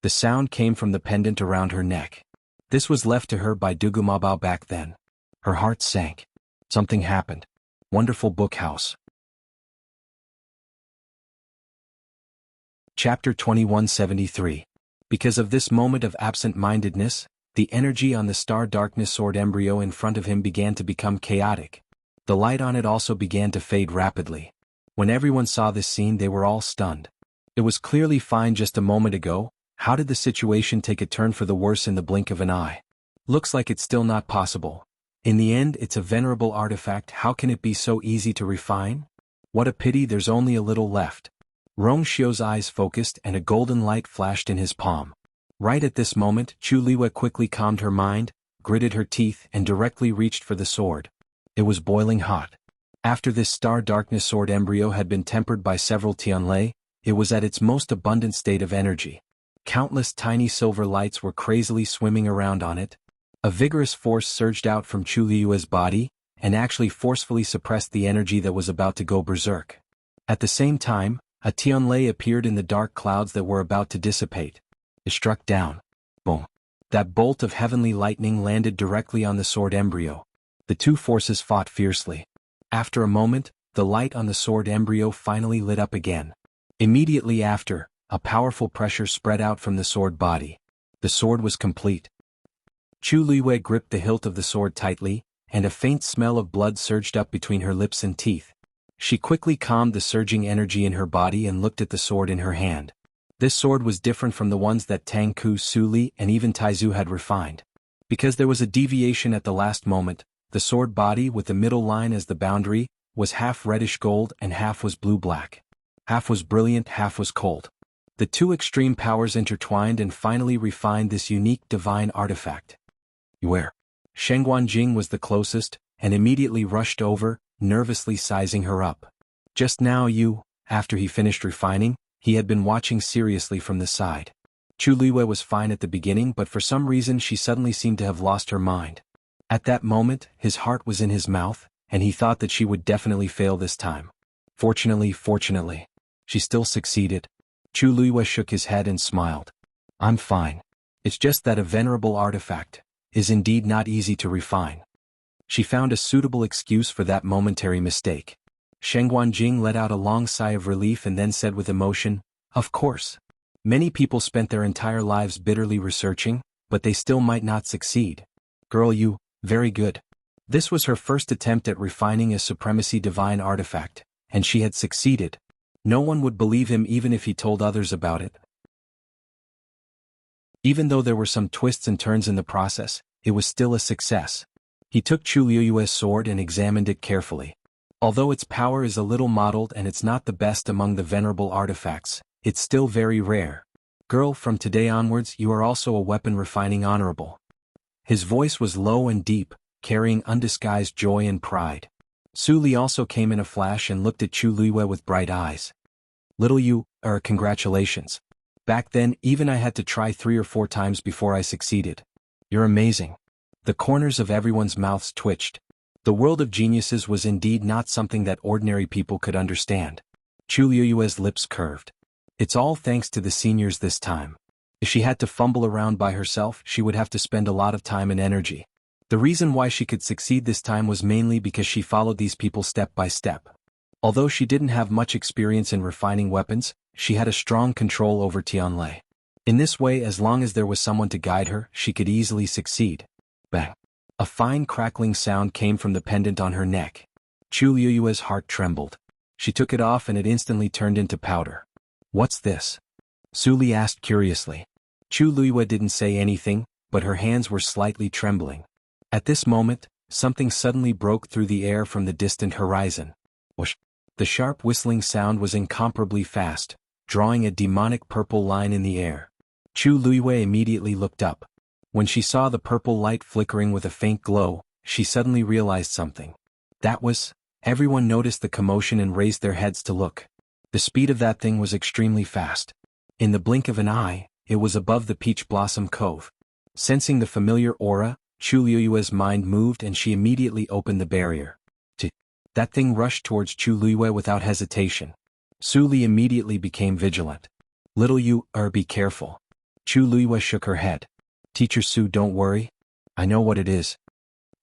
The sound came from the pendant around her neck. This was left to her by Dugumabao back then. Her heart sank. Something happened. Wonderful Book House. Chapter 2173. Because of this moment of absent-mindedness, the energy on the star darkness sword embryo in front of him began to become chaotic. The light on it also began to fade rapidly. When everyone saw this scene, they were all stunned. It was clearly fine just a moment ago. How did the situation take a turn for the worse in the blink of an eye? Looks like it's still not possible. In the end, it's a venerable artifact. How can it be so easy to refine? What a pity there's only a little left. Rongxiu's eyes focused and a golden light flashed in his palm. Right at this moment, Chu Liyue quickly calmed her mind, gritted her teeth and directly reached for the sword. It was boiling hot. After this star darkness sword embryo had been tempered by several Tianlei, it was at its most abundant state of energy. Countless tiny silver lights were crazily swimming around on it. A vigorous force surged out from Chu Liyue's body, and actually forcefully suppressed the energy that was about to go berserk. At the same time, a Tianlei appeared in the dark clouds that were about to dissipate. It struck down. Boom. That bolt of heavenly lightning landed directly on the sword embryo. The two forces fought fiercely. After a moment, the light on the sword embryo finally lit up again. Immediately after, a powerful pressure spread out from the sword body. The sword was complete. Chu Liyue gripped the hilt of the sword tightly, and a faint smell of blood surged up between her lips and teeth. She quickly calmed the surging energy in her body and looked at the sword in her hand. This sword was different from the ones that Tang Ku, Su Li, and even Taizu had refined. Because there was a deviation at the last moment, the sword body with the middle line as the boundary, was half reddish gold and half was blue-black. Half was brilliant, half was cold. The two extreme powers intertwined and finally refined this unique divine artifact. Where? Shenghuan was the closest, and immediately rushed over, nervously sizing her up. Just now after he finished refining, he had been watching seriously from the side. Chu Liyue was fine at the beginning, but for some reason she suddenly seemed to have lost her mind. At that moment, his heart was in his mouth, and he thought that she would definitely fail this time. Fortunately, she still succeeded. Chu Liyue shook his head and smiled. I'm fine. It's just that a venerable artifact is indeed not easy to refine. She found a suitable excuse for that momentary mistake. Xuanhuan let out a long sigh of relief and then said with emotion, "Of course. Many people spent their entire lives bitterly researching, but they still might not succeed. Girl, you, very good." This was her first attempt at refining a supremacy divine artifact, and she had succeeded. No one would believe him even if he told others about it. Even though there were some twists and turns in the process, it was still a success. He took Chu Liyue's sword and examined it carefully. Although its power is a little mottled and it's not the best among the venerable artifacts, it's still very rare. Girl, from today onwards you are also a weapon refining honorable. His voice was low and deep, carrying undisguised joy and pride. Su Li also came in a flash and looked at Chu Liyue with bright eyes. Little you, congratulations. Back then, even I had to try 3 or 4 times before I succeeded. You're amazing. The corners of everyone's mouths twitched. The world of geniuses was indeed not something that ordinary people could understand. Chu Liyue's lips curved. It's all thanks to the seniors this time. If she had to fumble around by herself, she would have to spend a lot of time and energy. The reason why she could succeed this time was mainly because she followed these people step by step. Although she didn't have much experience in refining weapons, she had a strong control over Tianlei. In this way, as long as there was someone to guide her, she could easily succeed. Bang! A fine crackling sound came from the pendant on her neck. Chu Liyue's heart trembled. She took it off and it instantly turned into powder. What's this? Su Li asked curiously. Chu Liyue didn't say anything, but her hands were slightly trembling. At this moment, something suddenly broke through the air from the distant horizon. Whoosh! The sharp whistling sound was incomparably fast, drawing a demonic purple line in the air. Chu Liyue immediately looked up. When she saw the purple light flickering with a faint glow, she suddenly realized something. Everyone noticed the commotion and raised their heads to look. The speed of that thing was extremely fast. In the blink of an eye, it was above the Peach Blossom Cove. Sensing the familiar aura, Chu Liyue's mind moved and she immediately opened the barrier. That thing rushed towards Chu Liyue without hesitation. Su Li immediately became vigilant. Little you, be careful. Chu Liyue shook her head. Teacher Su, don't worry. I know what it is.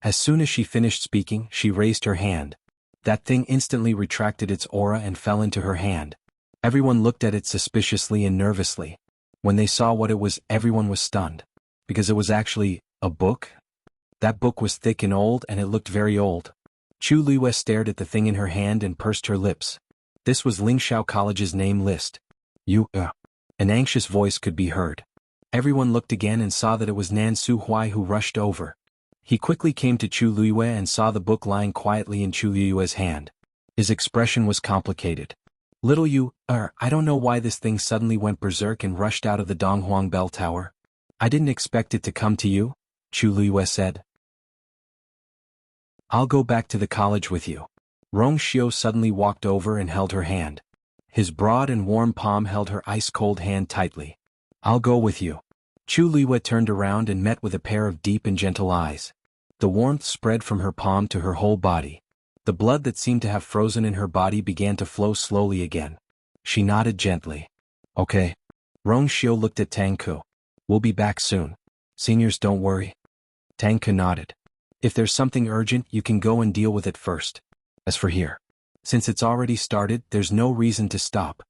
As soon as she finished speaking, she raised her hand. That thing instantly retracted its aura and fell into her hand. Everyone looked at it suspiciously and nervously. When they saw what it was, everyone was stunned. Because it was actually a book? That book was thick and old and it looked very old. Chu Liyue stared at the thing in her hand and pursed her lips. This was Lingxiao College's name list. An anxious voice could be heard. Everyone looked again and saw that it was Nan Suhuai who rushed over. He quickly came to Chu Liyue and saw the book lying quietly in Chu Liyue's hand. His expression was complicated. Little you, I don't know why this thing suddenly went berserk and rushed out of the Donghuang Bell Tower. I didn't expect it to come to you, Chu Liyue said. I'll go back to the college with you. Rong Xiao suddenly walked over and held her hand. His broad and warm palm held her ice-cold hand tightly. I'll go with you. Chu Liyue turned around and met with a pair of deep and gentle eyes. The warmth spread from her palm to her whole body. The blood that seemed to have frozen in her body began to flow slowly again. She nodded gently. Okay. Rong Xiao looked at Tang Ku. We'll be back soon. Seniors, don't worry. Tang Ku nodded. If there's something urgent, you can go and deal with it first. As for here, since it's already started, there's no reason to stop.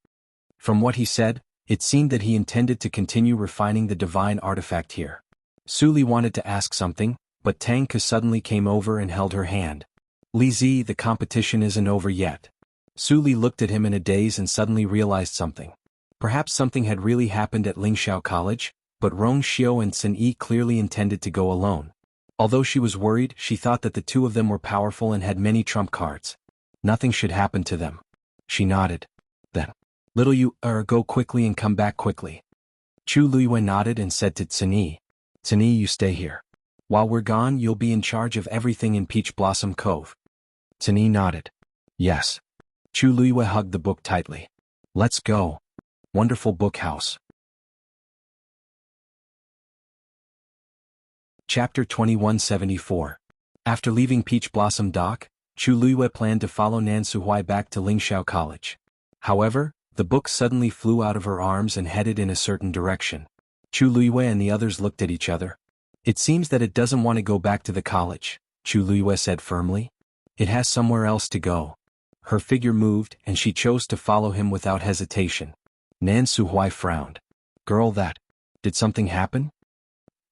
From what he said, it seemed that he intended to continue refining the divine artifact here. Su Li wanted to ask something, but Tang Ku suddenly came over and held her hand. Li Zi, the competition isn't over yet. Su Li looked at him in a daze and suddenly realized something. Perhaps something had really happened at Lingxiao College, but Rong Xiao and Sun Yi clearly intended to go alone. Although she was worried, she thought that the two of them were powerful and had many trump cards. Nothing should happen to them. She nodded. Then, little you, go quickly and come back quickly. Chu Liyue nodded and said to Sun Yi, you stay here. While we're gone, you'll be in charge of everything in Peach Blossom Cove. Sun Yi nodded. Yes. Chu Liyue hugged the book tightly. Let's go. Wonderful book house. Chapter 2174. After leaving Peach Blossom Dock, Chu Liyue planned to follow Nan Suhuai back to Lingxiao College. However, the book suddenly flew out of her arms and headed in a certain direction. Chu Luiyue and the others looked at each other. It seems that it doesn't want to go back to the college, Chu Luiyue said firmly. It has somewhere else to go. Her figure moved and she chose to follow him without hesitation. Nan Suhui frowned. Girl, did something happen?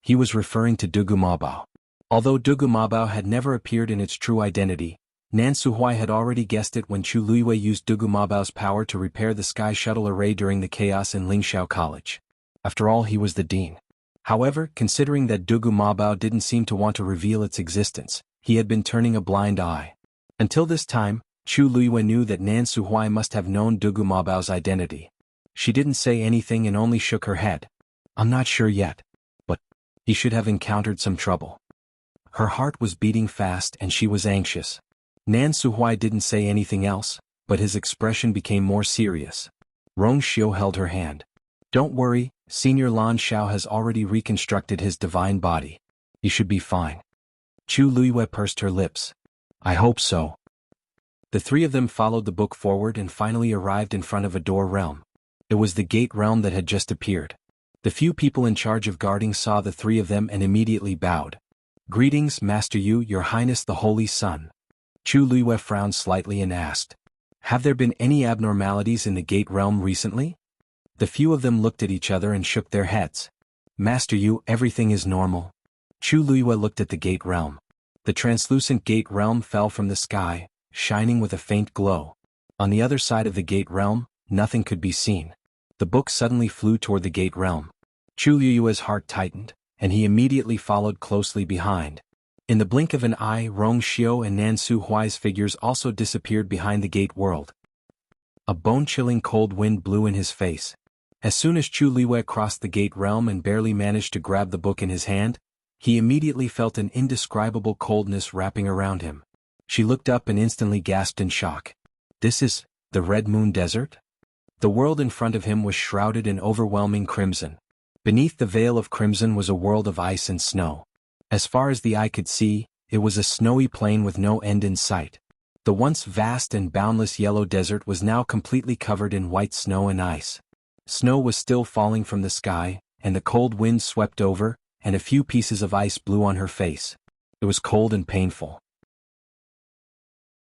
He was referring to Dugu Mabao. Although Dugu Mabao had never appeared in its true identity, Nan Suhui had already guessed it when Chu Luiyue used Dugu Mabao's power to repair the sky shuttle array during the chaos in Lingxiao College. After all, he was the dean. However, considering that Dugu Mabao didn't seem to want to reveal its existence, he had been turning a blind eye. Until this time, Chu Luiyue knew that Nan Suhui must have known Dugu Mabao's identity. She didn't say anything and only shook her head. I'm not sure yet. But he should have encountered some trouble. Her heart was beating fast and she was anxious. Nan Suhui didn't say anything else, but his expression became more serious. Rong Xiu held her hand. Don't worry, Senior Lan Xiao has already reconstructed his divine body. He should be fine. Chu Luiyue pursed her lips. I hope so. The three of them followed the book forward and finally arrived in front of a door realm. It was the gate realm that had just appeared. The few people in charge of guarding saw the three of them and immediately bowed. Greetings, Master Yu, Your Highness the Holy Sun. Chu Luiyue frowned slightly and asked, have there been any abnormalities in the gate realm recently? The few of them looked at each other and shook their heads. Master Yu, everything is normal. Chu Luiyue looked at the gate realm. The translucent gate realm fell from the sky, shining with a faint glow. On the other side of the gate realm, nothing could be seen. The book suddenly flew toward the gate realm. Chu Luiyue's heart tightened, and he immediately followed closely behind. In the blink of an eye, Rong Xiu and Nan Suhui's figures also disappeared behind the gate world. A bone-chilling cold wind blew in his face. As soon as Chu Luiyue crossed the gate realm and barely managed to grab the book in his hand, he immediately felt an indescribable coldness wrapping around him. She looked up and instantly gasped in shock. This is the Red Moon Desert? The world in front of him was shrouded in overwhelming crimson. Beneath the veil of crimson was a world of ice and snow. As far as the eye could see, it was a snowy plain with no end in sight. The once vast and boundless yellow desert was now completely covered in white snow and ice. Snow was still falling from the sky, and the cold wind swept over, and a few pieces of ice blew on her face. It was cold and painful.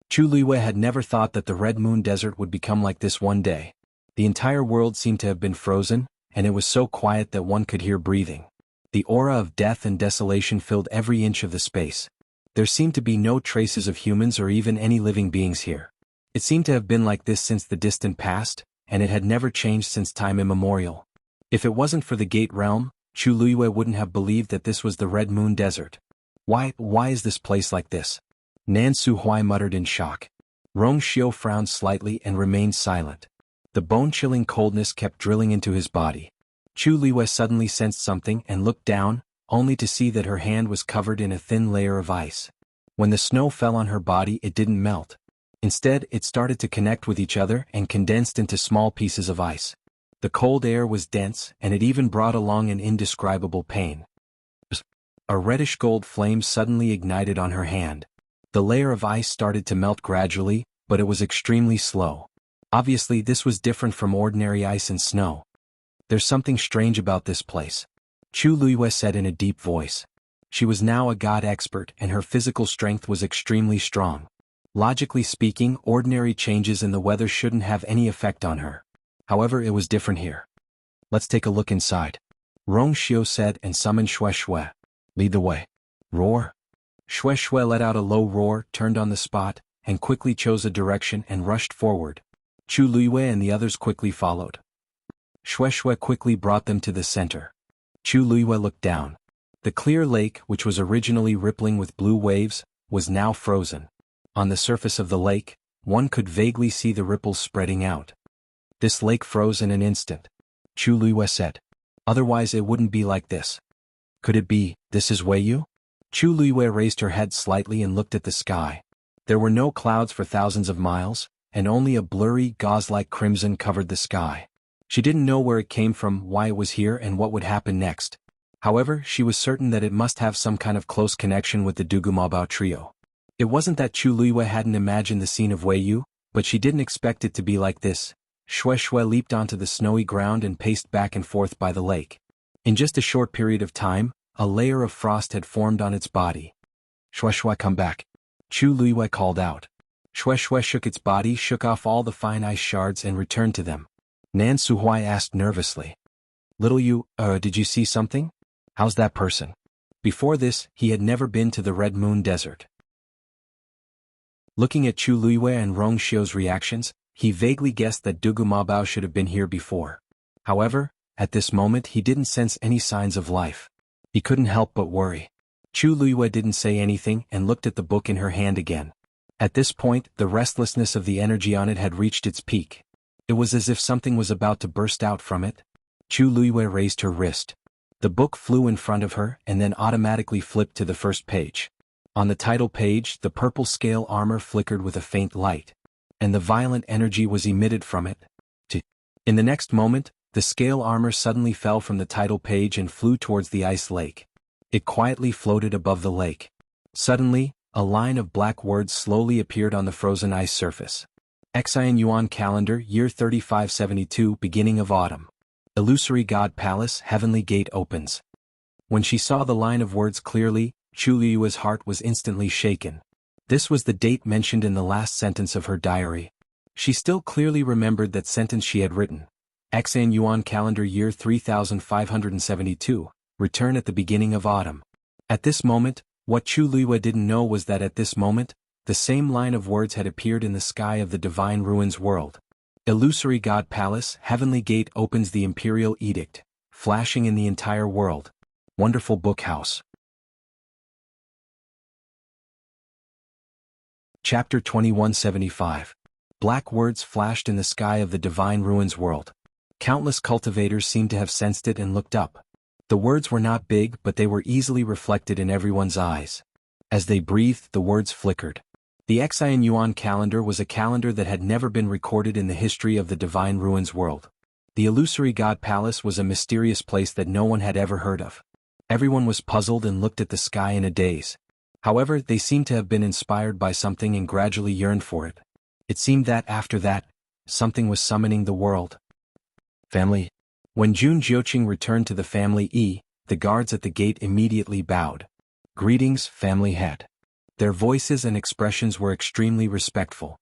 Chu Luiyue had never thought that the Red Moon Desert would become like this one day. The entire world seemed to have been frozen, and it was so quiet that one could hear breathing. The aura of death and desolation filled every inch of the space. There seemed to be no traces of humans or even any living beings here. It seemed to have been like this since the distant past, and it had never changed since time immemorial. If it wasn't for the gate realm, Chu Luiyue wouldn't have believed that this was the Red Moon Desert. Why is this place like this? Nan Suhui muttered in shock. Rong Xiu frowned slightly and remained silent. The bone-chilling coldness kept drilling into his body. Chu Luiyue suddenly sensed something and looked down, only to see that her hand was covered in a thin layer of ice. When the snow fell on her body, it didn't melt. Instead, it started to connect with each other and condensed into small pieces of ice. The cold air was dense, and it even brought along an indescribable pain. A reddish gold flame suddenly ignited on her hand. The layer of ice started to melt gradually, but it was extremely slow. Obviously, this was different from ordinary ice and snow. There's something strange about this place, Chu Luiyue said in a deep voice. She was now a god expert and her physical strength was extremely strong. Logically speaking, ordinary changes in the weather shouldn't have any effect on her. However, it was different here. Let's take a look inside, Rong Xiu said and summoned Xue. Lead the way. Roar. Xue let out a low roar, turned on the spot, and quickly chose a direction and rushed forward. Chu Luiyue and the others quickly followed. Xue quickly brought them to the center. Chu Luiyue looked down. The clear lake, which was originally rippling with blue waves, was now frozen. On the surface of the lake, one could vaguely see the ripples spreading out. This lake froze in an instant, Chu Luiyue said. Otherwise it wouldn't be like this. Could it be, this is Weiyu? Chu Luiyue raised her head slightly and looked at the sky. There were no clouds for thousands of miles, and only a blurry, gauze-like crimson covered the sky. She didn't know where it came from, why it was here, and what would happen next. However, she was certain that it must have some kind of close connection with the Dugu Mabao trio. It wasn't that Chu Luiyue hadn't imagined the scene of Weiyu, but she didn't expect it to be like this. Xue leaped onto the snowy ground and paced back and forth by the lake. In just a short period of time, a layer of frost had formed on its body. Shuai, come back. Chu Luiwei called out. Shuai shook its body, shook off all the fine ice shards and returned to them. Nan Suhuai asked nervously. Little you, did you see something? How's that person? Before this, he had never been to the Red Moon Desert. Looking at Chu Luiwei and Rong Xiu's reactions, he vaguely guessed that Dugu Mabao should have been here before. However, at this moment he didn't sense any signs of life. He couldn't help but worry. Chu Luiwei didn't say anything and looked at the book in her hand again. At this point, the restlessness of the energy on it had reached its peak. It was as if something was about to burst out from it. Chu Luiwei raised her wrist. The book flew in front of her and then automatically flipped to the first page. On the title page, the purple scale armor flickered with a faint light, and the violent energy was emitted from it. In the next moment, the scale armor suddenly fell from the title page and flew towards the ice lake. It quietly floated above the lake. Suddenly, a line of black words slowly appeared on the frozen ice surface. Xianhuan calendar, year 3572, beginning of autumn. Illusory God Palace, Heavenly Gate opens. When she saw the line of words clearly, Chu Luiwei's heart was instantly shaken. This was the date mentioned in the last sentence of her diary. She still clearly remembered that sentence she had written. Xianhuan calendar year 3572, return at the beginning of autumn. At this moment, what Chu Luiwei didn't know was that at this moment, the same line of words had appeared in the sky of the Divine Ruins world. Illusory God Palace, Heavenly Gate opens, the Imperial Edict, flashing in the entire world. Wonderful Book House. Chapter 2175. Black words flashed in the sky of the Divine Ruins world. Countless cultivators seemed to have sensed it and looked up. The words were not big, but they were easily reflected in everyone's eyes. As they breathed, the words flickered. The Xianhuan calendar was a calendar that had never been recorded in the history of the Divine Ruins world. The Illusory God Palace was a mysterious place that no one had ever heard of. Everyone was puzzled and looked at the sky in a daze. However, they seemed to have been inspired by something and gradually yearned for it. It seemed that after that, something was summoning the world. Family. When Jun Jiuqing returned to the family E, the guards at the gate immediately bowed. Greetings, family head. Their voices and expressions were extremely respectful.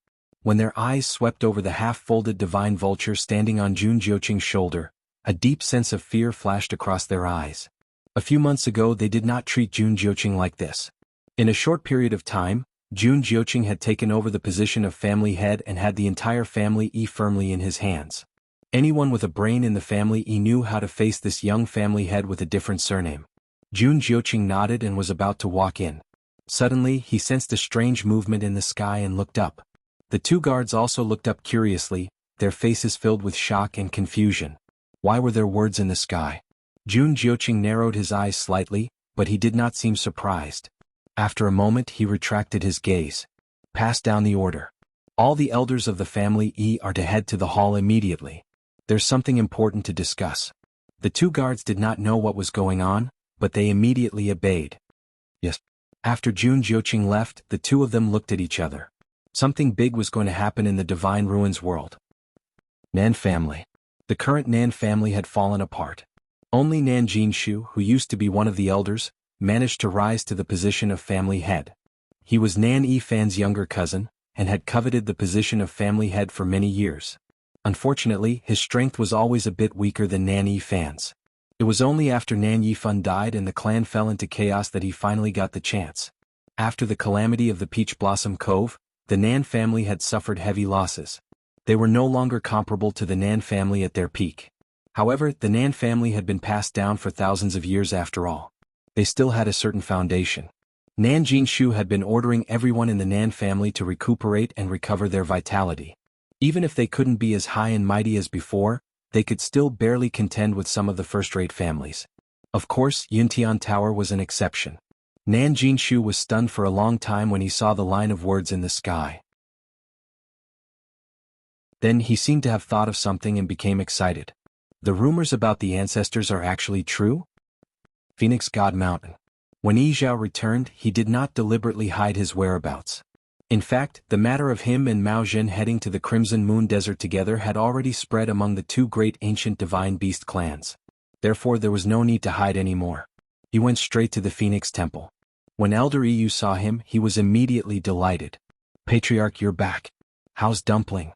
When their eyes swept over the half-folded divine vulture standing on Jun Jiuqing's shoulder, a deep sense of fear flashed across their eyes. A few months ago they did not treat Jun Jiuqing like this. In a short period of time, Jun Jiuqing had taken over the position of family head and had the entire family E firmly in his hands. Anyone with a brain in the family E knew how to face this young family head with a different surname. Jun Jiuqing nodded and was about to walk in. Suddenly, he sensed a strange movement in the sky and looked up. The two guards also looked up curiously, their faces filled with shock and confusion. Why were there words in the sky? Jun Jiuqing narrowed his eyes slightly, but he did not seem surprised. After a moment he retracted his gaze. Pass down the order. All the elders of the family E are to head to the hall immediately. There's something important to discuss. The two guards did not know what was going on, but they immediately obeyed. Yes. After Jun Jiuqing left, the two of them looked at each other. Something big was going to happen in the Divine Ruins world. Nan family. The current Nan family had fallen apart. Only Nan Jinshu, who used to be one of the elders, managed to rise to the position of family head. He was Nan Yifan's younger cousin, and had coveted the position of family head for many years. Unfortunately, his strength was always a bit weaker than Nan Yifan's. It was only after Nan Yifan died and the clan fell into chaos that he finally got the chance. After the calamity of the Peach Blossom Cove, the Nan family had suffered heavy losses. They were no longer comparable to the Nan family at their peak. However, the Nan family had been passed down for thousands of years after all. They still had a certain foundation. Nan Jinshu had been ordering everyone in the Nan family to recuperate and recover their vitality. Even if they couldn't be as high and mighty as before, they could still barely contend with some of the first-rate families. Of course, Yuntian Tower was an exception. Nan Jinshu was stunned for a long time when he saw the line of words in the sky. Then he seemed to have thought of something and became excited. The rumors about the ancestors are actually true? Phoenix God Mountain. When Yi Zhao returned, he did not deliberately hide his whereabouts. In fact, the matter of him and Mao Zhen heading to the Crimson Moon Desert together had already spread among the two great ancient divine beast clans. Therefore there was no need to hide anymore. He went straight to the Phoenix Temple. When Elder EU saw him, he was immediately delighted. "Patriarch, you're back. How's Dumpling?"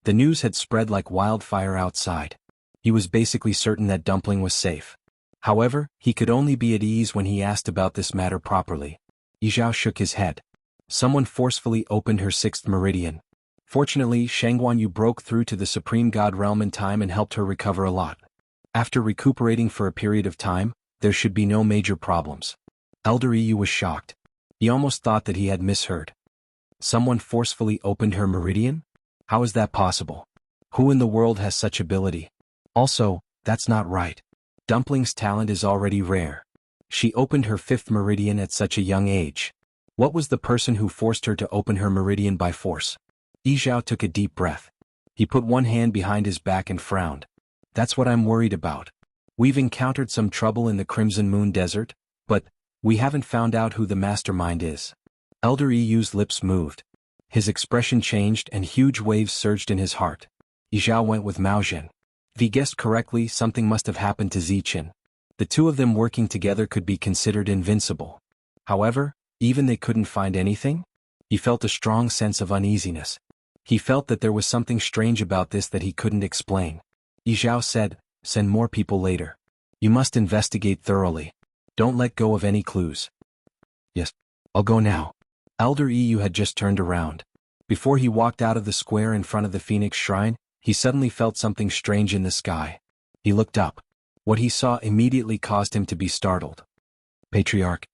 The news had spread like wildfire outside. He was basically certain that Dumpling was safe. However, he could only be at ease when he asked about this matter properly. Yizhao shook his head. Someone forcefully opened her sixth meridian. Fortunately, xuanhuan broke through to the Supreme God realm in time and helped her recover a lot. After recuperating for a period of time, there should be no major problems. Elder EU was shocked. He almost thought that he had misheard. Someone forcefully opened her meridian? How is that possible? Who in the world has such ability? Also, that's not right. Dumpling's talent is already rare. She opened her fifth meridian at such a young age. What was the person who forced her to open her meridian by force? Yizhao took a deep breath. He put one hand behind his back and frowned. That's what I'm worried about. We've encountered some trouble in the Crimson Moon Desert, but we haven't found out who the mastermind is. Elder EU's lips moved. His expression changed and huge waves surged in his heart. Yizhao went with Mao Zhen. If he guessed correctly, something must have happened to Ziqin. The two of them working together could be considered invincible. However, even they couldn't find anything? He felt a strong sense of uneasiness. He felt that there was something strange about this that he couldn't explain. Yizhao said, "Send more people later. You must investigate thoroughly. Don't let go of any clues." "Yes, I'll go now." Elder EU had just turned around. Before he walked out of the square in front of the Phoenix Shrine, he suddenly felt something strange in the sky. He looked up. What he saw immediately caused him to be startled. "Patriarch."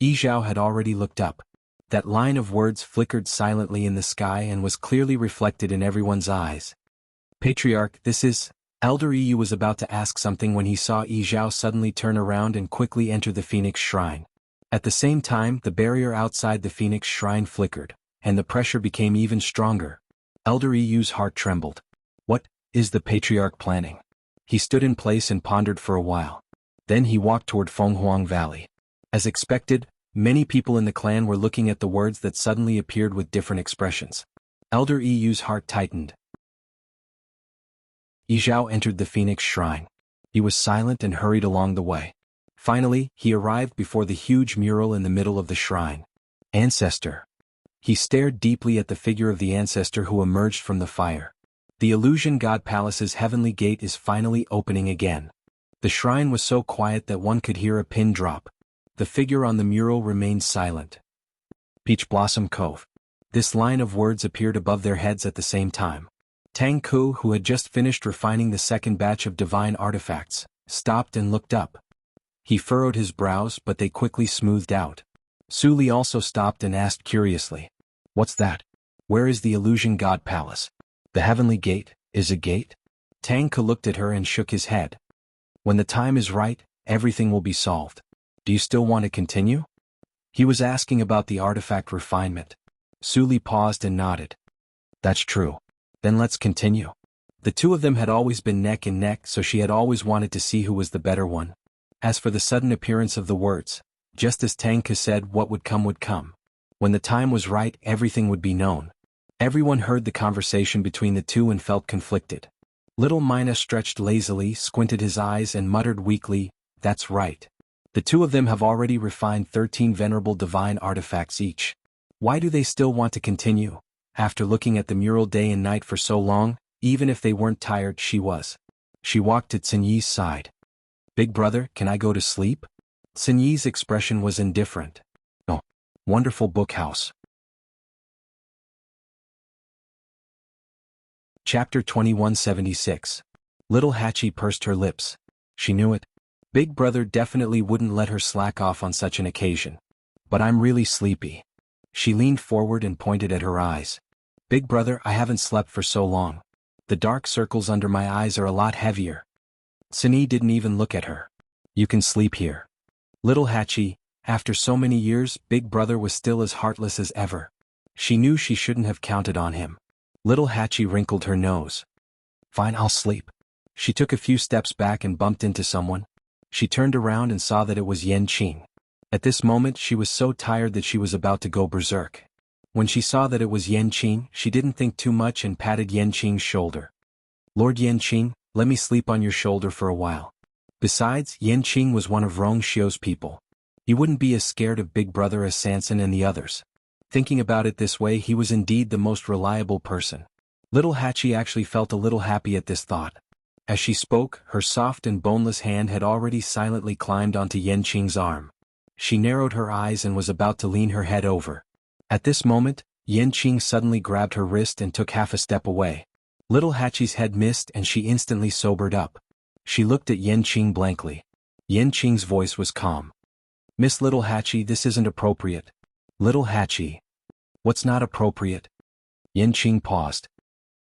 Yizhao had already looked up. That line of words flickered silently in the sky and was clearly reflected in everyone's eyes. "Patriarch, this is..." Elder EU was about to ask something when he saw Yizhao suddenly turn around and quickly enter the Phoenix Shrine. At the same time, the barrier outside the Phoenix Shrine flickered, and the pressure became even stronger. Elder EU's heart trembled. What is the Patriarch planning? He stood in place and pondered for a while. Then he walked toward Fenghuang Valley. As expected, many people in the clan were looking at the words that suddenly appeared with different expressions. Elder EU's heart tightened. Yizhao entered the Phoenix Shrine. He was silent and hurried along the way. Finally, he arrived before the huge mural in the middle of the shrine. Ancestor. He stared deeply at the figure of the ancestor who emerged from the fire. The Illusion God Palace's heavenly gate is finally opening again. The shrine was so quiet that one could hear a pin drop. The figure on the mural remained silent. Peach Blossom Cove. This line of words appeared above their heads at the same time. Tang Ku, who had just finished refining the second batch of divine artifacts, stopped and looked up. He furrowed his brows, but they quickly smoothed out. Su Li also stopped and asked curiously, "What's that? Where is the Illusion God Palace? The heavenly gate, is a gate?" Tang Ku looked at her and shook his head. "When the time is right, everything will be solved. Do you still want to continue?" He was asking about the artifact refinement. Su Li paused and nodded. "That's true. Then let's continue." The two of them had always been neck and neck, so she had always wanted to see who was the better one. As for the sudden appearance of the words, just as Tang Ku said, what would come would come. When the time was right, everything would be known. Everyone heard the conversation between the two and felt conflicted. Little Mina stretched lazily, squinted his eyes and muttered weakly, "That's right. The two of them have already refined 13 venerable divine artifacts each. Why do they still want to continue? After looking at the mural day and night for so long, even if they weren't tired, she was. She walked to Xinyi's side. "Big brother, can I go to sleep?" Xinyi's expression was indifferent. "Oh, wonderful bookhouse." Chapter 2176. Little Hachi pursed her lips. She knew it. Big brother definitely wouldn't let her slack off on such an occasion. "But I'm really sleepy." She leaned forward and pointed at her eyes. "Big brother, I haven't slept for so long. The dark circles under my eyes are a lot heavier." Xinyi didn't even look at her. "You can sleep here." Little Hachi, after so many years, Big brother was still as heartless as ever. She knew she shouldn't have counted on him. Little Hachi wrinkled her nose. "Fine, I'll sleep." She took a few steps back and bumped into someone. She turned around and saw that it was Yan Qing. At this moment she was so tired that she was about to go berserk. When she saw that it was Yan Qing, she didn't think too much and patted Yan Qing's shoulder. "Lord Yan Qing, let me sleep on your shoulder for a while." Besides, Yanqing was one of Rong Xiu's people. He wouldn't be as scared of Big Brother as Sanson and the others. Thinking about it this way, he was indeed the most reliable person. Little Hachi actually felt a little happy at this thought. As she spoke, her soft and boneless hand had already silently climbed onto Yanqing's arm. She narrowed her eyes and was about to lean her head over. At this moment, Yanqing suddenly grabbed her wrist and took half a step away. Little Hachi's head missed and she instantly sobered up. She looked at Yanqing blankly. Yanqing's voice was calm. "Miss Little Hachi, this isn't appropriate." "Little Hachi. What's not appropriate?" Yanqing paused.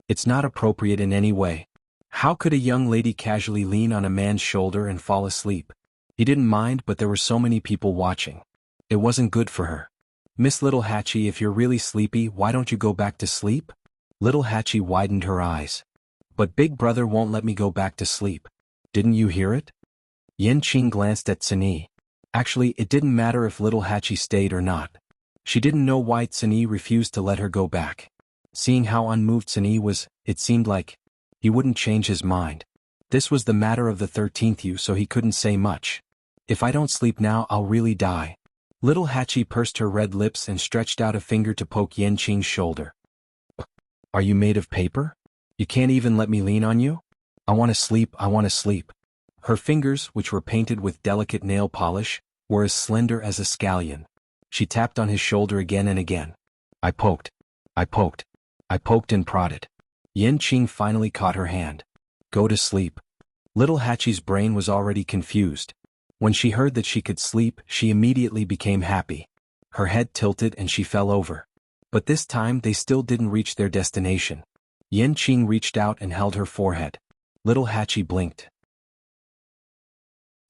"It's not appropriate in any way. How could a young lady casually lean on a man's shoulder and fall asleep?" He didn't mind, but there were so many people watching. It wasn't good for her. "Miss Little Hachi, if you're really sleepy, why don't you go back to sleep?" Little Hachi widened her eyes. "But Big Brother won't let me go back to sleep. Didn't you hear it?" Yanqing glanced at Cini. Actually, it didn't matter if Little Hachi stayed or not. She didn't know why Cini refused to let her go back. Seeing how unmoved Cini was, it seemed like he wouldn't change his mind. This was the matter of the 13th yu, so he couldn't say much. "If I don't sleep now, I'll really die." Little Hachi pursed her red lips and stretched out a finger to poke Yanqing's shoulder. "Are you made of paper? You can't even let me lean on you? I want to sleep, I want to sleep." Her fingers, which were painted with delicate nail polish, were as slender as a scallion. She tapped on his shoulder again and again. I poked and prodded. Yanqing finally caught her hand. "Go to sleep." Little Hachi's brain was already confused. When she heard that she could sleep, she immediately became happy. Her head tilted and she fell over. But this time they still didn't reach their destination. Yanqing reached out and held her forehead. Little Hachi blinked.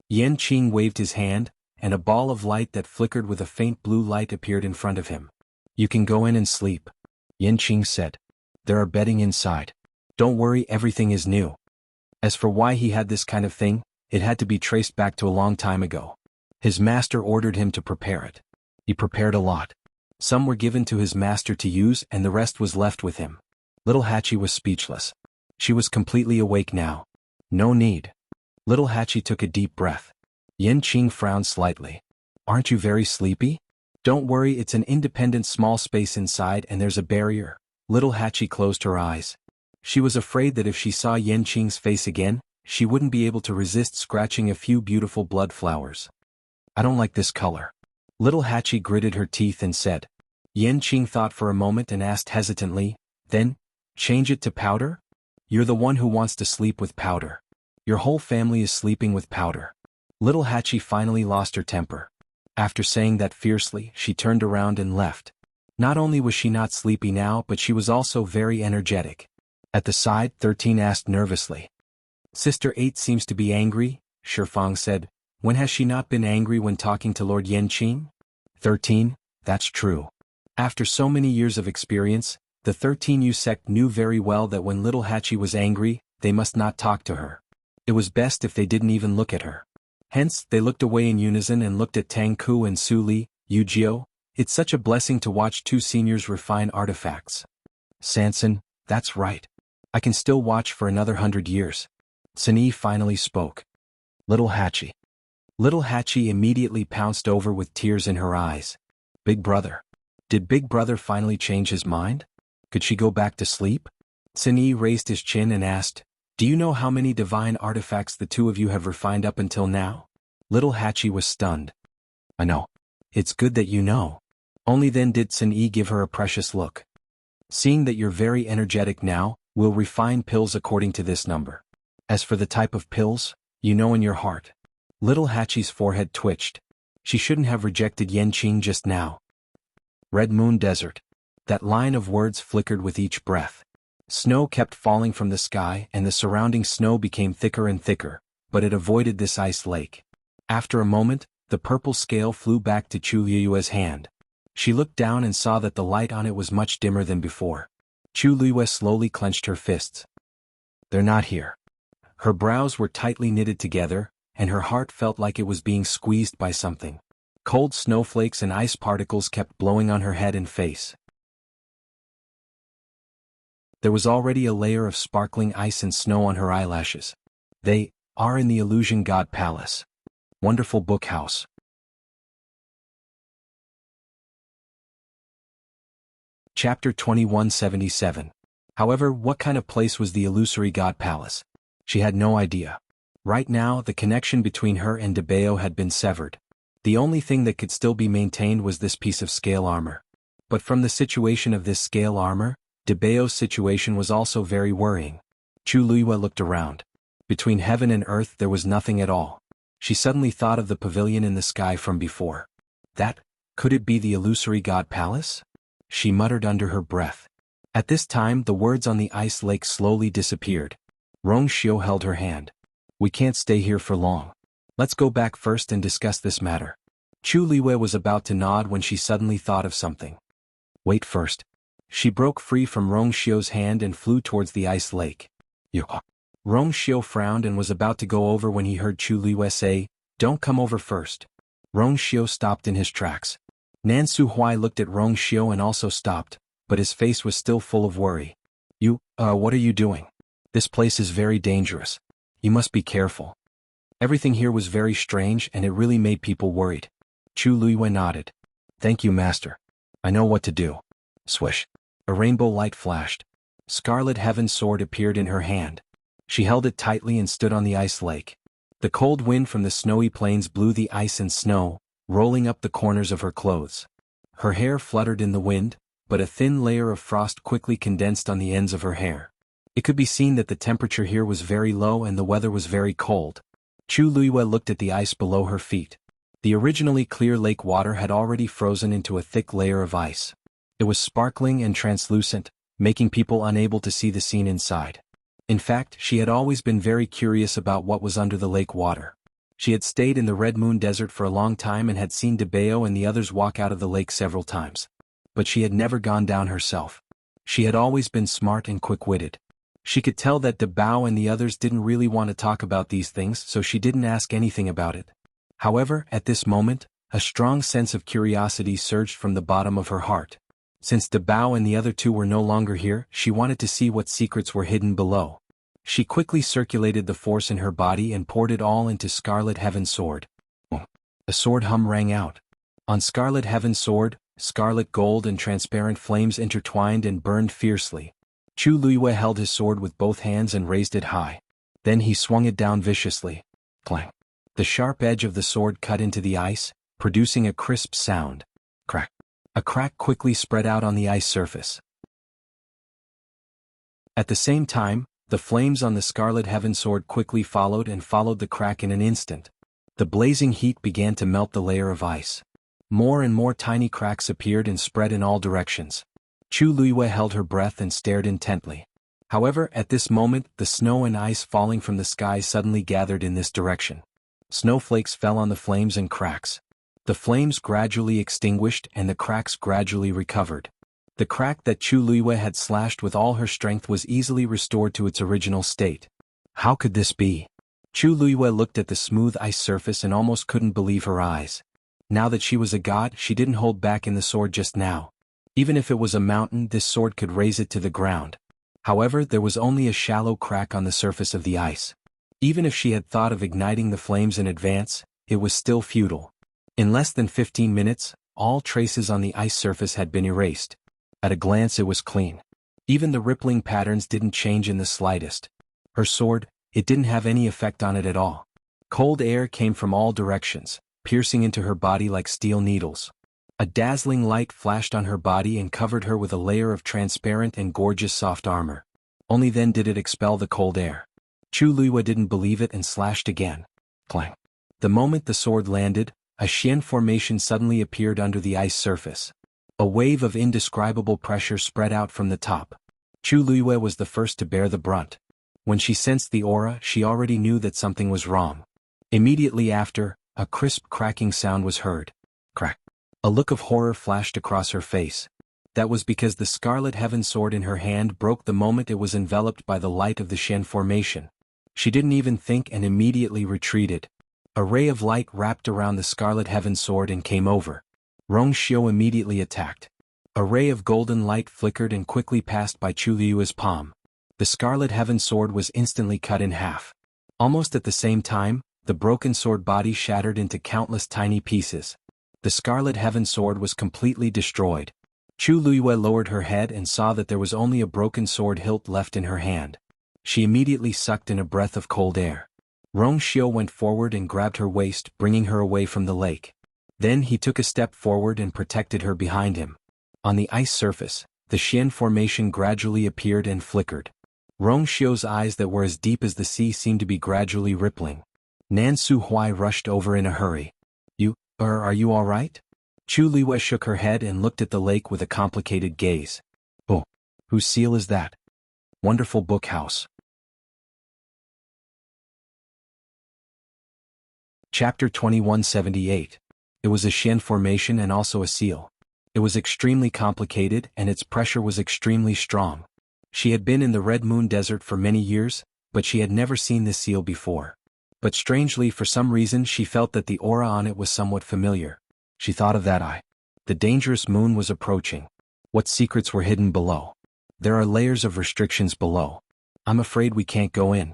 Yanqing waved his hand, and a ball of light that flickered with a faint blue light appeared in front of him. "You can go in and sleep," Yanqing said. "There are bedding inside. Don't worry, everything is new." As for why he had this kind of thing, it had to be traced back to a long time ago. His master ordered him to prepare it. He prepared a lot. Some were given to his master to use and the rest was left with him. Little Hachi was speechless. She was completely awake now. No need. Little Hachi took a deep breath. Yanqing frowned slightly. "Aren't you very sleepy?" "Don't worry, it's an independent small space inside and there's a barrier." Little Hachi closed her eyes. She was afraid that if she saw Yanqing's face again, she wouldn't be able to resist scratching a few beautiful blood flowers. "I don't like this color." Little Hachi gritted her teeth and said. Yanqing thought for a moment and asked hesitantly, "Then, change it to powder?" "You're the one who wants to sleep with powder. Your whole family is sleeping with powder." Little Hachi finally lost her temper. After saying that fiercely, she turned around and left. Not only was she not sleepy now, but she was also very energetic. At the side, 13 asked nervously. "Sister 8 seems to be angry," Shifang said. "When has she not been angry when talking to Lord Yanqing?" 13, that's true. After so many years of experience, the 13yu sect knew very well that when Little Hachi was angry, they must not talk to her. It was best if they didn't even look at her. Hence, they looked away in unison and looked at Tang Ku and Su Li. "Yujio, it's such a blessing to watch two seniors refine artifacts." "Sanson, that's right. I can still watch for another 100 years. Cini finally spoke. Little Hachi. Little Hachi immediately pounced over with tears in her eyes. "Big Brother. Did Big Brother finally change his mind? Could she go back to sleep?" Cini raised his chin and asked, "Do you know how many divine artifacts the two of you have refined up until now?" Little Hachi was stunned. "I know. It's good that you know." Only then did Cini give her a precious look. "Seeing that you're very energetic now, we'll refine pills according to this number. As for the type of pills, you know in your heart." Little Hachi's forehead twitched. She shouldn't have rejected Yanqing just now. Red Moon Desert. That line of words flickered with each breath. Snow kept falling from the sky and the surrounding snow became thicker and thicker, but it avoided this ice lake. After a moment, the purple scale flew back to Chu Liyue's hand. She looked down and saw that the light on it was much dimmer than before. Chu Liyue slowly clenched her fists. "They're not here." Her brows were tightly knitted together, and her heart felt like it was being squeezed by something. Cold snowflakes and ice particles kept blowing on her head and face. There was already a layer of sparkling ice and snow on her eyelashes. are in the Illusion God Palace. Wonderful Book House. Chapter 2177. However, what kind of place was the Illusory God Palace? She had no idea. Right now, the connection between her and Debeo had been severed. The only thing that could still be maintained was this piece of scale armor. But from the situation of this scale armor, Debeo's situation was also very worrying. Chu Luiyue looked around. Between heaven and earth there was nothing at all. She suddenly thought of the pavilion in the sky from before. Could it be the Illusory God Palace? She muttered under her breath. At this time the words on the ice lake slowly disappeared. Rongxiu held her hand. We can't stay here for long. Let's go back first and discuss this matter. Chu Luiyue was about to nod when she suddenly thought of something. Wait first. She broke free from Rongxiu's hand and flew towards the ice lake. Rongxiu frowned and was about to go over when he heard Chu Luiyue say, "Don't come over first." Rongxiu stopped in his tracks. Nan Suhui looked at Rongxiu and also stopped, but his face was still full of worry. What are you doing? This place is very dangerous. You must be careful. Everything here was very strange and it really made people worried. Chu Luiyue nodded. Thank you, Master. I know what to do. Swish. A rainbow light flashed. Scarlet Heaven's sword appeared in her hand. She held it tightly and stood on the ice lake. The cold wind from the snowy plains blew the ice and snow, rolling up the corners of her clothes. Her hair fluttered in the wind, but a thin layer of frost quickly condensed on the ends of her hair. It could be seen that the temperature here was very low and the weather was very cold. Chu Luiyue looked at the ice below her feet. The originally clear lake water had already frozen into a thick layer of ice. It was sparkling and translucent, making people unable to see the scene inside. In fact, she had always been very curious about what was under the lake water. She had stayed in the Red Moon Desert for a long time and had seen Debeo and the others walk out of the lake several times. But she had never gone down herself. She had always been smart and quick-witted. She could tell that Debao and the others didn't really want to talk about these things, so she didn't ask anything about it. However, at this moment, a strong sense of curiosity surged from the bottom of her heart. Since Debao and the other two were no longer here, she wanted to see what secrets were hidden below. She quickly circulated the force in her body and poured it all into Scarlet Heaven's sword. A sword hum rang out. On Scarlet Heaven's sword, scarlet gold and transparent flames intertwined and burned fiercely. Chu Luiyue held his sword with both hands and raised it high. Then he swung it down viciously. Clang. The sharp edge of the sword cut into the ice, producing a crisp sound. Crack. A crack quickly spread out on the ice surface. At the same time, the flames on the Scarlet Heaven sword quickly followed the crack in an instant. The blazing heat began to melt the layer of ice. More and more tiny cracks appeared and spread in all directions. Chu Luiyue held her breath and stared intently. However, at this moment, the snow and ice falling from the sky suddenly gathered in this direction. Snowflakes fell on the flames and cracks. The flames gradually extinguished and the cracks gradually recovered. The crack that Chu Luiyue had slashed with all her strength was easily restored to its original state. How could this be? Chu Luiyue looked at the smooth ice surface and almost couldn't believe her eyes. Now that she was a god, she didn't hold back in the sword just now. Even if it was a mountain, this sword could raise it to the ground. However, there was only a shallow crack on the surface of the ice. Even if she had thought of igniting the flames in advance, it was still futile. In less than 15 minutes, all traces on the ice surface had been erased. At a glance it was clean. Even the rippling patterns didn't change in the slightest. Her sword, it didn't have any effect on it at all. Cold air came from all directions, piercing into her body like steel needles. A dazzling light flashed on her body and covered her with a layer of transparent and gorgeous soft armor. Only then did it expel the cold air. Chu Luiyue didn't believe it and slashed again. Clang. The moment the sword landed, a xian formation suddenly appeared under the ice surface. A wave of indescribable pressure spread out from the top. Chu Luiyue was the first to bear the brunt. When she sensed the aura, she already knew that something was wrong. Immediately after, a crisp cracking sound was heard. Crack. A look of horror flashed across her face. That was because the Scarlet Heaven sword in her hand broke the moment it was enveloped by the light of the xian formation. She didn't even think and immediately retreated. A ray of light wrapped around the Scarlet Heaven sword and came over. Rongxiu immediately attacked. A ray of golden light flickered and quickly passed by Chu Luiyue's palm. The Scarlet Heaven sword was instantly cut in half. Almost at the same time, the broken sword body shattered into countless tiny pieces. The Scarlet Heaven sword was completely destroyed. Chu Luiyue lowered her head and saw that there was only a broken sword hilt left in her hand. She immediately sucked in a breath of cold air. Rong Xiu went forward and grabbed her waist, bringing her away from the lake. Then he took a step forward and protected her behind him. On the ice surface, the Xian formation gradually appeared and flickered. Rong Xiu's eyes that were as deep as the sea seemed to be gradually rippling. Nan Su Huai rushed over in a hurry. Are you all right? Chu Liwei shook her head and looked at the lake with a complicated gaze. Oh, whose seal is that? Wonderful book house. Chapter 2178. It was a Xian formation and also a seal. It was extremely complicated and its pressure was extremely strong. She had been in the Red Moon Desert for many years, but she had never seen this seal before. But strangely, for some reason, she felt that the aura on it was somewhat familiar. She thought of that eye. The dangerous moon was approaching. What secrets were hidden below? There are layers of restrictions below. I'm afraid we can't go in.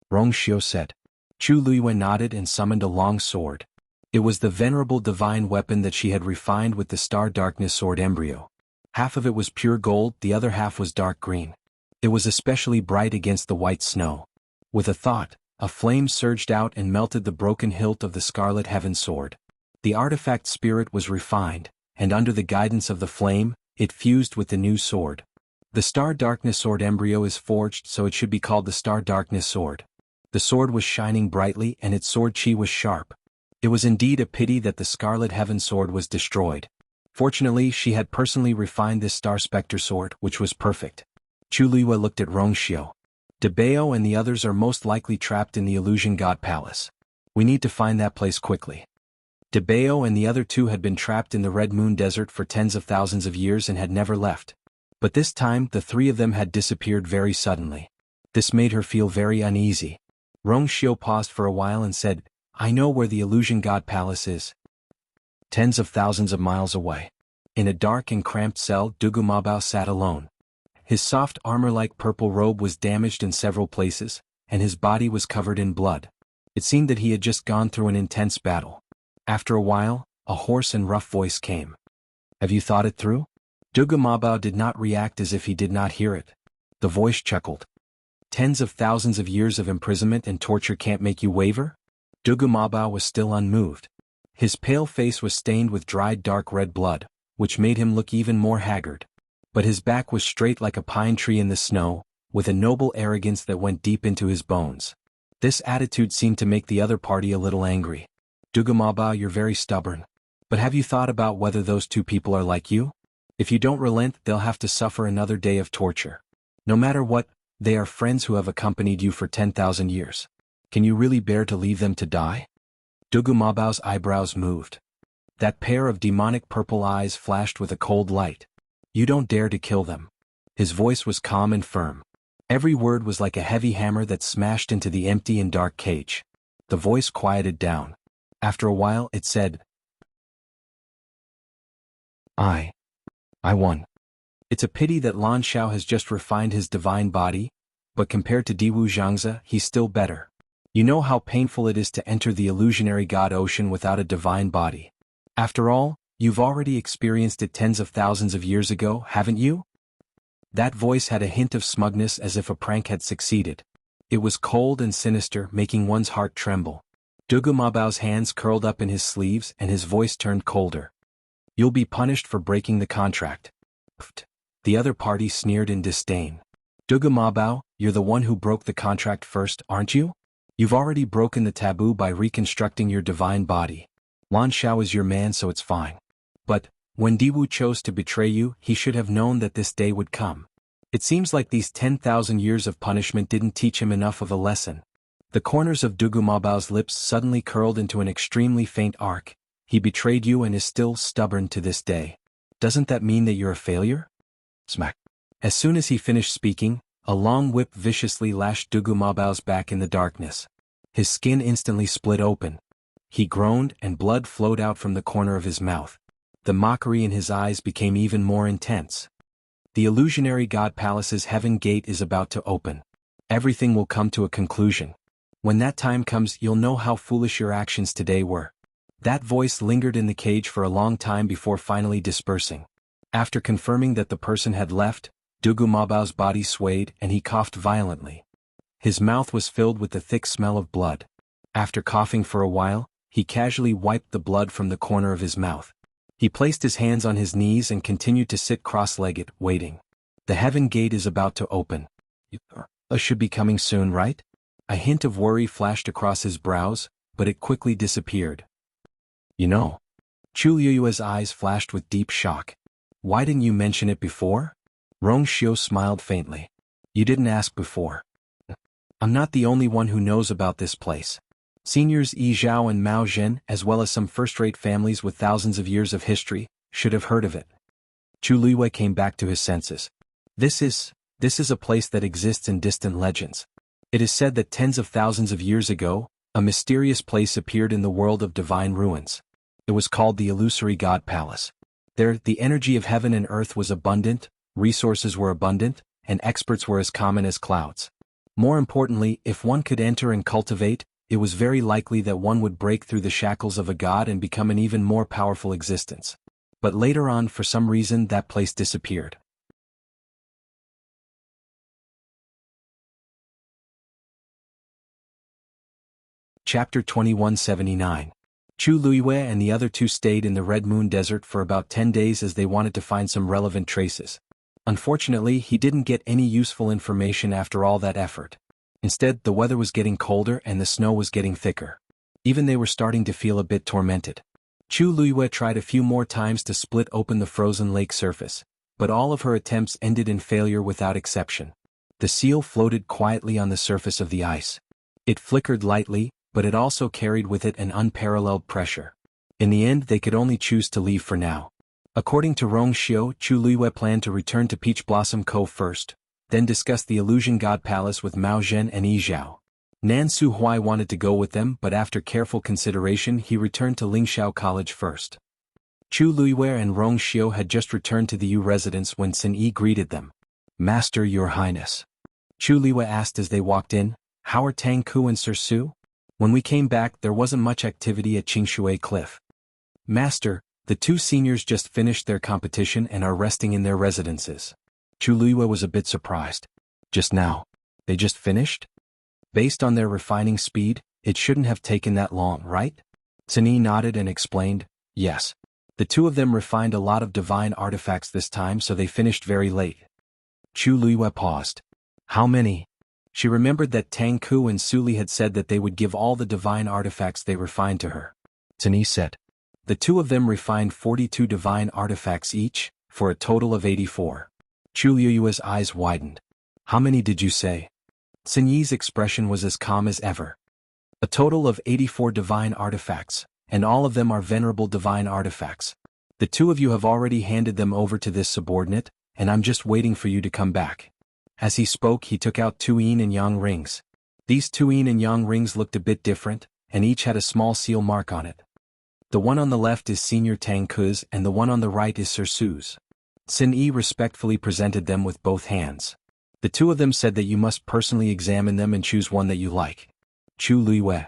Rong Xiu said. Chu Luiyue nodded and summoned a long sword. It was the venerable divine weapon that she had refined with the Star Darkness sword embryo. Half of it was pure gold, the other half was dark green. It was especially bright against the white snow. With a thought, a flame surged out and melted the broken hilt of the Scarlet Heaven sword. The artifact spirit was refined, and under the guidance of the flame, it fused with the new sword. The Star Darkness sword embryo is forged, so it should be called the Star Darkness sword. The sword was shining brightly and its sword chi was sharp. It was indeed a pity that the Scarlet Heaven sword was destroyed. Fortunately, she had personally refined this Star Spectre sword, which was perfect. Chu Liwei looked at Rong Xiu. De Bao and the others are most likely trapped in the Illusion God Palace. We need to find that place quickly. De Bao and the other two had been trapped in the Red Moon Desert for tens of thousands of years and had never left. But this time, the three of them had disappeared very suddenly. This made her feel very uneasy. Rong Xiu paused for a while and said, I know where the Illusion God Palace is. Tens of thousands of miles away. In a dark and cramped cell, Dugu Mabao sat alone. His soft armor-like purple robe was damaged in several places, and his body was covered in blood. It seemed that he had just gone through an intense battle. After a while, a hoarse and rough voice came. Have you thought it through? Dugu Mabao did not react as if he did not hear it. The voice chuckled. Tens of thousands of years of imprisonment and torture can't make you waver? Dugu Mabao was still unmoved. His pale face was stained with dried dark red blood, which made him look even more haggard. But his back was straight like a pine tree in the snow, with a noble arrogance that went deep into his bones. This attitude seemed to make the other party a little angry. Dugu Mabao, you're very stubborn. But have you thought about whether those two people are like you? If you don't relent, they'll have to suffer another day of torture. No matter what, they are friends who have accompanied you for 10,000 years. Can you really bear to leave them to die? Dugu Mabao's eyebrows moved. That pair of demonic purple eyes flashed with a cold light. You don't dare to kill them. His voice was calm and firm. Every word was like a heavy hammer that smashed into the empty and dark cage. The voice quieted down. After a while, it said, I won. It's a pity that Lan Xiao has just refined his divine body, but compared to Diwu Xiangxia, he's still better. You know how painful it is to enter the illusionary god ocean without a divine body. After all, you've already experienced it tens of thousands of years ago, haven't you? That voice had a hint of smugness as if a prank had succeeded. It was cold and sinister, making one's heart tremble. Dugu Mabao's hands curled up in his sleeves and his voice turned colder. You'll be punished for breaking the contract. The other party sneered in disdain. Dugu Mabao, you're the one who broke the contract first, aren't you? You've already broken the taboo by reconstructing your divine body. Lan Xiao is your man, so it's fine. But, when Diwu chose to betray you, he should have known that this day would come. It seems like these 10,000 years of punishment didn't teach him enough of a lesson. The corners of Dugu Mabao's lips suddenly curled into an extremely faint arc. He betrayed you and is still stubborn to this day. Doesn't that mean that you're a failure? Smack. As soon as he finished speaking, a long whip viciously lashed Dugu Mabao's back in the darkness. His skin instantly split open. He groaned and blood flowed out from the corner of his mouth. The mockery in his eyes became even more intense. The illusionary god palace's heaven gate is about to open. Everything will come to a conclusion. When that time comes, you'll know how foolish your actions today were. That voice lingered in the cage for a long time before finally dispersing. After confirming that the person had left, Dugu Mabao's body swayed and he coughed violently. His mouth was filled with the thick smell of blood. After coughing for a while, he casually wiped the blood from the corner of his mouth. He placed his hands on his knees and continued to sit cross-legged, waiting. The heaven gate is about to open. Should be coming soon, right? A hint of worry flashed across his brows, but it quickly disappeared. You know. Chu Liyue's eyes flashed with deep shock. Why didn't you mention it before? Rong Xiu smiled faintly. You didn't ask before. I'm not the only one who knows about this place. Seniors Yi Zhao and Mao Zhen, as well as some first-rate families with thousands of years of history, should have heard of it. Chu Liyue came back to his senses. This is a place that exists in distant legends. It is said that tens of thousands of years ago, a mysterious place appeared in the world of divine ruins. It was called the illusory God Palace. There, the energy of heaven and earth was abundant, resources were abundant, and experts were as common as clouds. More importantly, if one could enter and cultivate, it was very likely that one would break through the shackles of a god and become an even more powerful existence. But later on, for some reason, that place disappeared. Chapter 2179. Chu Liyue and the other two stayed in the Red Moon Desert for about 10 days as they wanted to find some relevant traces. Unfortunately, he didn't get any useful information after all that effort. Instead, the weather was getting colder and the snow was getting thicker. Even they were starting to feel a bit tormented. Chu Liyue tried a few more times to split open the frozen lake surface, but all of her attempts ended in failure without exception. The seal floated quietly on the surface of the ice. It flickered lightly, but it also carried with it an unparalleled pressure. In the end, they could only choose to leave for now. According to Rong Xiu, Chu Liyue planned to return to Peach Blossom Cove first, then discuss the Illusion God Palace with Mao Zhen and Yi Zhao. Nan Suhuai wanted to go with them, but after careful consideration he returned to Lingxiao College first. Chu Liyue and Rong Xiu had just returned to the Yu residence when Xin Yi greeted them. Master, Your Highness. Chu Liyue asked as they walked in, how are Tang Ku and Sir Su? When we came back there wasn't much activity at Qingshui Cliff. Master, the two seniors just finished their competition and are resting in their residences. Chu Liyue was a bit surprised. Just now? They just finished? Based on their refining speed, it shouldn't have taken that long, right? Xin Yi nodded and explained, yes. The two of them refined a lot of divine artifacts this time, so they finished very late. Chu Liyue paused. How many? She remembered that Tang Ku and Su Li had said that they would give all the divine artifacts they refined to her. Xin Yi said. The two of them refined 42 divine artifacts each, for a total of 84. Chu Liyue's eyes widened. How many did you say? Xin Yi's expression was as calm as ever. A total of 84 divine artifacts, and all of them are venerable divine artifacts. The two of you have already handed them over to this subordinate, and I'm just waiting for you to come back. As he spoke, he took out two yin and yang rings. These two yin and yang rings looked a bit different, and each had a small seal mark on it. The one on the left is Senior Tang Ku's and the one on the right is Sir Su's. Xin Yi respectfully presented them with both hands. The two of them said that you must personally examine them and choose one that you like. Chu Liyue.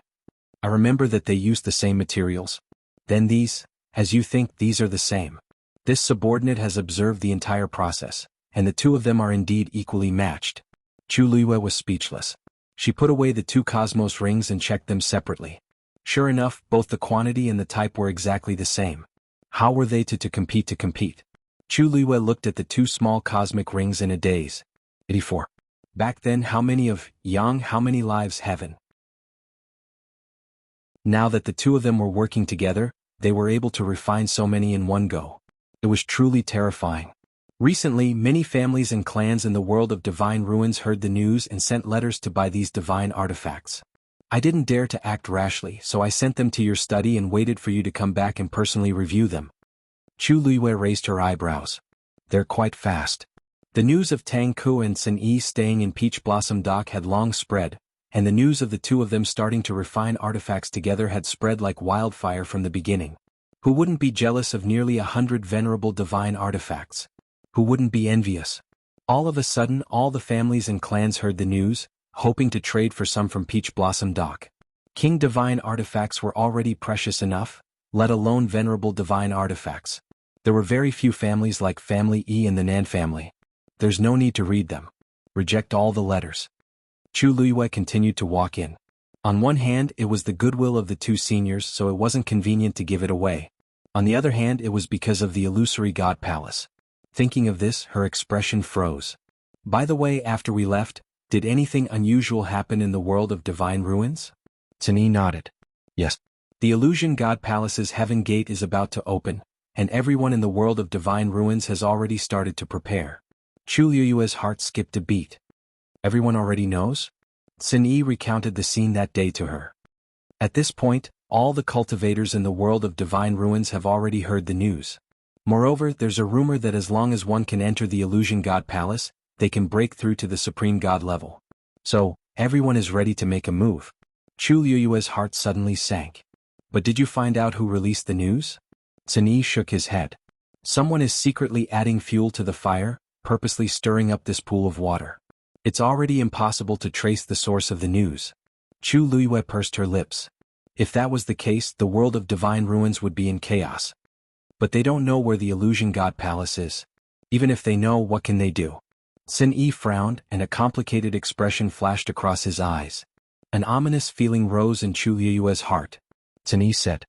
I remember that they used the same materials. Then these, as you think these are the same. This subordinate has observed the entire process, and the two of them are indeed equally matched. Chu Liyue was speechless. She put away the two cosmos rings and checked them separately. Sure enough, both the quantity and the type were exactly the same. How were they to compete? Chu Liyue looked at the two small cosmic rings in a daze. 84. Back then, how many of Yang, how many lives heaven? Now that the two of them were working together, they were able to refine so many in one go. It was truly terrifying. Recently, many families and clans in the world of divine ruins heard the news and sent letters to buy these divine artifacts. I didn't dare to act rashly, so I sent them to your study and waited for you to come back and personally review them. Chu Liyue raised her eyebrows. They're quite fast. The news of Tang Ku and Xin Yi staying in Peach Blossom Dock had long spread, and the news of the two of them starting to refine artifacts together had spread like wildfire from the beginning. Who wouldn't be jealous of nearly 100 venerable divine artifacts? Who wouldn't be envious? All of a sudden, all the families and clans heard the news. hoping to trade for some from Peach Blossom Dock. King divine artifacts were already precious enough, let alone venerable divine artifacts. There were very few families like Family E and the Nan family. There's no need to read them. Reject all the letters. Chu Luiyue continued to walk in. On one hand, it was the goodwill of the two seniors, so it wasn't convenient to give it away. On the other hand, it was because of the illusory god palace. Thinking of this, her expression froze. By the way, after we left, did anything unusual happen in the world of divine ruins? Tani nodded. Yes. The illusion god palace's heaven gate is about to open, and everyone in the world of divine ruins has already started to prepare. Chu Liyue's heart skipped a beat. Everyone already knows? Xin Yi recounted the scene that day to her. At this point, all the cultivators in the world of divine ruins have already heard the news. Moreover, there's a rumor that as long as one can enter the illusion god palace, they can break through to the supreme god level. So, everyone is ready to make a move. Chu Liyue's heart suddenly sank. But did you find out who released the news? Xin Yi shook his head. Someone is secretly adding fuel to the fire, purposely stirring up this pool of water. It's already impossible to trace the source of the news. Chu Liyue pursed her lips. If that was the case, the world of divine ruins would be in chaos. But they don't know where the illusion god palace is. Even if they know, what can they do? Xin Yi frowned, and a complicated expression flashed across his eyes. An ominous feeling rose in Chu Liyue's heart. Xin Yi said,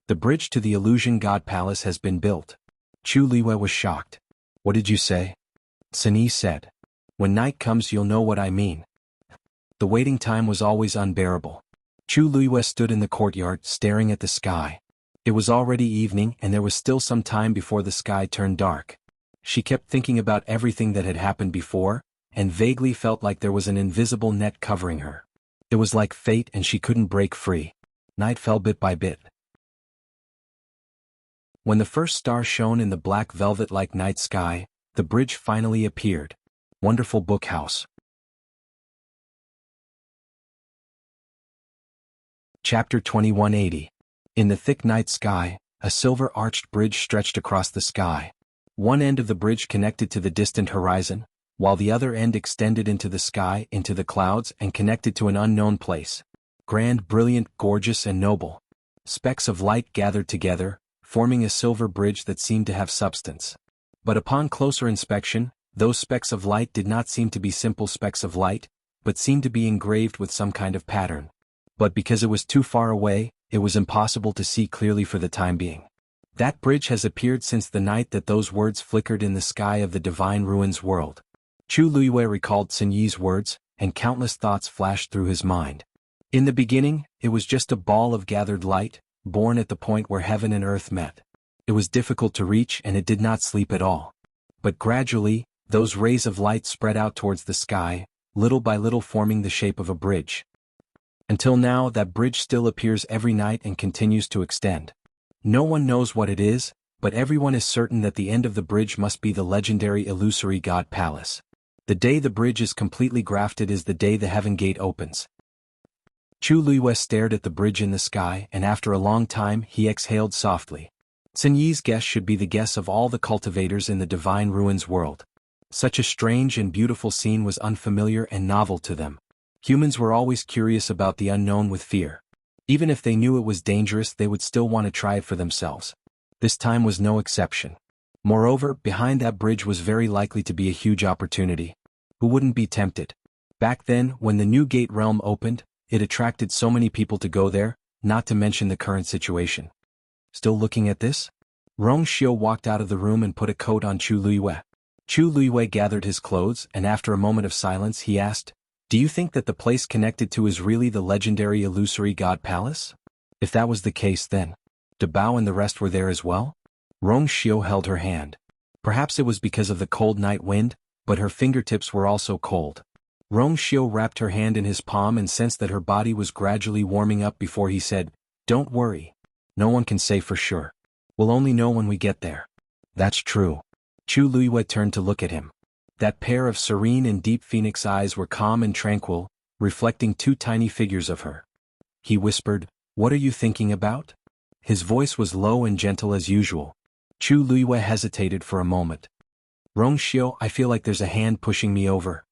"The bridge to the illusion god palace has been built." Chu Liyue was shocked. "What did you say?" Xin Yi said, "When night comes you'll know what I mean." The waiting time was always unbearable. Chu Liyue stood in the courtyard, staring at the sky. It was already evening and there was still some time before the sky turned dark. She kept thinking about everything that had happened before, and vaguely felt like there was an invisible net covering her. It was like fate and she couldn't break free. Night fell bit by bit. When the first star shone in the black velvet-like night sky, the bridge finally appeared. Wonderful Book House. Chapter 2180. In the thick night sky, a silver-arched bridge stretched across the sky. One end of the bridge connected to the distant horizon, while the other end extended into the sky, into the clouds, and connected to an unknown place. Grand, brilliant, gorgeous, and noble. Specks of light gathered together, forming a silver bridge that seemed to have substance. But upon closer inspection, those specks of light did not seem to be simple specks of light, but seemed to be engraved with some kind of pattern. But because it was too far away, it was impossible to see clearly for the time being. That bridge has appeared since the night that those words flickered in the sky of the divine ruins world. Chu Liyue recalled Xin Yi's words, and countless thoughts flashed through his mind. In the beginning, it was just a ball of gathered light, born at the point where heaven and earth met. It was difficult to reach and it did not sleep at all. But gradually, those rays of light spread out towards the sky, little by little forming the shape of a bridge. Until now, that bridge still appears every night and continues to extend. No one knows what it is, but everyone is certain that the end of the bridge must be the legendary illusory god palace. The day the bridge is completely grafted is the day the heaven gate opens. Chu Liyue stared at the bridge in the sky, and after a long time he exhaled softly. Xin Yi's guess should be the guess of all the cultivators in the divine ruins world. Such a strange and beautiful scene was unfamiliar and novel to them. Humans were always curious about the unknown with fear. Even if they knew it was dangerous, they would still want to try it for themselves. This time was no exception. Moreover, behind that bridge was very likely to be a huge opportunity. Who wouldn't be tempted? Back then, when the new gate realm opened, it attracted so many people to go there, not to mention the current situation. Still looking at this? Rong Xiu walked out of the room and put a coat on Chu Liyue. Chu Liyue gathered his clothes, and after a moment of silence he asked, "Do you think that the place connected to is really the legendary illusory god palace? If that was the case, then De Bao and the rest were there as well?" Rong Xiu held her hand. Perhaps it was because of the cold night wind, but her fingertips were also cold. Rong Xiu wrapped her hand in his palm and sensed that her body was gradually warming up before he said, "Don't worry. No one can say for sure. We'll only know when we get there." "That's true." Chu Liyue turned to look at him. That pair of serene and deep phoenix eyes were calm and tranquil, reflecting two tiny figures of her. He whispered, "What are you thinking about?" His voice was low and gentle as usual. Chu Liyue hesitated for a moment. "Rong Xiu, I feel like there's a hand pushing me over."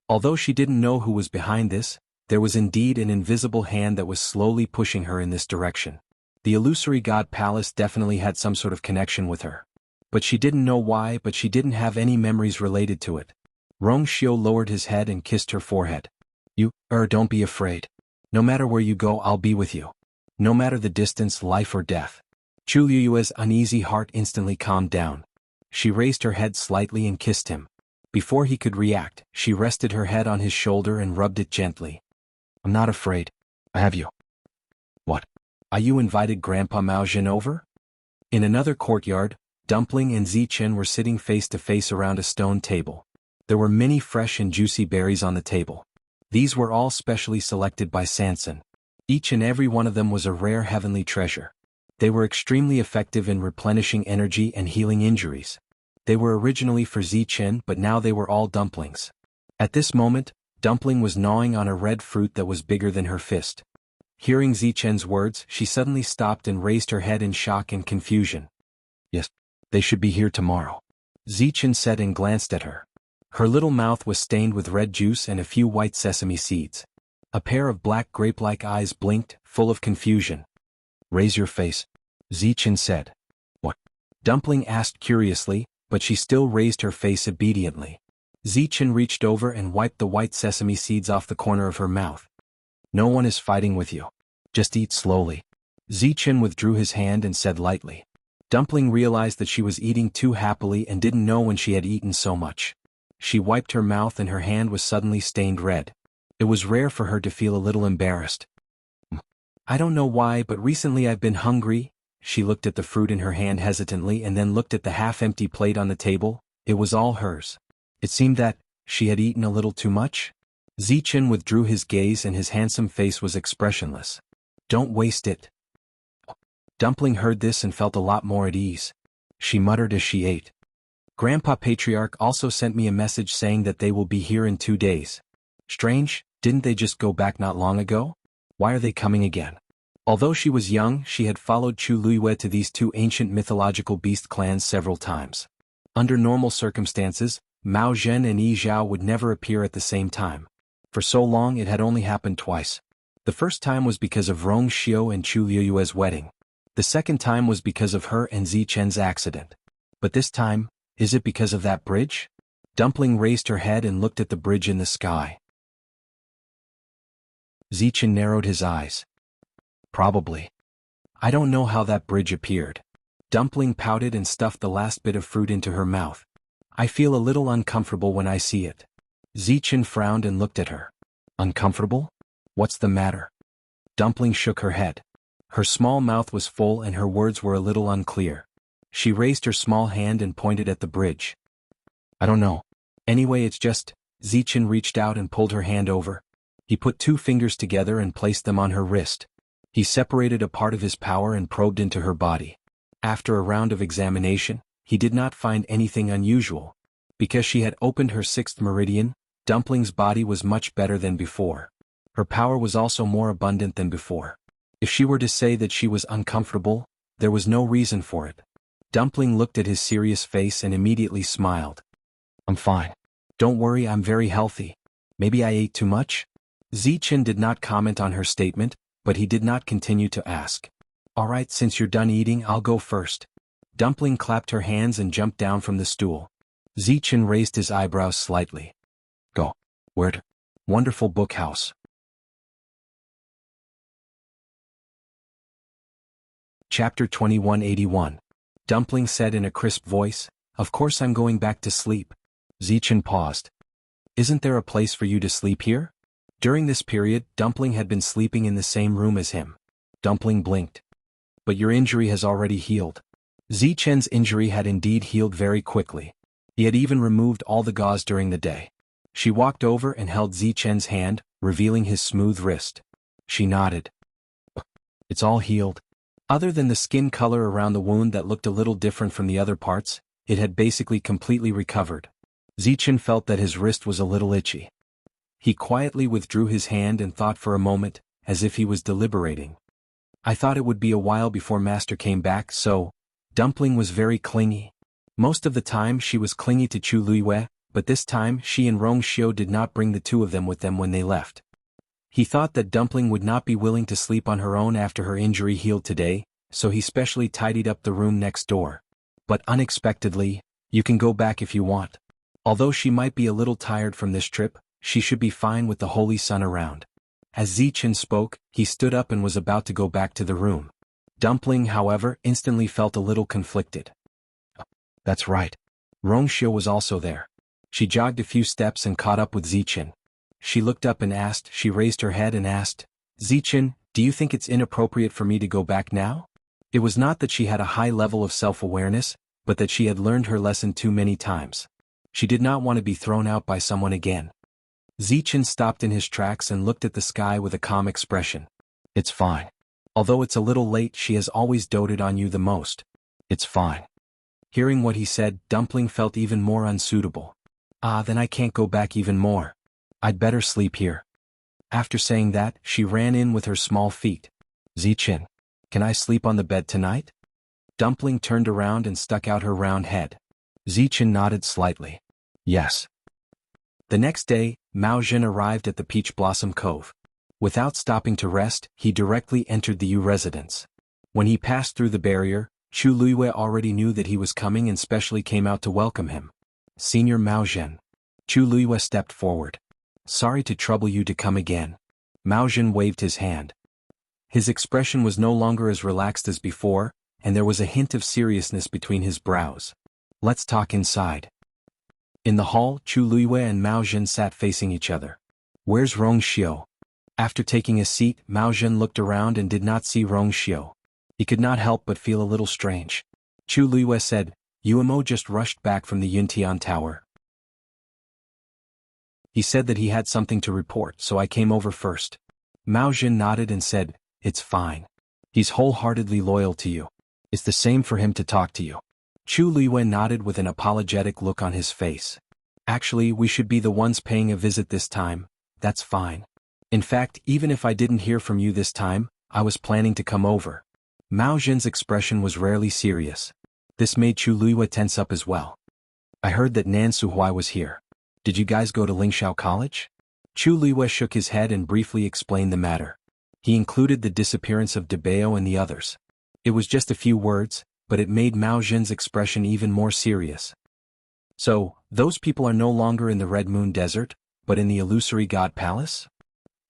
Although she didn't know who was behind this, there was indeed an invisible hand that was slowly pushing her in this direction. The illusory god palace definitely had some sort of connection with her. But she didn't know why, but she didn't have any memories related to it. Xiao lowered his head and kissed her forehead. Don't be afraid. No matter where you go, I'll be with you. No matter the distance, life or death. Chu Liyue's uneasy heart instantly calmed down. She raised her head slightly and kissed him. Before he could react, she rested her head on his shoulder and rubbed it gently. I'm not afraid. I have you. What? You invited Grandpa Mao Jin over? In another courtyard, Dumpling and Zichen were sitting face to face around a stone table. There were many fresh and juicy berries on the table. These were all specially selected by Sanson. Each and every one of them was a rare heavenly treasure. They were extremely effective in replenishing energy and healing injuries. They were originally for Zichen, but now they were all Dumplings. At this moment, Dumpling was gnawing on a red fruit that was bigger than her fist. Hearing Zichen's words, she suddenly stopped and raised her head in shock and confusion. Yes, they should be here tomorrow. Zichen said and glanced at her. Her little mouth was stained with red juice and a few white sesame seeds. A pair of black grape-like eyes blinked, full of confusion. Raise your face, Zichen said. What? Dumpling asked curiously, but she still raised her face obediently. Zichen reached over and wiped the white sesame seeds off the corner of her mouth. No one is fighting with you. Just eat slowly. Zichen withdrew his hand and said lightly. Dumpling realized that she was eating too happily and didn't know when she had eaten so much. She wiped her mouth and her hand was suddenly stained red. It was rare for her to feel a little embarrassed. I don't know why, but recently I've been hungry. She looked at the fruit in her hand hesitantly and then looked at the half-empty plate on the table. It was all hers. It seemed that she had eaten a little too much. Zichen withdrew his gaze and his handsome face was expressionless. Don't waste it. Dumpling heard this and felt a lot more at ease. She muttered as she ate. Grandpa Patriarch also sent me a message saying that they will be here in 2 days. Strange, didn't they just go back not long ago? Why are they coming again? Although she was young, she had followed Chu Liyue to these two ancient mythological beast clans several times. Under normal circumstances, Mao Zhen and Yi Zhao would never appear at the same time. For so long it had only happened twice. The first time was because of Rong Xiu and Chu Liyue's wedding. The second time was because of her and Zichen's accident. But this time, is it because of that bridge? Dumpling raised her head and looked at the bridge in the sky. Zichen narrowed his eyes. Probably. I don't know how that bridge appeared. Dumpling pouted and stuffed the last bit of fruit into her mouth. I feel a little uncomfortable when I see it. Zichen frowned and looked at her. Uncomfortable? What's the matter? Dumpling shook her head. Her small mouth was full and her words were a little unclear. She raised her small hand and pointed at the bridge. I don't know. Anyway, it's just... Zichen reached out and pulled her hand over. He put 2 fingers together and placed them on her wrist. He separated a part of his power and probed into her body. After a round of examination, he did not find anything unusual. Because she had opened her 6th meridian, Dumpling's body was much better than before. Her power was also more abundant than before. If she were to say that she was uncomfortable, there was no reason for it. Dumpling looked at his serious face and immediately smiled. I'm fine. Don't worry, I'm very healthy. Maybe I ate too much? Zichen did not comment on her statement, but he did not continue to ask. Alright, since you're done eating, I'll go first. Dumpling clapped her hands and jumped down from the stool. Zichen raised his eyebrows slightly. Go. Where to? Wonderful book house. Chapter 2181. Dumpling said in a crisp voice, Of course I'm going back to sleep. Zichen paused. Isn't there a place for you to sleep here? During this period, Dumpling had been sleeping in the same room as him. Dumpling blinked. But your injury has already healed. Zichen's injury had indeed healed very quickly. He had even removed all the gauze during the day. She walked over and held Zichen's hand, revealing his smooth wrist. She nodded. It's all healed. Other than the skin color around the wound that looked a little different from the other parts, it had basically completely recovered. Zichen felt that his wrist was a little itchy. He quietly withdrew his hand and thought for a moment, as if he was deliberating. I thought it would be a while before Master came back, so... Dumpling was very clingy. Most of the time she was clingy to Chu Liyue, but this time she and Rongxiu did not bring the two of them with them when they left. He thought that Dumpling would not be willing to sleep on her own after her injury healed today, so he specially tidied up the room next door. But unexpectedly, you can go back if you want. Although she might be a little tired from this trip, she should be fine with the holy sun around. As Zichen spoke, he stood up and was about to go back to the room. Dumpling, however, instantly felt a little conflicted. That's right. Rongxiu was also there. She jogged a few steps and caught up with Zichen. She looked up and she raised her head and asked, Zichen, do you think it's inappropriate for me to go back now? It was not that she had a high level of self-awareness, but that she had learned her lesson too many times. She did not want to be thrown out by someone again. Zichen stopped in his tracks and looked at the sky with a calm expression. It's fine. Although it's a little late, she has always doted on you the most. It's fine. Hearing what he said, Dumpling felt even more unsuitable. Then I can't go back even more. I'd better sleep here. After saying that, she ran in with her small feet. Zichen, can I sleep on the bed tonight? Dumpling turned around and stuck out her round head. Zichen nodded slightly. Yes. The next day, Mao Zhen arrived at the Peach Blossom Cove. Without stopping to rest, he directly entered the Yu residence. When he passed through the barrier, Chu Luiyue already knew that he was coming and specially came out to welcome him. Senior Mao Zhen. Chu Luiyue stepped forward. Sorry to trouble you to come again. Mao Zhen waved his hand. His expression was no longer as relaxed as before, and there was a hint of seriousness between his brows. Let's talk inside. In the hall, Chu Luiyue and Mao Zhen sat facing each other. Where's Rongxiu? After taking a seat, Mao Zhen looked around and did not see Rongxiu. He could not help but feel a little strange. Chu Luiyue said, Umo just rushed back from the Yuntian Tower. He said that he had something to report, so I came over first. Mao Zhen nodded and said, It's fine. He's wholeheartedly loyal to you. It's the same for him to talk to you. Chu Luiyue nodded with an apologetic look on his face. Actually, we should be the ones paying a visit this time. That's fine. In fact, even if I didn't hear from you this time, I was planning to come over. Mao Zhen's expression was rarely serious. This made Chu Luiyue tense up as well. I heard that Nan Suhui was here. Did you guys go to Lingxiao College? Chu Luiyue shook his head and briefly explained the matter. He included the disappearance of Debao and the others. It was just a few words, but it made Mao Zhen's expression even more serious. So, those people are no longer in the Red Moon Desert, but in the Illusory God Palace?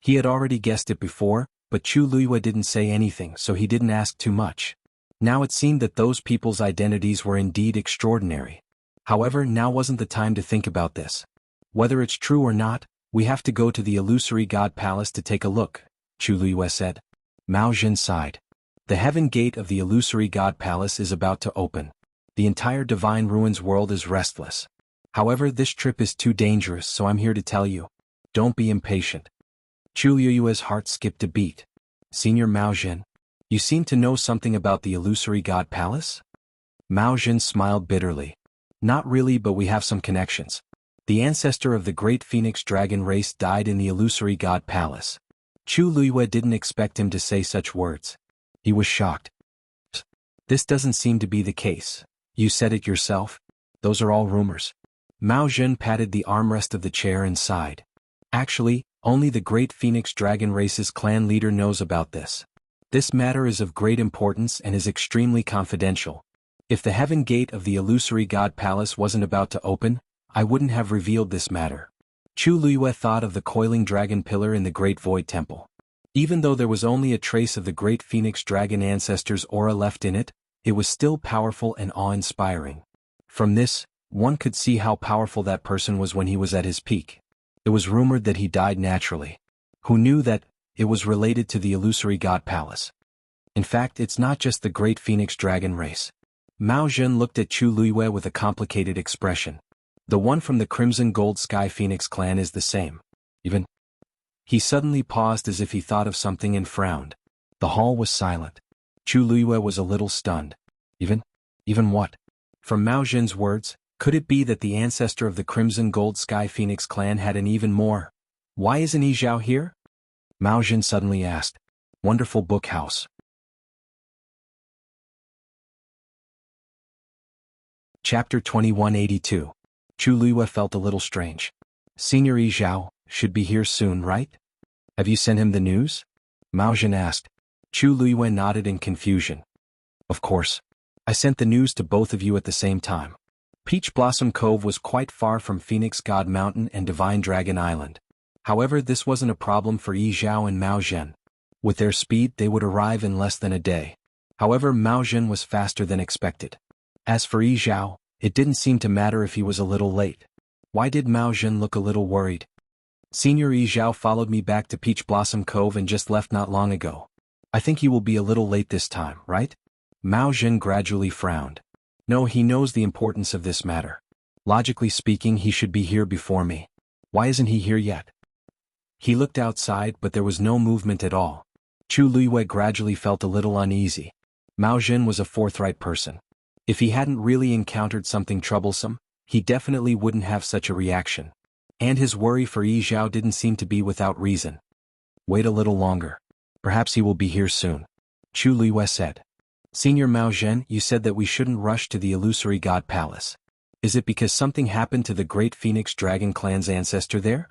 He had already guessed it before, but Chu Luiyue didn't say anything, so he didn't ask too much. Now it seemed that those people's identities were indeed extraordinary. However, now wasn't the time to think about this. Whether it's true or not, we have to go to the Illusory God Palace to take a look, Chu Luiyue said. Mao Zhen sighed. The heaven gate of the Illusory God Palace is about to open. The entire Divine Ruins world is restless. However, this trip is too dangerous, so I'm here to tell you. Don't be impatient. Chu Luiyue's heart skipped a beat. Senior Mao Zhen, you seem to know something about the Illusory God Palace? Mao Zhen smiled bitterly. Not really, but we have some connections. The ancestor of the great phoenix dragon race died in the Illusory God Palace. Chu Luiyue didn't expect him to say such words. He was shocked. This doesn't seem to be the case. You said it yourself. Those are all rumors. Mao Zhen patted the armrest of the chair and sighed. Actually, only the great phoenix dragon race's clan leader knows about this. This matter is of great importance and is extremely confidential. If the heaven gate of the Illusory God Palace wasn't about to open, I wouldn't have revealed this matter. Chu Luiyue thought of the coiling dragon pillar in the Great Void Temple. Even though there was only a trace of the great phoenix dragon ancestor's aura left in it, it was still powerful and awe-inspiring. From this, one could see how powerful that person was when he was at his peak. It was rumored that he died naturally. Who knew that it was related to the Illusory God Palace? In fact, it's not just the great phoenix dragon race. Mao Zhen looked at Chu Luiyue with a complicated expression. The one from the Crimson Gold Sky Phoenix clan is the same. Even. He suddenly paused as if he thought of something and frowned. The hall was silent. Chu Luiyue was a little stunned. Even what? From Mao Zhen's words, could it be that the ancestor of the Crimson Gold Sky Phoenix clan had an even more? Why isn't Yi Zhao here? Mao Zhen suddenly asked. Wonderful book house. Chapter 2182. Chu Luiyue felt a little strange. Senior Yi Zhao should be here soon, right? Have you sent him the news? Mao Zhen asked. Chu Luiyue nodded in confusion. Of course. I sent the news to both of you at the same time. Peach Blossom Cove was quite far from Phoenix God Mountain and Divine Dragon Island. However, this wasn't a problem for Yi Zhao and Mao Zhen. With their speed, they would arrive in less than a day. However, Mao Zhen was faster than expected. As for Yi Zhao, it didn't seem to matter if he was a little late. Why did Mao Zhen look a little worried? Senior Yi Zhao followed me back to Peach Blossom Cove and just left not long ago. I think he will be a little late this time, right? Mao Zhen gradually frowned. No, he knows the importance of this matter. Logically speaking, he should be here before me. Why isn't he here yet? He looked outside, but there was no movement at all. Chu Luiyue gradually felt a little uneasy. Mao Zhen was a forthright person. If he hadn't really encountered something troublesome, he definitely wouldn't have such a reaction. And his worry for Yi Zhao didn't seem to be without reason. Wait a little longer. Perhaps he will be here soon. Chu Luiyue said. Senior Mao Zhen, you said that we shouldn't rush to the illusory god palace. Is it because something happened to the great Phoenix Dragon clan's ancestor there?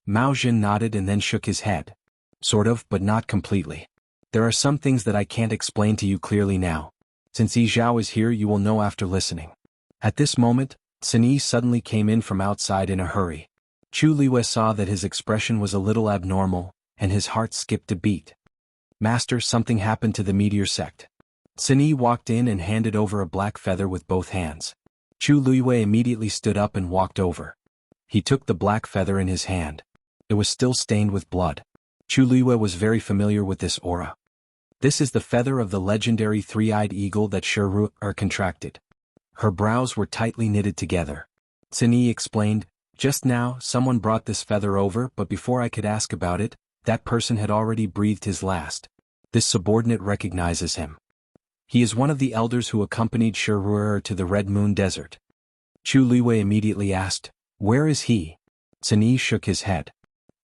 Mao Zhen nodded and then shook his head. Sort of, but not completely. There are some things that I can't explain to you clearly now. Since Yi Zhao is here, you will know after listening. At this moment, Sun Yi suddenly came in from outside in a hurry. Chu Luiyue saw that his expression was a little abnormal, and his heart skipped a beat. Master, something happened to the meteor sect. Sun Yi walked in and handed over a black feather with both hands. Chu Luiyue immediately stood up and walked over. He took the black feather in his hand. It was still stained with blood. Chu Luiyue was very familiar with this aura. This is the feather of the legendary three-eyed eagle that xuanhuan contracted. Her brows were tightly knitted together. Sun Yi explained, just now, someone brought this feather over, but before I could ask about it, that person had already breathed his last. This subordinate recognizes him. He is one of the elders who accompanied xuanhuan to the Red Moon Desert. Chu Luiyue immediately asked, where is he? Sun Yi shook his head.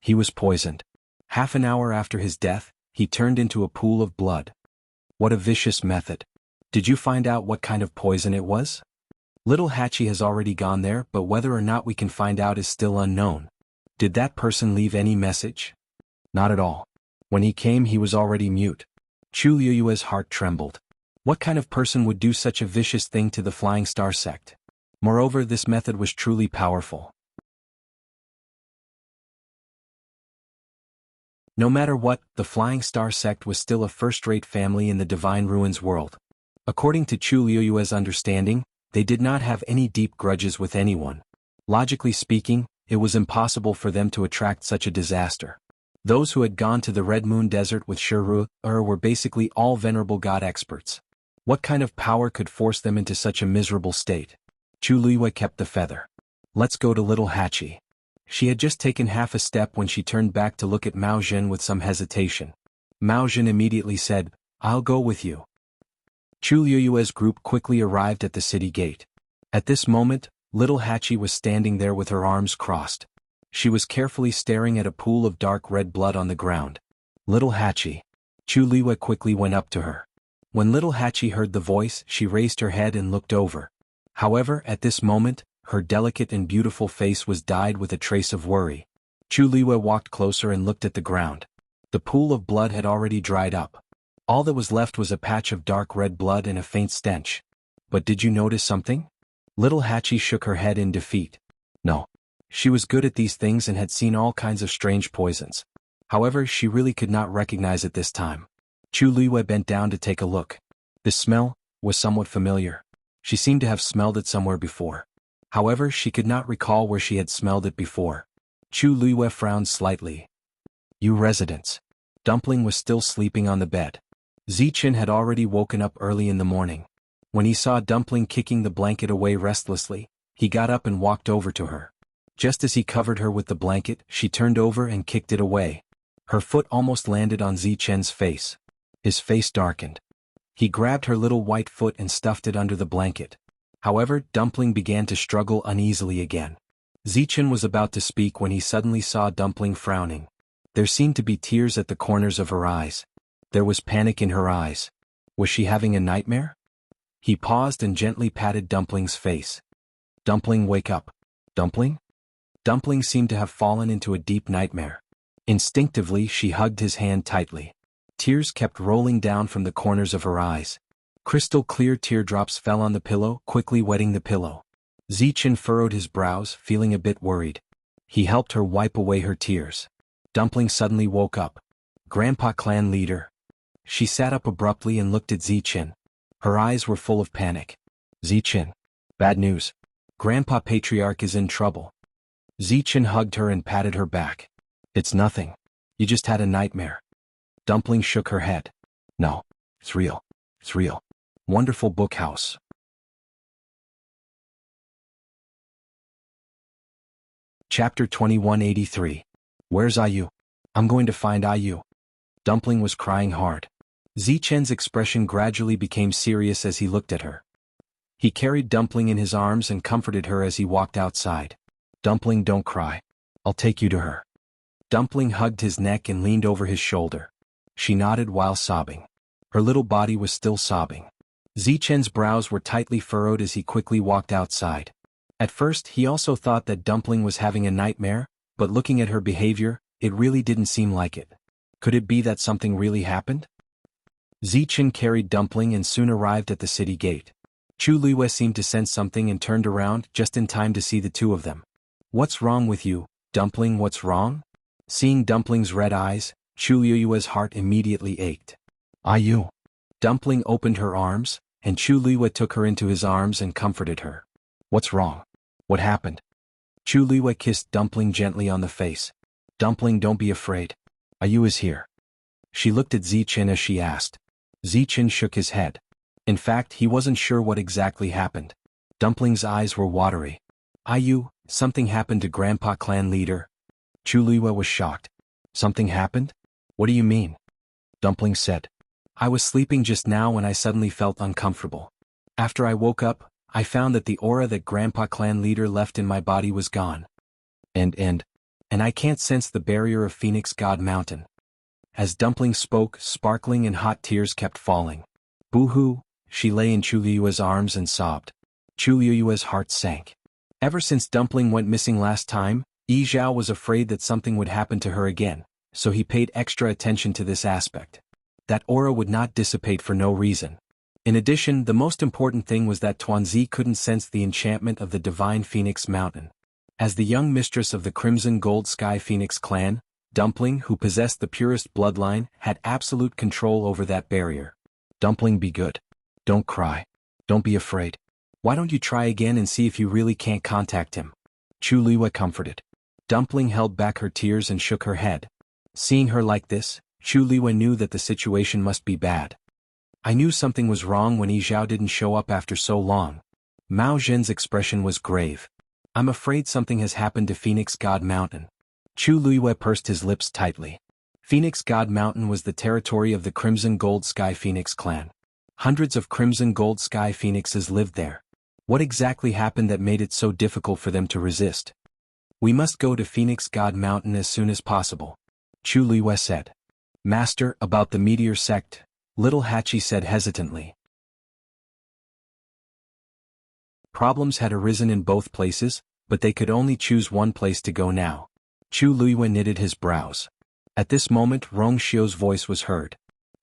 He was poisoned. Half an hour after his death, he turned into a pool of blood. What a vicious method. Did you find out what kind of poison it was? Little Hachi has already gone there, but whether or not we can find out is still unknown. Did that person leave any message? Not at all. When he came, he was already mute. Chu Luiyue's heart trembled. What kind of person would do such a vicious thing to the Flying Star sect? Moreover, this method was truly powerful. No matter what, the Flying Star sect was still a first-rate family in the Divine Ruins world. According to Chu Luiyue's understanding, they did not have any deep grudges with anyone. Logically speaking, it was impossible for them to attract such a disaster. Those who had gone to the Red Moon Desert with xuanhuan were basically all venerable god experts. What kind of power could force them into such a miserable state? Chu Luiyue kept the feather. Let's go to Little Hachi. She had just taken half a step when she turned back to look at Mao Zhen with some hesitation. Mao Zhen immediately said, I'll go with you. Chu Luiyue's group quickly arrived at the city gate. At this moment, Little Hachi was standing there with her arms crossed. She was carefully staring at a pool of dark red blood on the ground. Little Hachi. Chu Luiyue quickly went up to her. When Little Hachi heard the voice, she raised her head and looked over. However, at this moment, her delicate and beautiful face was dyed with a trace of worry. Chu Luiyue walked closer and looked at the ground. The pool of blood had already dried up. All that was left was a patch of dark red blood and a faint stench. But did you notice something? Little Hachi shook her head in defeat. No. She was good at these things and had seen all kinds of strange poisons. However, she really could not recognize it this time. Chu Luiyue bent down to take a look. The smell was somewhat familiar. She seemed to have smelled it somewhere before. However, she could not recall where she had smelled it before. Chu Luiyue frowned slightly. You residents. Dumpling was still sleeping on the bed. Zichen had already woken up early in the morning. When he saw Dumpling kicking the blanket away restlessly, he got up and walked over to her. Just as he covered her with the blanket, she turned over and kicked it away. Her foot almost landed on Zichen's face. His face darkened. He grabbed her little white foot and stuffed it under the blanket. However, Dumpling began to struggle uneasily again. Zichen was about to speak when he suddenly saw Dumpling frowning. There seemed to be tears at the corners of her eyes. There was panic in her eyes. Was she having a nightmare? He paused and gently patted Dumpling's face. Dumpling, wake up. Dumpling? Dumpling seemed to have fallen into a deep nightmare. Instinctively, she hugged his hand tightly. Tears kept rolling down from the corners of her eyes. Crystal clear teardrops fell on the pillow, quickly wetting the pillow. Zichen furrowed his brows, feeling a bit worried. He helped her wipe away her tears. Dumpling suddenly woke up. Grandpa clan leader. She sat up abruptly and looked at Zichen. Her eyes were full of panic. Zichen. Bad news. Grandpa Patriarch is in trouble. Zichen hugged her and patted her back. It's nothing. You just had a nightmare. Dumpling shook her head. No. It's real. It's real. Wonderful book house. Chapter 2183. Where's Ayu? I'm going to find Ayu. Dumpling was crying hard. Zichen's expression gradually became serious as he looked at her. He carried Dumpling in his arms and comforted her as he walked outside. Dumpling, don't cry. I'll take you to her. Dumpling hugged his neck and leaned over his shoulder. She nodded while sobbing. Her little body was still sobbing. Zichen's brows were tightly furrowed as he quickly walked outside. At first, he also thought that Dumpling was having a nightmare, but looking at her behavior, it really didn't seem like it. Could it be that something really happened? Zichen carried Dumpling and soon arrived at the city gate. Chu Luiyue seemed to sense something and turned around just in time to see the two of them. What's wrong with you, Dumpling, what's wrong? Seeing Dumpling's red eyes, Chu Luiyue's heart immediately ached. Ayu. Dumpling opened her arms, and Chu Luiyue took her into his arms and comforted her. What's wrong? What happened? Chu Luiyue kissed Dumpling gently on the face. Dumpling, don't be afraid. Ayu is here. She looked at Zichen as she asked. Zichen shook his head. In fact, he wasn't sure what exactly happened. Dumpling's eyes were watery. Ayu, something happened to Grandpa clan leader. Chu Luiyue was shocked. Something happened? What do you mean? Dumpling said. I was sleeping just now when I suddenly felt uncomfortable. After I woke up, I found that the aura that Grandpa clan leader left in my body was gone. And I can't sense the barrier of Phoenix God Mountain. As Dumpling spoke, sparkling and hot tears kept falling. Boo-hoo, she lay in Chu Luiyue's arms and sobbed. Chu Luiyue's heart sank. Ever since Dumpling went missing last time, Yi Zhao was afraid that something would happen to her again, so he paid extra attention to this aspect. That aura would not dissipate for no reason. In addition, the most important thing was that Tuanzi couldn't sense the enchantment of the divine Phoenix Mountain. As the young mistress of the Crimson Gold Sky Phoenix clan, Dumpling, who possessed the purest bloodline, had absolute control over that barrier. Dumpling, be good. Don't cry. Don't be afraid. Why don't you try again and see if you really can't contact him? Chu Luiyue comforted. Dumpling held back her tears and shook her head. Seeing her like this, Chu Luiyue knew that the situation must be bad. I knew something was wrong when Yi Zhao didn't show up after so long. Mao Zhen's expression was grave. I'm afraid something has happened to Phoenix God Mountain. Chu Luiyue pursed his lips tightly. Phoenix God Mountain was the territory of the Crimson Gold Sky Phoenix clan. Hundreds of Crimson Gold Sky Phoenixes lived there. What exactly happened that made it so difficult for them to resist? We must go to Phoenix God Mountain as soon as possible. Chu Luiyue said. Master, about the meteor sect, Little Hachi said hesitantly. Problems had arisen in both places, but they could only choose one place to go now. Chu Luiyue knitted his brows. At this moment Rong Xiu's voice was heard.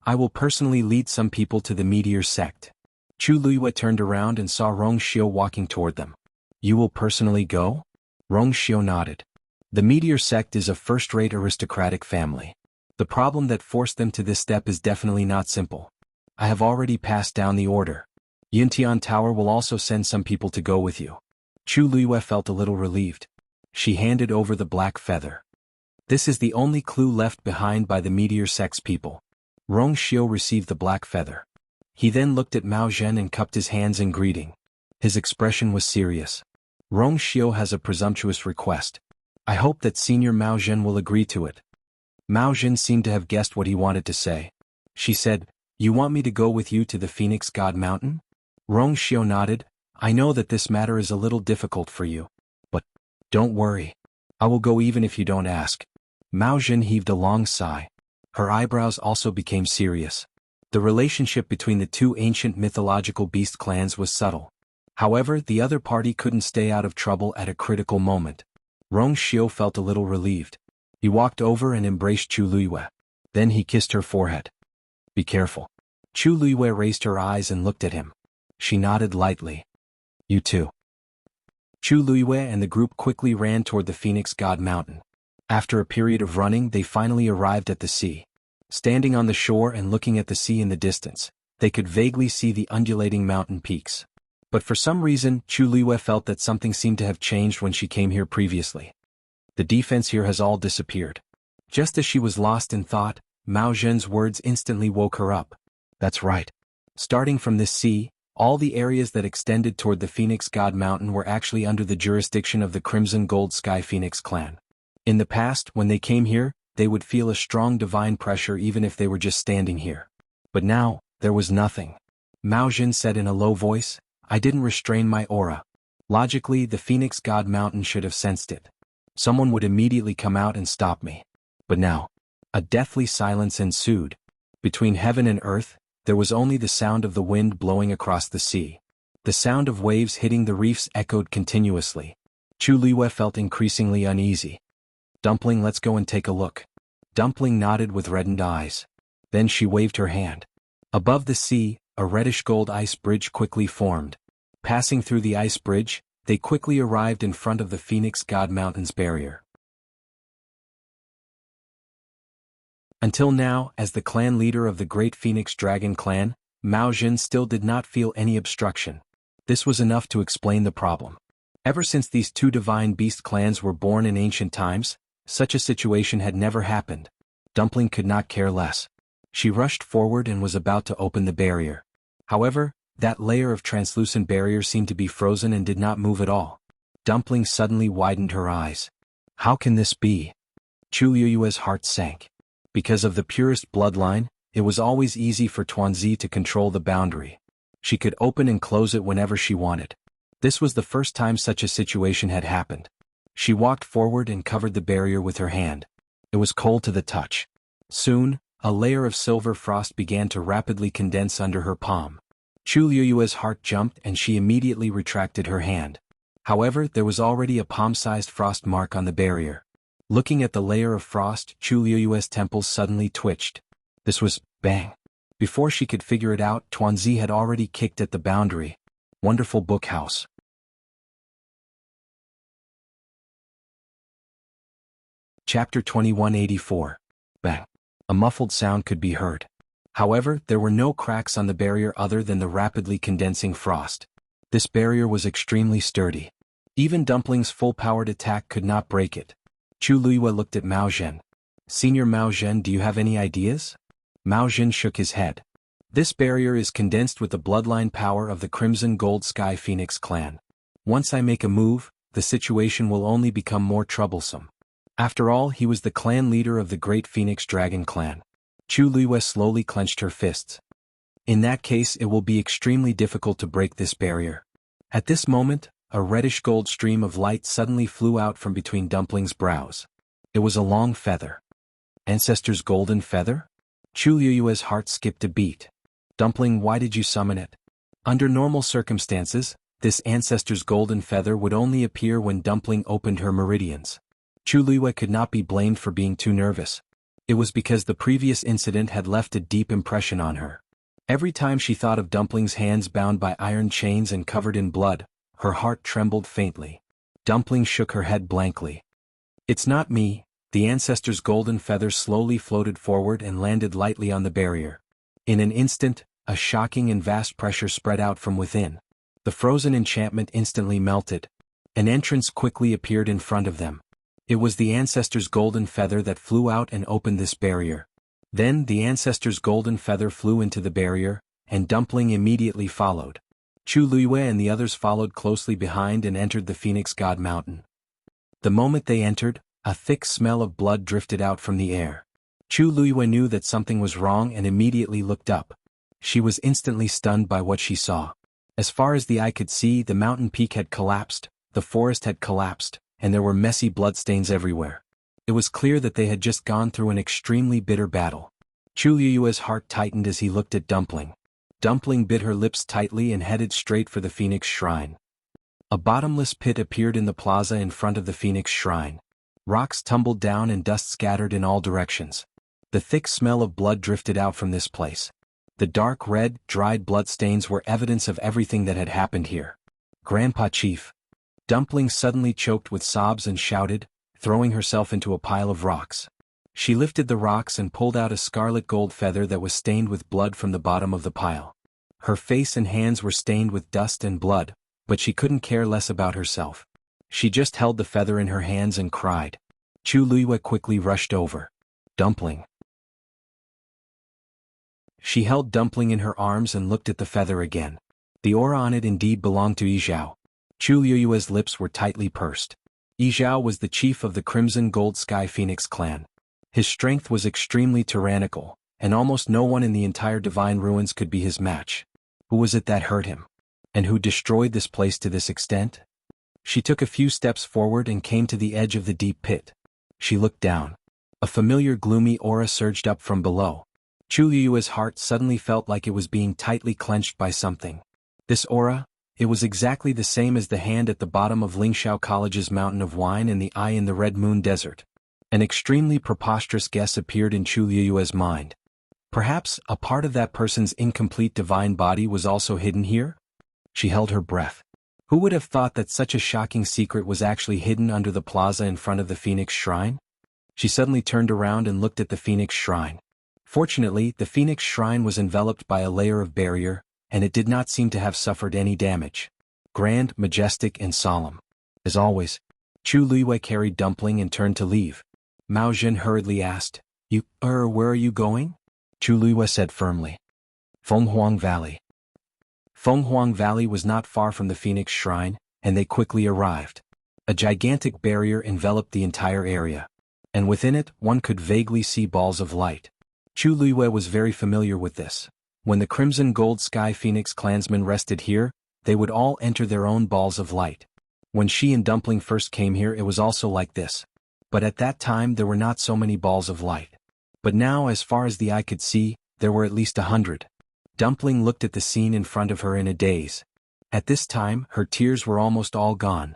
I will personally lead some people to the meteor sect. Chu Luiyue turned around and saw Rong Xiu walking toward them. You will personally go? Rong Xiu nodded. The meteor sect is a first-rate aristocratic family. The problem that forced them to this step is definitely not simple. I have already passed down the order. Yintian Tower will also send some people to go with you. Chu Luiyue felt a little relieved. She handed over the black feather. This is the only clue left behind by the meteor sect's people. Rong Xiu received the black feather. He then looked at Mao Zhen and cupped his hands in greeting. His expression was serious. Rong Xiu has a presumptuous request. I hope that Senior Mao Zhen will agree to it. Mao Zhen seemed to have guessed what he wanted to say. She said, You want me to go with you to the Phoenix God Mountain? Rong Xiu nodded. I know that this matter is a little difficult for you. But, don't worry. I will go even if you don't ask. Mao Zhen heaved a long sigh. Her eyebrows also became serious. The relationship between the two ancient mythological beast clans was subtle. However, the other party couldn't stay out of trouble at a critical moment. Rong Xiu felt a little relieved. He walked over and embraced Chu Luiyue. Then he kissed her forehead. Be careful. Chu Luiyue raised her eyes and looked at him. She nodded lightly. You too. Chu Luiyue and the group quickly ran toward the Phoenix God Mountain. After a period of running, they finally arrived at the sea. Standing on the shore and looking at the sea in the distance, they could vaguely see the undulating mountain peaks. But for some reason, Chu Luiyue felt that something seemed to have changed when she came here previously. The defense here has all disappeared. Just as she was lost in thought, Mao Zhen's words instantly woke her up. That's right. Starting from this sea, all the areas that extended toward the Phoenix God Mountain were actually under the jurisdiction of the Crimson Gold Sky Phoenix clan. In the past, when they came here, they would feel a strong divine pressure even if they were just standing here. But now, there was nothing. Mao Zhen said in a low voice, I didn't restrain my aura. Logically, the Phoenix God Mountain should have sensed it. Someone would immediately come out and stop me. But now, a deathly silence ensued. Between heaven and earth, there was only the sound of the wind blowing across the sea. The sound of waves hitting the reefs echoed continuously. Chu Luiyue felt increasingly uneasy. Dumpling, let's go and take a look. Dumpling nodded with reddened eyes. Then she waved her hand. Above the sea, a reddish-gold ice bridge quickly formed. Passing through the ice bridge, they quickly arrived in front of the Phoenix God Mountain's barrier. Until now, as the clan leader of the Great Phoenix Dragon clan, Mao Zhen still did not feel any obstruction. This was enough to explain the problem. Ever since these two divine beast clans were born in ancient times, such a situation had never happened. Dumpling could not care less. She rushed forward and was about to open the barrier. However, that layer of translucent barrier seemed to be frozen and did not move at all. Dumpling suddenly widened her eyes. How can this be? Chu Luiyue's heart sank. Because of the purest bloodline, it was always easy for Tuanzi to control the boundary. She could open and close it whenever she wanted. This was the first time such a situation had happened. She walked forward and covered the barrier with her hand. It was cold to the touch. Soon, a layer of silver frost began to rapidly condense under her palm. Chu Luiyue's heart jumped and she immediately retracted her hand. However, there was already a palm-sized frost mark on the barrier. Looking at the layer of frost, Chu Luiyue's temples suddenly twitched. This was bang. Before she could figure it out, Tuanzi had already kicked at the boundary. Wonderful book house. Chapter 2184. Bang. A muffled sound could be heard. However, there were no cracks on the barrier other than the rapidly condensing frost. This barrier was extremely sturdy. Even Dumpling's full-powered attack could not break it. Chu Luiyue looked at Mao Zhen. Senior Mao Zhen, do you have any ideas? Mao Zhen shook his head. This barrier is condensed with the bloodline power of the Crimson Gold Sky Phoenix clan. Once I make a move, the situation will only become more troublesome. After all, he was the clan leader of the Great Phoenix Dragon clan. Chu Luiyue slowly clenched her fists. In that case, it will be extremely difficult to break this barrier. At this moment, a reddish-gold stream of light suddenly flew out from between Dumpling's brows. It was a long feather. Ancestor's golden feather? Chu Luiyue's heart skipped a beat. Dumpling, why did you summon it? Under normal circumstances, this ancestor's golden feather would only appear when Dumpling opened her meridians. Chu Luiyue could not be blamed for being too nervous. It was because the previous incident had left a deep impression on her. Every time she thought of Dumpling's hands bound by iron chains and covered in blood, her heart trembled faintly. Dumpling shook her head blankly. It's not me. The ancestor's golden feather slowly floated forward and landed lightly on the barrier. In an instant, a shocking and vast pressure spread out from within. The frozen enchantment instantly melted. An entrance quickly appeared in front of them. It was the ancestor's golden feather that flew out and opened this barrier. Then the ancestor's golden feather flew into the barrier, and Dumpling immediately followed. Chu Luiyue and the others followed closely behind and entered the Phoenix God Mountain. The moment they entered, a thick smell of blood drifted out from the air. Chu Luiyue knew that something was wrong and immediately looked up. She was instantly stunned by what she saw. As far as the eye could see, the mountain peak had collapsed, the forest had collapsed, and there were messy bloodstains everywhere. It was clear that they had just gone through an extremely bitter battle. Chu Luiyue's heart tightened as he looked at Dumpling. Dumpling bit her lips tightly and headed straight for the Phoenix Shrine. A bottomless pit appeared in the plaza in front of the Phoenix Shrine. Rocks tumbled down and dust scattered in all directions. The thick smell of blood drifted out from this place. The dark red, dried bloodstains were evidence of everything that had happened here. Grandpa Chief. Dumpling suddenly choked with sobs and shouted, throwing herself into a pile of rocks. She lifted the rocks and pulled out a scarlet gold feather that was stained with blood from the bottom of the pile. Her face and hands were stained with dust and blood, but she couldn't care less about herself. She just held the feather in her hands and cried. Chu Luiyue quickly rushed over. Dumpling. She held Dumpling in her arms and looked at the feather again. The aura on it indeed belonged to Yizhao. Chu Luiyue's lips were tightly pursed. Yizhao was the chief of the Crimson Gold Sky Phoenix clan. His strength was extremely tyrannical, and almost no one in the entire Divine Ruins could be his match. Who was it that hurt him? And who destroyed this place to this extent? She took a few steps forward and came to the edge of the deep pit. She looked down. A familiar gloomy aura surged up from below. Chu Luiyue's heart suddenly felt like it was being tightly clenched by something. This aura, it was exactly the same as the hand at the bottom of Lingxiao College's Mountain of Wine and the eye in the Red Moon Desert. An extremely preposterous guess appeared in Chu Luiyue's mind. Perhaps a part of that person's incomplete divine body was also hidden here? She held her breath. Who would have thought that such a shocking secret was actually hidden under the plaza in front of the Phoenix Shrine? She suddenly turned around and looked at the Phoenix Shrine. Fortunately, the Phoenix Shrine was enveloped by a layer of barrier, and it did not seem to have suffered any damage. Grand, majestic, and solemn. As always, Chu Luiyue carried Dumpling and turned to leave. Mao Jin hurriedly asked, where are you going? Chu Luiyue said firmly. Fenghuang Valley. Fenghuang Valley was not far from the Phoenix Shrine, and they quickly arrived. A gigantic barrier enveloped the entire area, and within it one could vaguely see balls of light. Chu Luiyue was very familiar with this. When the Crimson Gold Sky Phoenix clansmen rested here, they would all enter their own balls of light. When she and Dumpling first came here it was also like this. But at that time there were not so many balls of light. But now, as far as the eye could see, there were at least 100. Dumpling looked at the scene in front of her in a daze. At this time, her tears were almost all gone.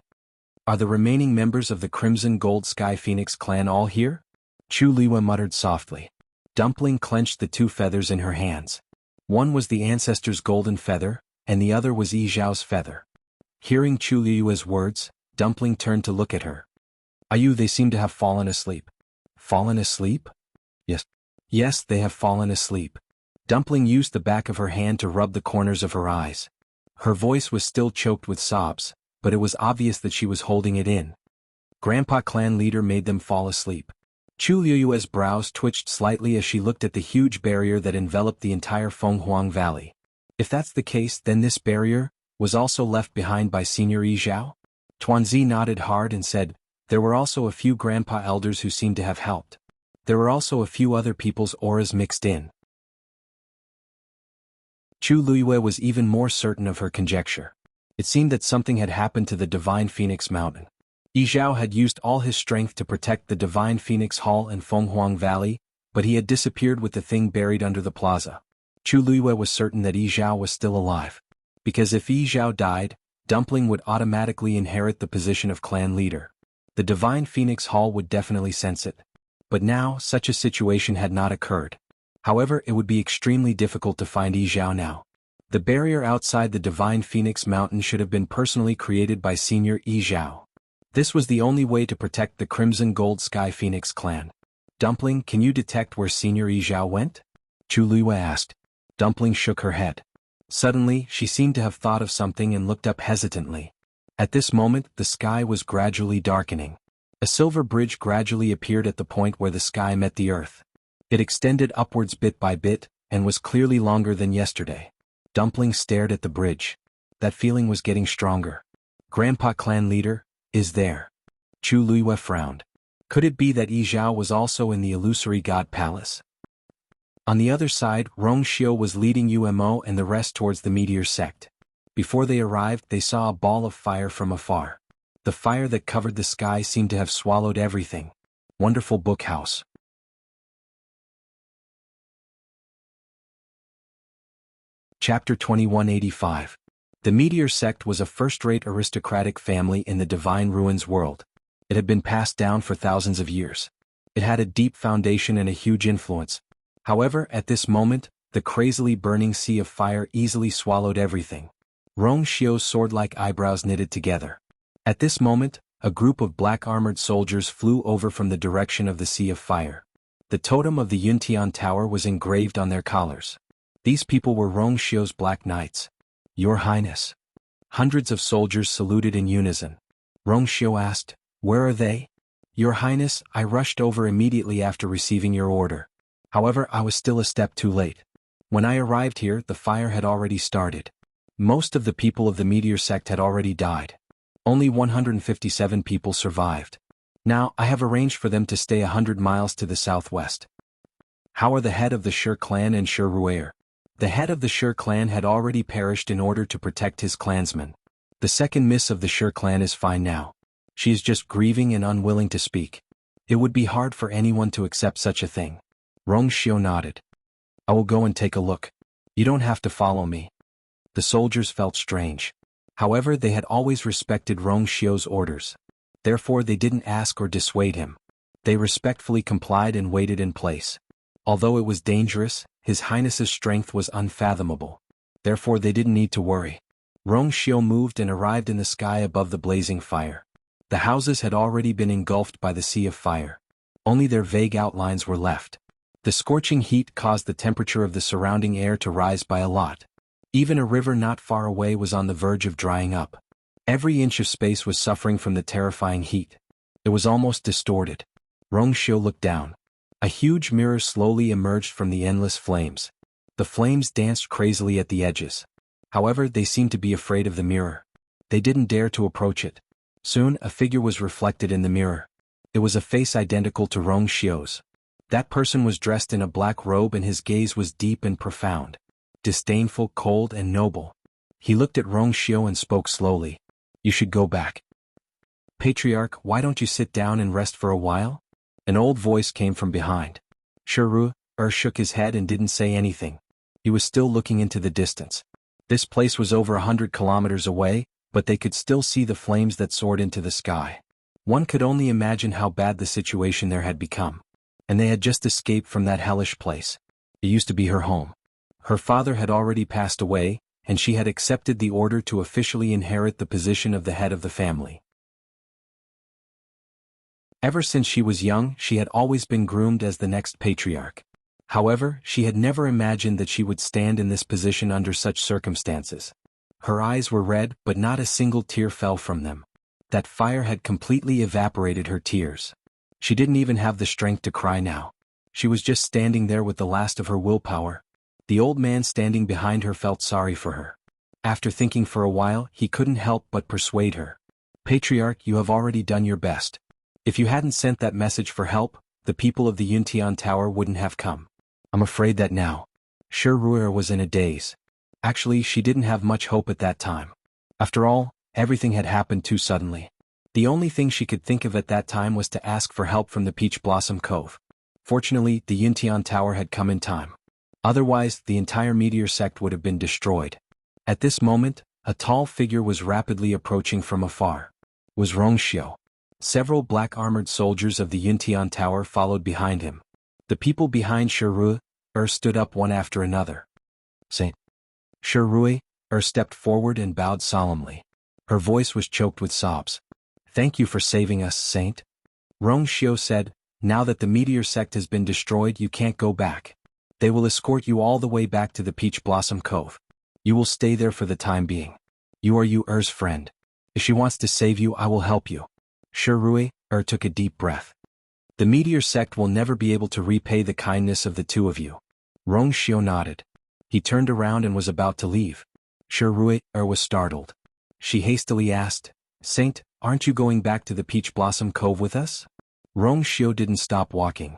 Are the remaining members of the Crimson Gold Sky Phoenix clan all here? Chu Luiyue muttered softly. Dumpling clenched the two feathers in her hands. One was the ancestor's golden feather, and the other was Yizhao's feather. Hearing Chu Luiyue's words, Dumpling turned to look at her. They seem to have fallen asleep. Fallen asleep? Yes, they have fallen asleep. Dumpling used the back of her hand to rub the corners of her eyes. Her voice was still choked with sobs, but it was obvious that she was holding it in. Grandpa clan leader made them fall asleep. Chu Luiyue's brows twitched slightly as she looked at the huge barrier that enveloped the entire Fenghuang Valley. If that's the case, then this barrier was also left behind by Senior Yizhao? Tuanzi nodded hard and said, there were also a few grandpa elders who seemed to have helped. There were also a few other people's auras mixed in. Chu Luiyue was even more certain of her conjecture. It seemed that something had happened to the Divine Phoenix Mountain. Yizhao had used all his strength to protect the Divine Phoenix Hall and Fenghuang Valley, but he had disappeared with the thing buried under the plaza. Chu Luiyue was certain that Yizhao was still alive. Because if Yizhao died, Dumpling would automatically inherit the position of clan leader. The Divine Phoenix Hall would definitely sense it. But now, such a situation had not occurred. However, it would be extremely difficult to find Yizhao now. The barrier outside the Divine Phoenix Mountain should have been personally created by Senior Yizhao. This was the only way to protect the Crimson Gold Sky Phoenix clan. Dumpling, can you detect where Senior Yizhao went? Chu Luiyue asked. Dumpling shook her head. Suddenly, she seemed to have thought of something and looked up hesitantly. At this moment, the sky was gradually darkening. A silver bridge gradually appeared at the point where the sky met the earth. It extended upwards bit by bit, and was clearly longer than yesterday. Dumpling stared at the bridge. That feeling was getting stronger. Grandpa clan leader, is there? Chu Luiyue frowned. Could it be that Yizhao was also in the illusory god palace? On the other side, Rongxiu was leading Umo and the rest towards the meteor sect. Before they arrived, they saw a ball of fire from afar. The fire that covered the sky seemed to have swallowed everything. Wonderful book house. Chapter 2185. The Meteor Sect was a first-rate aristocratic family in the Divine Ruins world. It had been passed down for thousands of years. It had a deep foundation and a huge influence. However, at this moment, the crazily burning sea of fire easily swallowed everything. Rong Xiu's sword-like eyebrows knitted together. At this moment, a group of black-armored soldiers flew over from the direction of the sea of fire. The totem of the Yuntian Tower was engraved on their collars. These people were Rong Xiu's Black Knights. Your Highness. Hundreds of soldiers saluted in unison. Rong Xiu asked, "Where are they?" "Your Highness, I rushed over immediately after receiving your order. However, I was still a step too late. When I arrived here, the fire had already started. Most of the people of the Meteor Sect had already died. Only 157 people survived. Now, I have arranged for them to stay 100 miles to the southwest." "How are the head of the Shi clan and Shi?" The head of the Shi clan had already perished in order to protect his clansmen. The second miss of the Shi clan is fine now. She is just grieving and unwilling to speak. It would be hard for anyone to accept such a thing. Rong Xiu nodded. "I will go and take a look. You don't have to follow me." The soldiers felt strange. However, they had always respected Rong Xiu's orders. Therefore, they didn't ask or dissuade him. They respectfully complied and waited in place. Although it was dangerous, His Highness's strength was unfathomable. Therefore, they didn't need to worry. Rong Xiu moved and arrived in the sky above the blazing fire. The houses had already been engulfed by the sea of fire. Only their vague outlines were left. The scorching heat caused the temperature of the surrounding air to rise by a lot. Even a river not far away was on the verge of drying up. Every inch of space was suffering from the terrifying heat. It was almost distorted. Rong Xiu looked down. A huge mirror slowly emerged from the endless flames. The flames danced crazily at the edges. However, they seemed to be afraid of the mirror. They didn't dare to approach it. Soon, a figure was reflected in the mirror. It was a face identical to Rong Xiu's. That person was dressed in a black robe and his gaze was deep and profound. Disdainful, cold, and noble. He looked at Rong Xiu and spoke slowly. "You should go back. Patriarch, why don't you sit down and rest for a while?" An old voice came from behind. Shi shook his head and didn't say anything. He was still looking into the distance. This place was over 100 kilometers away, but they could still see the flames that soared into the sky. One could only imagine how bad the situation there had become. And they had just escaped from that hellish place. It used to be her home. Her father had already passed away, and she had accepted the order to officially inherit the position of the head of the family. Ever since she was young, she had always been groomed as the next patriarch. However, she had never imagined that she would stand in this position under such circumstances. Her eyes were red, but not a single tear fell from them. That fire had completely evaporated her tears. She didn't even have the strength to cry now. She was just standing there with the last of her willpower. The old man standing behind her felt sorry for her. After thinking for a while, he couldn't help but persuade her. "Patriarch, you have already done your best. If you hadn't sent that message for help, the people of the Yuntian Tower wouldn't have come. I'm afraid that now." Shi was in a daze. Actually, she didn't have much hope at that time. After all, everything had happened too suddenly. The only thing she could think of at that time was to ask for help from the Peach Blossom Cove. Fortunately, the Yuntian Tower had come in time. Otherwise, the entire Meteor Sect would have been destroyed. At this moment, a tall figure was rapidly approaching from afar. It was Rong Xiu. Several black-armored soldiers of the Yuntian Tower followed behind him. The people behind Shi stood up one after another. "Saint." Shi stepped forward and bowed solemnly. Her voice was choked with sobs. "Thank you for saving us, Saint." Rong Xiu said, "Now that the Meteor Sect has been destroyed, you can't go back. They will escort you all the way back to the Peach Blossom Cove. You will stay there for the time being. You are Yu's friend. If she wants to save you, I will help you." Shi took a deep breath. "The Meteor Sect will never be able to repay the kindness of the two of you." Rong Xiu nodded. He turned around and was about to leave. Shi was startled. She hastily asked, "Saint, aren't you going back to the Peach Blossom Cove with us?" Rong Xiu didn't stop walking.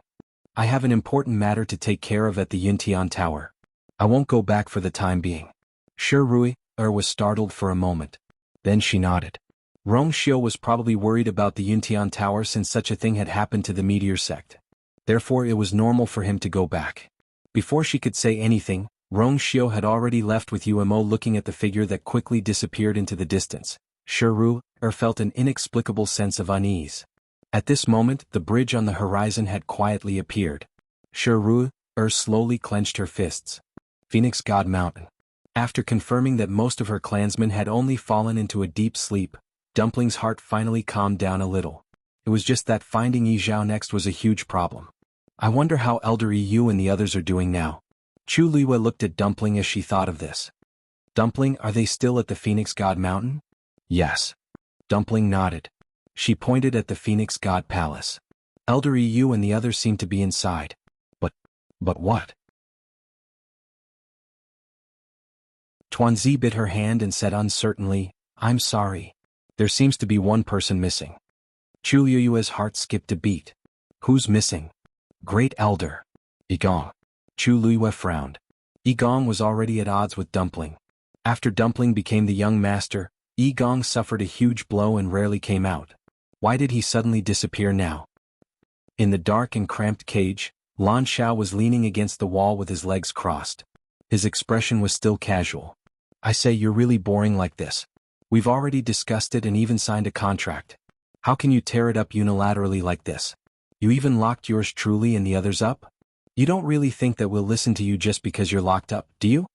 "I have an important matter to take care of at the Yuntian Tower. I won't go back for the time being." Shi was startled for a moment. Then she nodded. Rong Xiu was probably worried about the Yuntian Tower since such a thing had happened to the Meteor Sect. Therefore, it was normal for him to go back. Before she could say anything, Rongxiu had already left with Umo looking at the figure that quickly disappeared into the distance. Shiru felt an inexplicable sense of unease. At this moment, the bridge on the horizon had quietly appeared. Shiru slowly clenched her fists. Phoenix God Mountain. After confirming that most of her clansmen had only fallen into a deep sleep, Dumpling's heart finally calmed down a little. It was just that finding Yi Zhao next was a huge problem. I wonder how Elder Yu and the others are doing now. Chu Liwe looked at Dumpling as she thought of this. Dumpling, are they still at the Phoenix God Mountain? Yes. Dumpling nodded. She pointed at the Phoenix God Palace. Elder Yu and the others seemed to be inside. But what? Tuanzi bit her hand and said uncertainly, I'm sorry. There seems to be one person missing. Chu Liyue's heart skipped a beat. Who's missing? Great Elder. Igong. Chu Liyue frowned. Igong was already at odds with Dumpling. After Dumpling became the young master, Igong suffered a huge blow and rarely came out. Why did he suddenly disappear now? In the dark and cramped cage, Lan Xiao was leaning against the wall with his legs crossed. His expression was still casual. I say, you're really boring like this. We've already discussed it and even signed a contract. How can you tear it up unilaterally like this? You even locked yours truly and the others up? You don't really think that we'll listen to you just because you're locked up, do you?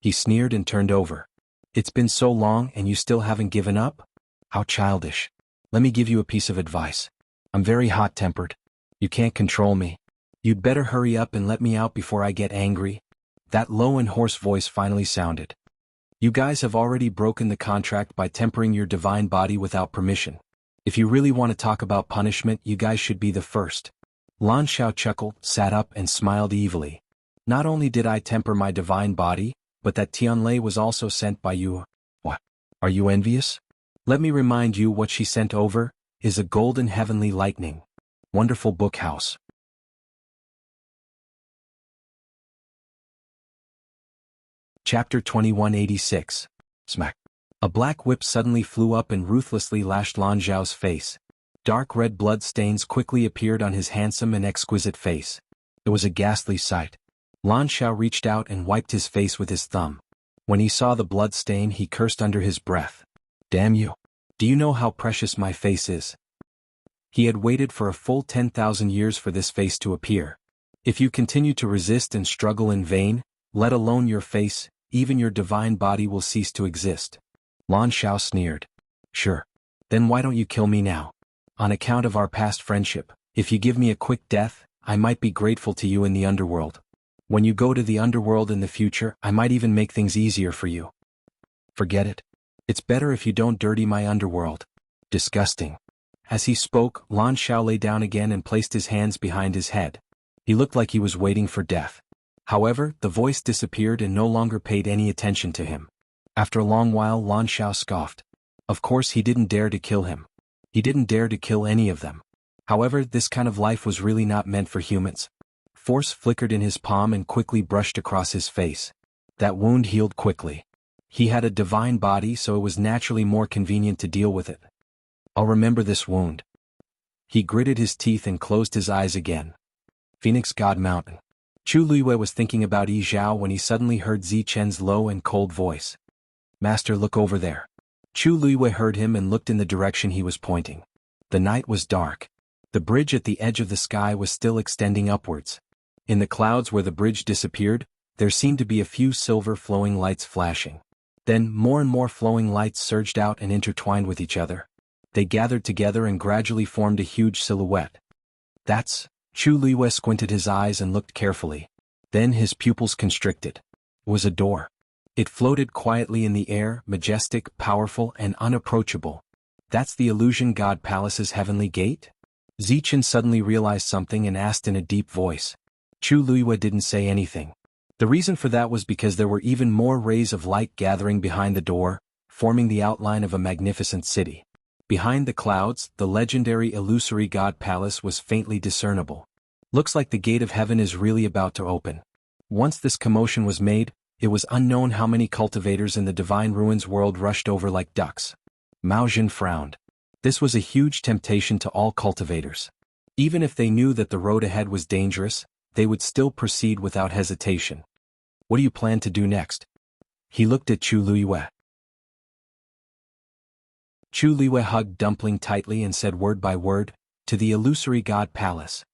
He sneered and turned over. It's been so long and you still haven't given up? How childish. Let me give you a piece of advice. I'm very hot-tempered. You can't control me. You'd better hurry up and let me out before I get angry. That low and hoarse voice finally sounded. You guys have already broken the contract by tempering your divine body without permission. If you really want to talk about punishment, you guys should be the first. Lan Xiao chuckled, sat up and smiled evilly. Not only did I temper my divine body, but that Tianlei was also sent by you. What? Are you envious? Let me remind you what she sent over is a golden heavenly lightning. Wonderful book house. Chapter 2186. Smack. A black whip suddenly flew up and ruthlessly lashed Lan Zhao's face. Dark red blood stains quickly appeared on his handsome and exquisite face. It was a ghastly sight. Lan Xiao reached out and wiped his face with his thumb. When he saw the blood stain, he cursed under his breath. Damn you. Do you know how precious my face is? He had waited for a full 10,000 years for this face to appear. If you continue to resist and struggle in vain, let alone your face, even your divine body will cease to exist. Lan Xiao sneered. Sure. Then why don't you kill me now? On account of our past friendship, if you give me a quick death, I might be grateful to you in the underworld. When you go to the underworld in the future, I might even make things easier for you. Forget it. It's better if you don't dirty my underworld. Disgusting. As he spoke, Lan Xiao lay down again and placed his hands behind his head. He looked like he was waiting for death. However, the voice disappeared and no longer paid any attention to him. After a long while, Lan Xiao scoffed. Of course he didn't dare to kill him. He didn't dare to kill any of them. However, this kind of life was really not meant for humans. Force flickered in his palm and quickly brushed across his face. That wound healed quickly. He had a divine body, so it was naturally more convenient to deal with it. I'll remember this wound. He gritted his teeth and closed his eyes again. Phoenix God Mountain. Chu Liyue was thinking about Yi Zhao when he suddenly heard Zi Chen's low and cold voice. Master, look over there. Chu Liyue heard him and looked in the direction he was pointing. The night was dark. The bridge at the edge of the sky was still extending upwards. In the clouds where the bridge disappeared, there seemed to be a few silver flowing lights flashing. Then more and more flowing lights surged out and intertwined with each other. They gathered together and gradually formed a huge silhouette. That's... Chu Liyue squinted his eyes and looked carefully. Then his pupils constricted. It was a door. It floated quietly in the air, majestic, powerful, and unapproachable. That's the Illusion God Palace's heavenly gate? Zichen suddenly realized something and asked in a deep voice. Chu Liyue didn't say anything. The reason for that was because there were even more rays of light gathering behind the door, forming the outline of a magnificent city. Behind the clouds, the legendary illusory God Palace was faintly discernible. Looks like the gate of heaven is really about to open. Once this commotion was made, it was unknown how many cultivators in the Divine Ruins world rushed over like ducks. Mao Jin frowned. This was a huge temptation to all cultivators. Even if they knew that the road ahead was dangerous, they would still proceed without hesitation. What do you plan to do next? He looked at Chu Luiyue. Chu Luiyue hugged Dumpling tightly and said word by word, to the illusory god palace.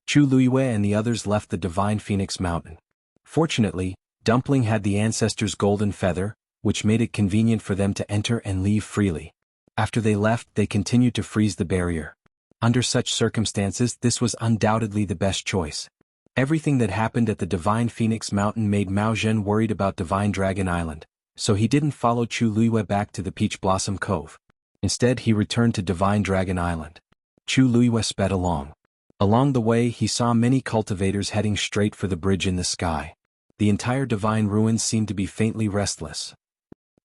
Chu Luiyue and the others left the divine Phoenix Mountain. Fortunately, Dumpling had the ancestor's golden feather, which made it convenient for them to enter and leave freely. After they left, they continued to freeze the barrier. Under such circumstances, this was undoubtedly the best choice. Everything that happened at the Divine Phoenix Mountain made Mao Zhen worried about Divine Dragon Island, so he didn't follow Chu Luiyue back to the Peach Blossom Cove. Instead, he returned to Divine Dragon Island. Chu Luiyue sped along. Along the way, he saw many cultivators heading straight for the bridge in the sky. The entire Divine Ruins seemed to be faintly restless.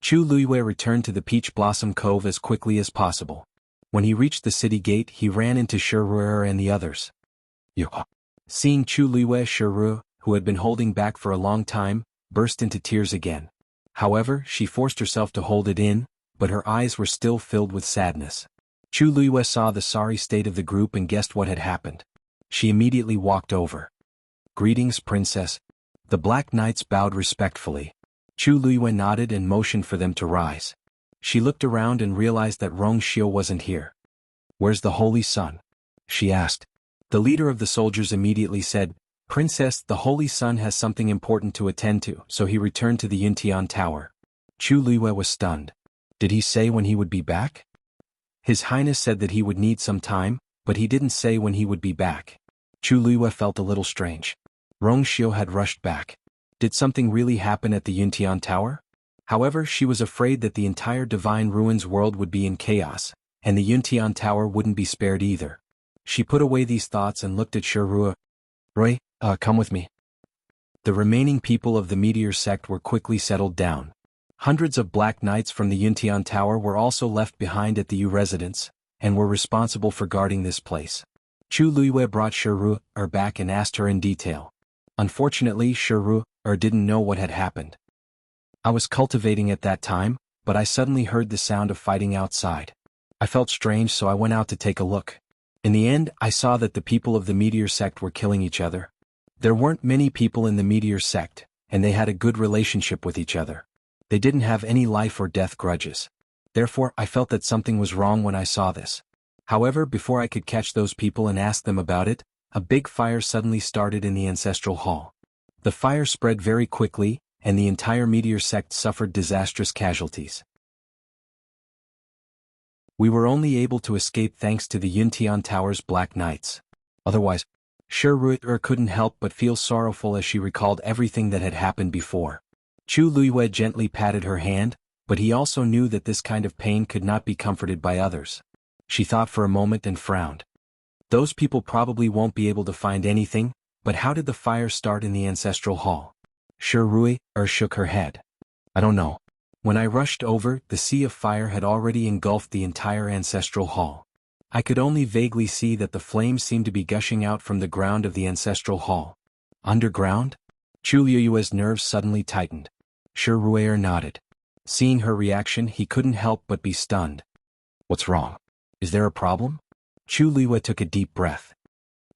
Chu Luiyue returned to the Peach Blossom Cove as quickly as possible. When he reached the city gate, he ran into Shiru and the others. Seeing Chu Luiyue, Shiru, who had been holding back for a long time, burst into tears again. However, she forced herself to hold it in, but her eyes were still filled with sadness. Chu Luiyue saw the sorry state of the group and guessed what had happened. She immediately walked over. "Greetings, Princess." The Black Knights bowed respectfully. Chu Luiyue nodded and motioned for them to rise. She looked around and realized that Rongxiu wasn't here. "Where's the Holy Sun?" she asked. The leader of the soldiers immediately said, "Princess, the Holy Sun has something important to attend to," so he returned to the Yuntian Tower. Chu Luiyue was stunned. Did he say when he would be back? His Highness said that he would need some time, but he didn't say when he would be back. Chu Luiyue felt a little strange. Rongxiu had rushed back. Did something really happen at the Yuntian Tower? However, she was afraid that the entire Divine Ruins world would be in chaos, and the Yuntian Tower wouldn't be spared either. She put away these thoughts and looked at Shiru. "Roy, come with me." The remaining people of the Meteor sect were quickly settled down. Hundreds of Black Knights from the Yuntian Tower were also left behind at the Yu residence, and were responsible for guarding this place. Chu Luiyue brought Shiru back and asked her in detail. Unfortunately, Shiru didn't know what had happened. "I was cultivating at that time, but I suddenly heard the sound of fighting outside. I felt strange, so I went out to take a look. In the end, I saw that the people of the Meteor sect were killing each other. There weren't many people in the Meteor sect, and they had a good relationship with each other. They didn't have any life or death grudges. Therefore, I felt that something was wrong when I saw this. However, before I could catch those people and ask them about it, a big fire suddenly started in the Ancestral Hall. The fire spread very quickly, and the entire Meteor sect suffered disastrous casualties. We were only able to escape thanks to the Yuntian Tower's Black Knights. Otherwise, Shiru couldn't help but feel sorrowful as she recalled everything that had happened before. Chu Luiyue gently patted her hand, but he also knew that this kind of pain could not be comforted by others. She thought for a moment and frowned. Those people probably won't be able to find anything, but how did the fire start in the Ancestral Hall? Shiru shook her head. "I don't know. When I rushed over, the sea of fire had already engulfed the entire Ancestral Hall. I could only vaguely see that the flames seemed to be gushing out from the ground of the Ancestral Hall." "Underground?" Chu Luiyue's nerves suddenly tightened. Shiru nodded. Seeing her reaction, he couldn't help but be stunned. "What's wrong? Is there a problem?" Chu Luiyue took a deep breath.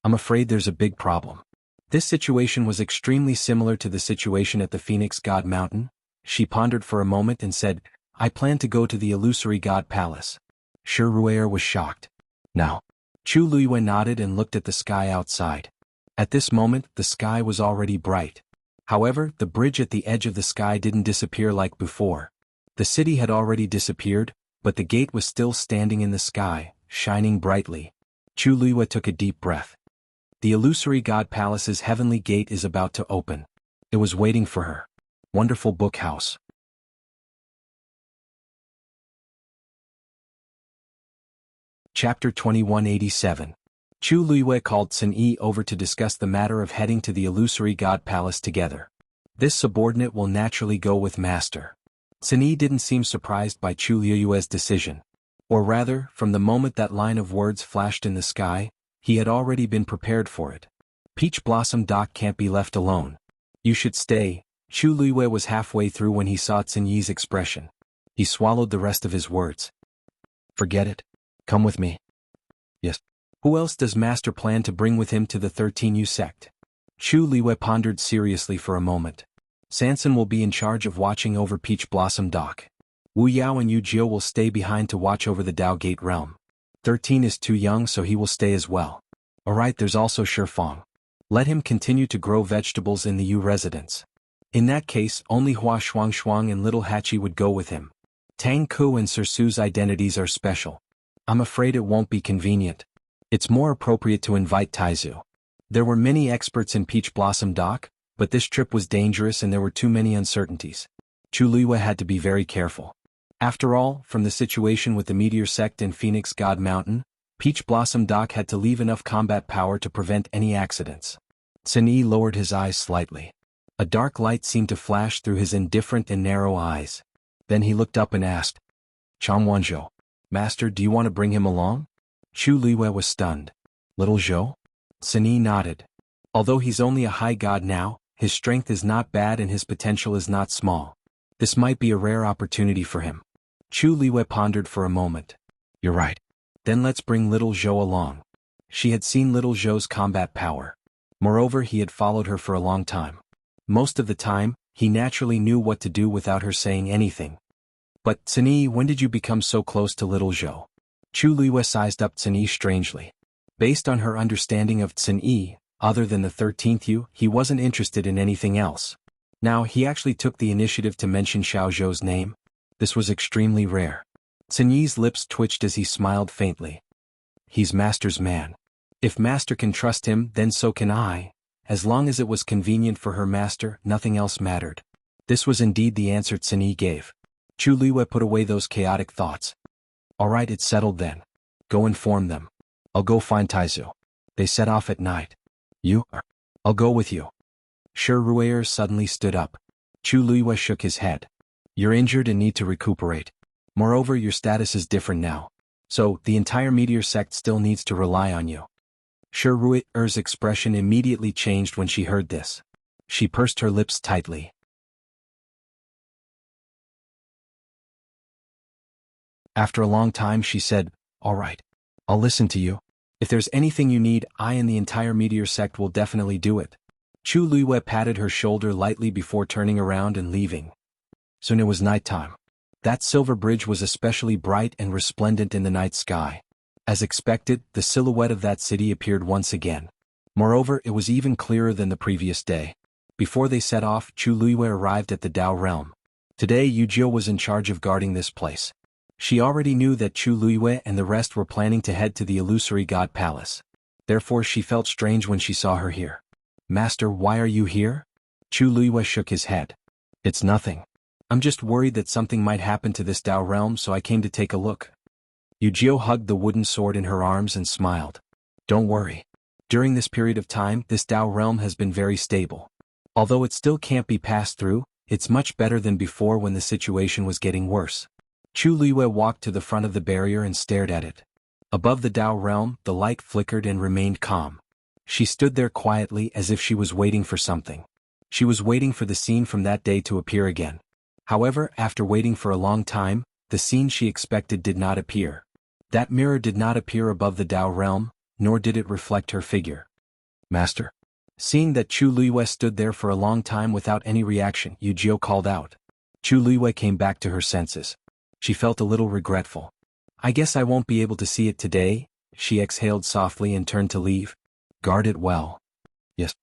"I'm afraid there's a big problem." This situation was extremely similar to the situation at the Phoenix God Mountain. She pondered for a moment and said, "I plan to go to the illusory God Palace." Shiru was shocked. "Now?" Chu Luiyue nodded and looked at the sky outside. At this moment, the sky was already bright. However, the bridge at the edge of the sky didn't disappear like before. The city had already disappeared, but the gate was still standing in the sky, shining brightly. Chu Luiyue took a deep breath. The illusory God Palace's heavenly gate is about to open. It was waiting for her. Wonderful book house. Chapter 2187. Chu Luiyue called Sun Yi over to discuss the matter of heading to the illusory God Palace together. This subordinate will naturally go with Master. Sun Yi didn't seem surprised by Chu Luiyue's decision. Or rather, from the moment that line of words flashed in the sky, he had already been prepared for it. Peach Blossom Dock can't be left alone. You should stay. Chu Luiyue was halfway through when he saw Sun Yi's expression. He swallowed the rest of his words. "Forget it. Come with me." "Yes. Who else does Master plan to bring with him to the 13U sect?" Chu Luiyue pondered seriously for a moment. Sanson will be in charge of watching over Peach Blossom Dock. Wu Yao and Yu Jiu will stay behind to watch over the Dao Gate realm. 13 is too young, so he will stay as well. Alright, there's also Shifeng. Let him continue to grow vegetables in the Yu residence. In that case, only Hua Xuanhuan and Little Hachi would go with him. Tang Ku and Sir Su's identities are special. I'm afraid it won't be convenient. It's more appropriate to invite Taizu. There were many experts in Peach Blossom Dock, but this trip was dangerous and there were too many uncertainties. Chu Luiyue had to be very careful. After all, from the situation with the Meteor Sect and Phoenix God Mountain, Peach Blossom Dock had to leave enough combat power to prevent any accidents. Sun Yi lowered his eyes slightly. A dark light seemed to flash through his indifferent and narrow eyes. Then he looked up and asked, Changwan Zhou, Master, do you want to bring him along? Chu Luiyue was stunned. Little Zhou? Sun Yi nodded. Although he's only a high god now, his strength is not bad and his potential is not small. This might be a rare opportunity for him. Chu Luiyue pondered for a moment. You're right. Then let's bring Little Zhou along. She had seen Little Zhou's combat power. Moreover, he had followed her for a long time. Most of the time, he naturally knew what to do without her saying anything. But, Sun Yi, when did you become so close to Little Zhou? Chu Luiyue sized up Sun Yi strangely. Based on her understanding of Sun Yi, other than the 13th Yu, he wasn't interested in anything else. Now, he actually took the initiative to mention Xiao Zhou's name. This was extremely rare. Sun Yi's lips twitched as he smiled faintly. He's Master's man. If Master can trust him, then so can I. As long as it was convenient for her master, nothing else mattered. This was indeed the answer Sun Yi gave. Chu Luiyue put away those chaotic thoughts. Alright, it's settled then. Go inform them. I'll go find Taizu. They set off at night. You? I'll go with you. Shi Ruier suddenly stood up. Chu Luiyue shook his head. You're injured and need to recuperate. Moreover, your status is different now. So, the entire Meteor Sect still needs to rely on you. Shi Ruier's expression immediately changed when she heard this. She pursed her lips tightly. After a long time she said, All right. I'll listen to you. If there's anything you need, I and the entire Meteor Sect will definitely do it. Chu Luiyue patted her shoulder lightly before turning around and leaving. Soon it was nighttime. That silver bridge was especially bright and resplendent in the night sky. As expected, the silhouette of that city appeared once again. Moreover, it was even clearer than the previous day. Before they set off, Chu Luiyue arrived at the Dao realm. Today, Yu Jiu was in charge of guarding this place. She already knew that Chu Luiyue and the rest were planning to head to the illusory god palace. Therefore, she felt strange when she saw her here. Master, why are you here? Chu Luiyue shook his head. It's nothing. I'm just worried that something might happen to this Dao realm, so I came to take a look. Yu Jiu hugged the wooden sword in her arms and smiled. Don't worry. During this period of time, this Dao realm has been very stable. Although it still can't be passed through, it's much better than before when the situation was getting worse. Chu Luiyue walked to the front of the barrier and stared at it. Above the Dao realm, the light flickered and remained calm. She stood there quietly as if she was waiting for something. She was waiting for the scene from that day to appear again. However, after waiting for a long time, the scene she expected did not appear. That mirror did not appear above the Dao realm, nor did it reflect her figure. Master? Seeing that Chu Luiyue stood there for a long time without any reaction, Yu Jiu called out. Chu Luiyue came back to her senses. She felt a little regretful. I guess I won't be able to see it today, she exhaled softly and turned to leave. Guard it well. Yes.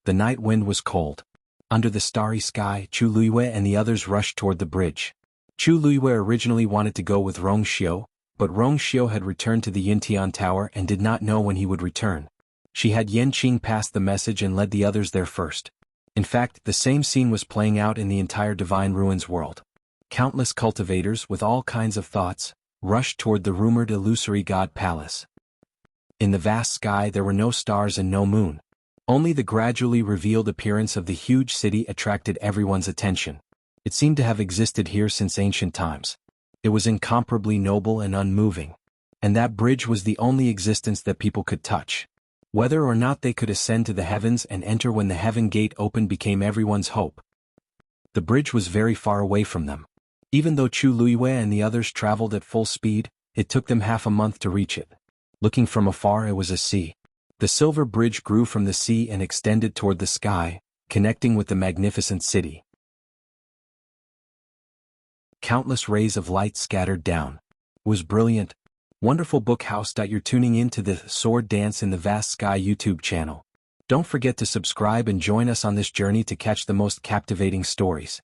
The night wind was cold. Under the starry sky, Chu Luiyue and the others rushed toward the bridge. Chu Luiyue originally wanted to go with Rong Xiu, but Rong Xiu had returned to the Yintian Tower and did not know when he would return. She had Yan Qing pass the message and led the others there first. In fact, the same scene was playing out in the entire Divine Ruins world. Countless cultivators with all kinds of thoughts rushed toward the rumored illusory god palace. In the vast sky there were no stars and no moon. Only the gradually revealed appearance of the huge city attracted everyone's attention. It seemed to have existed here since ancient times. It was incomparably noble and unmoving. And that bridge was the only existence that people could touch. Whether or not they could ascend to the heavens and enter when the heaven gate opened became everyone's hope. The bridge was very far away from them. Even though Chu Luiyue and the others traveled at full speed, it took them half a month to reach it. Looking from afar, it was a sea. The silver bridge grew from the sea and extended toward the sky, Connecting with the magnificent city. Countless rays of light scattered down. Was brilliant. Wonderful book house. You're tuning in to the Sword Dance in the Vast Sky YouTube channel. Don't forget to subscribe and join us on this journey to catch the most captivating stories.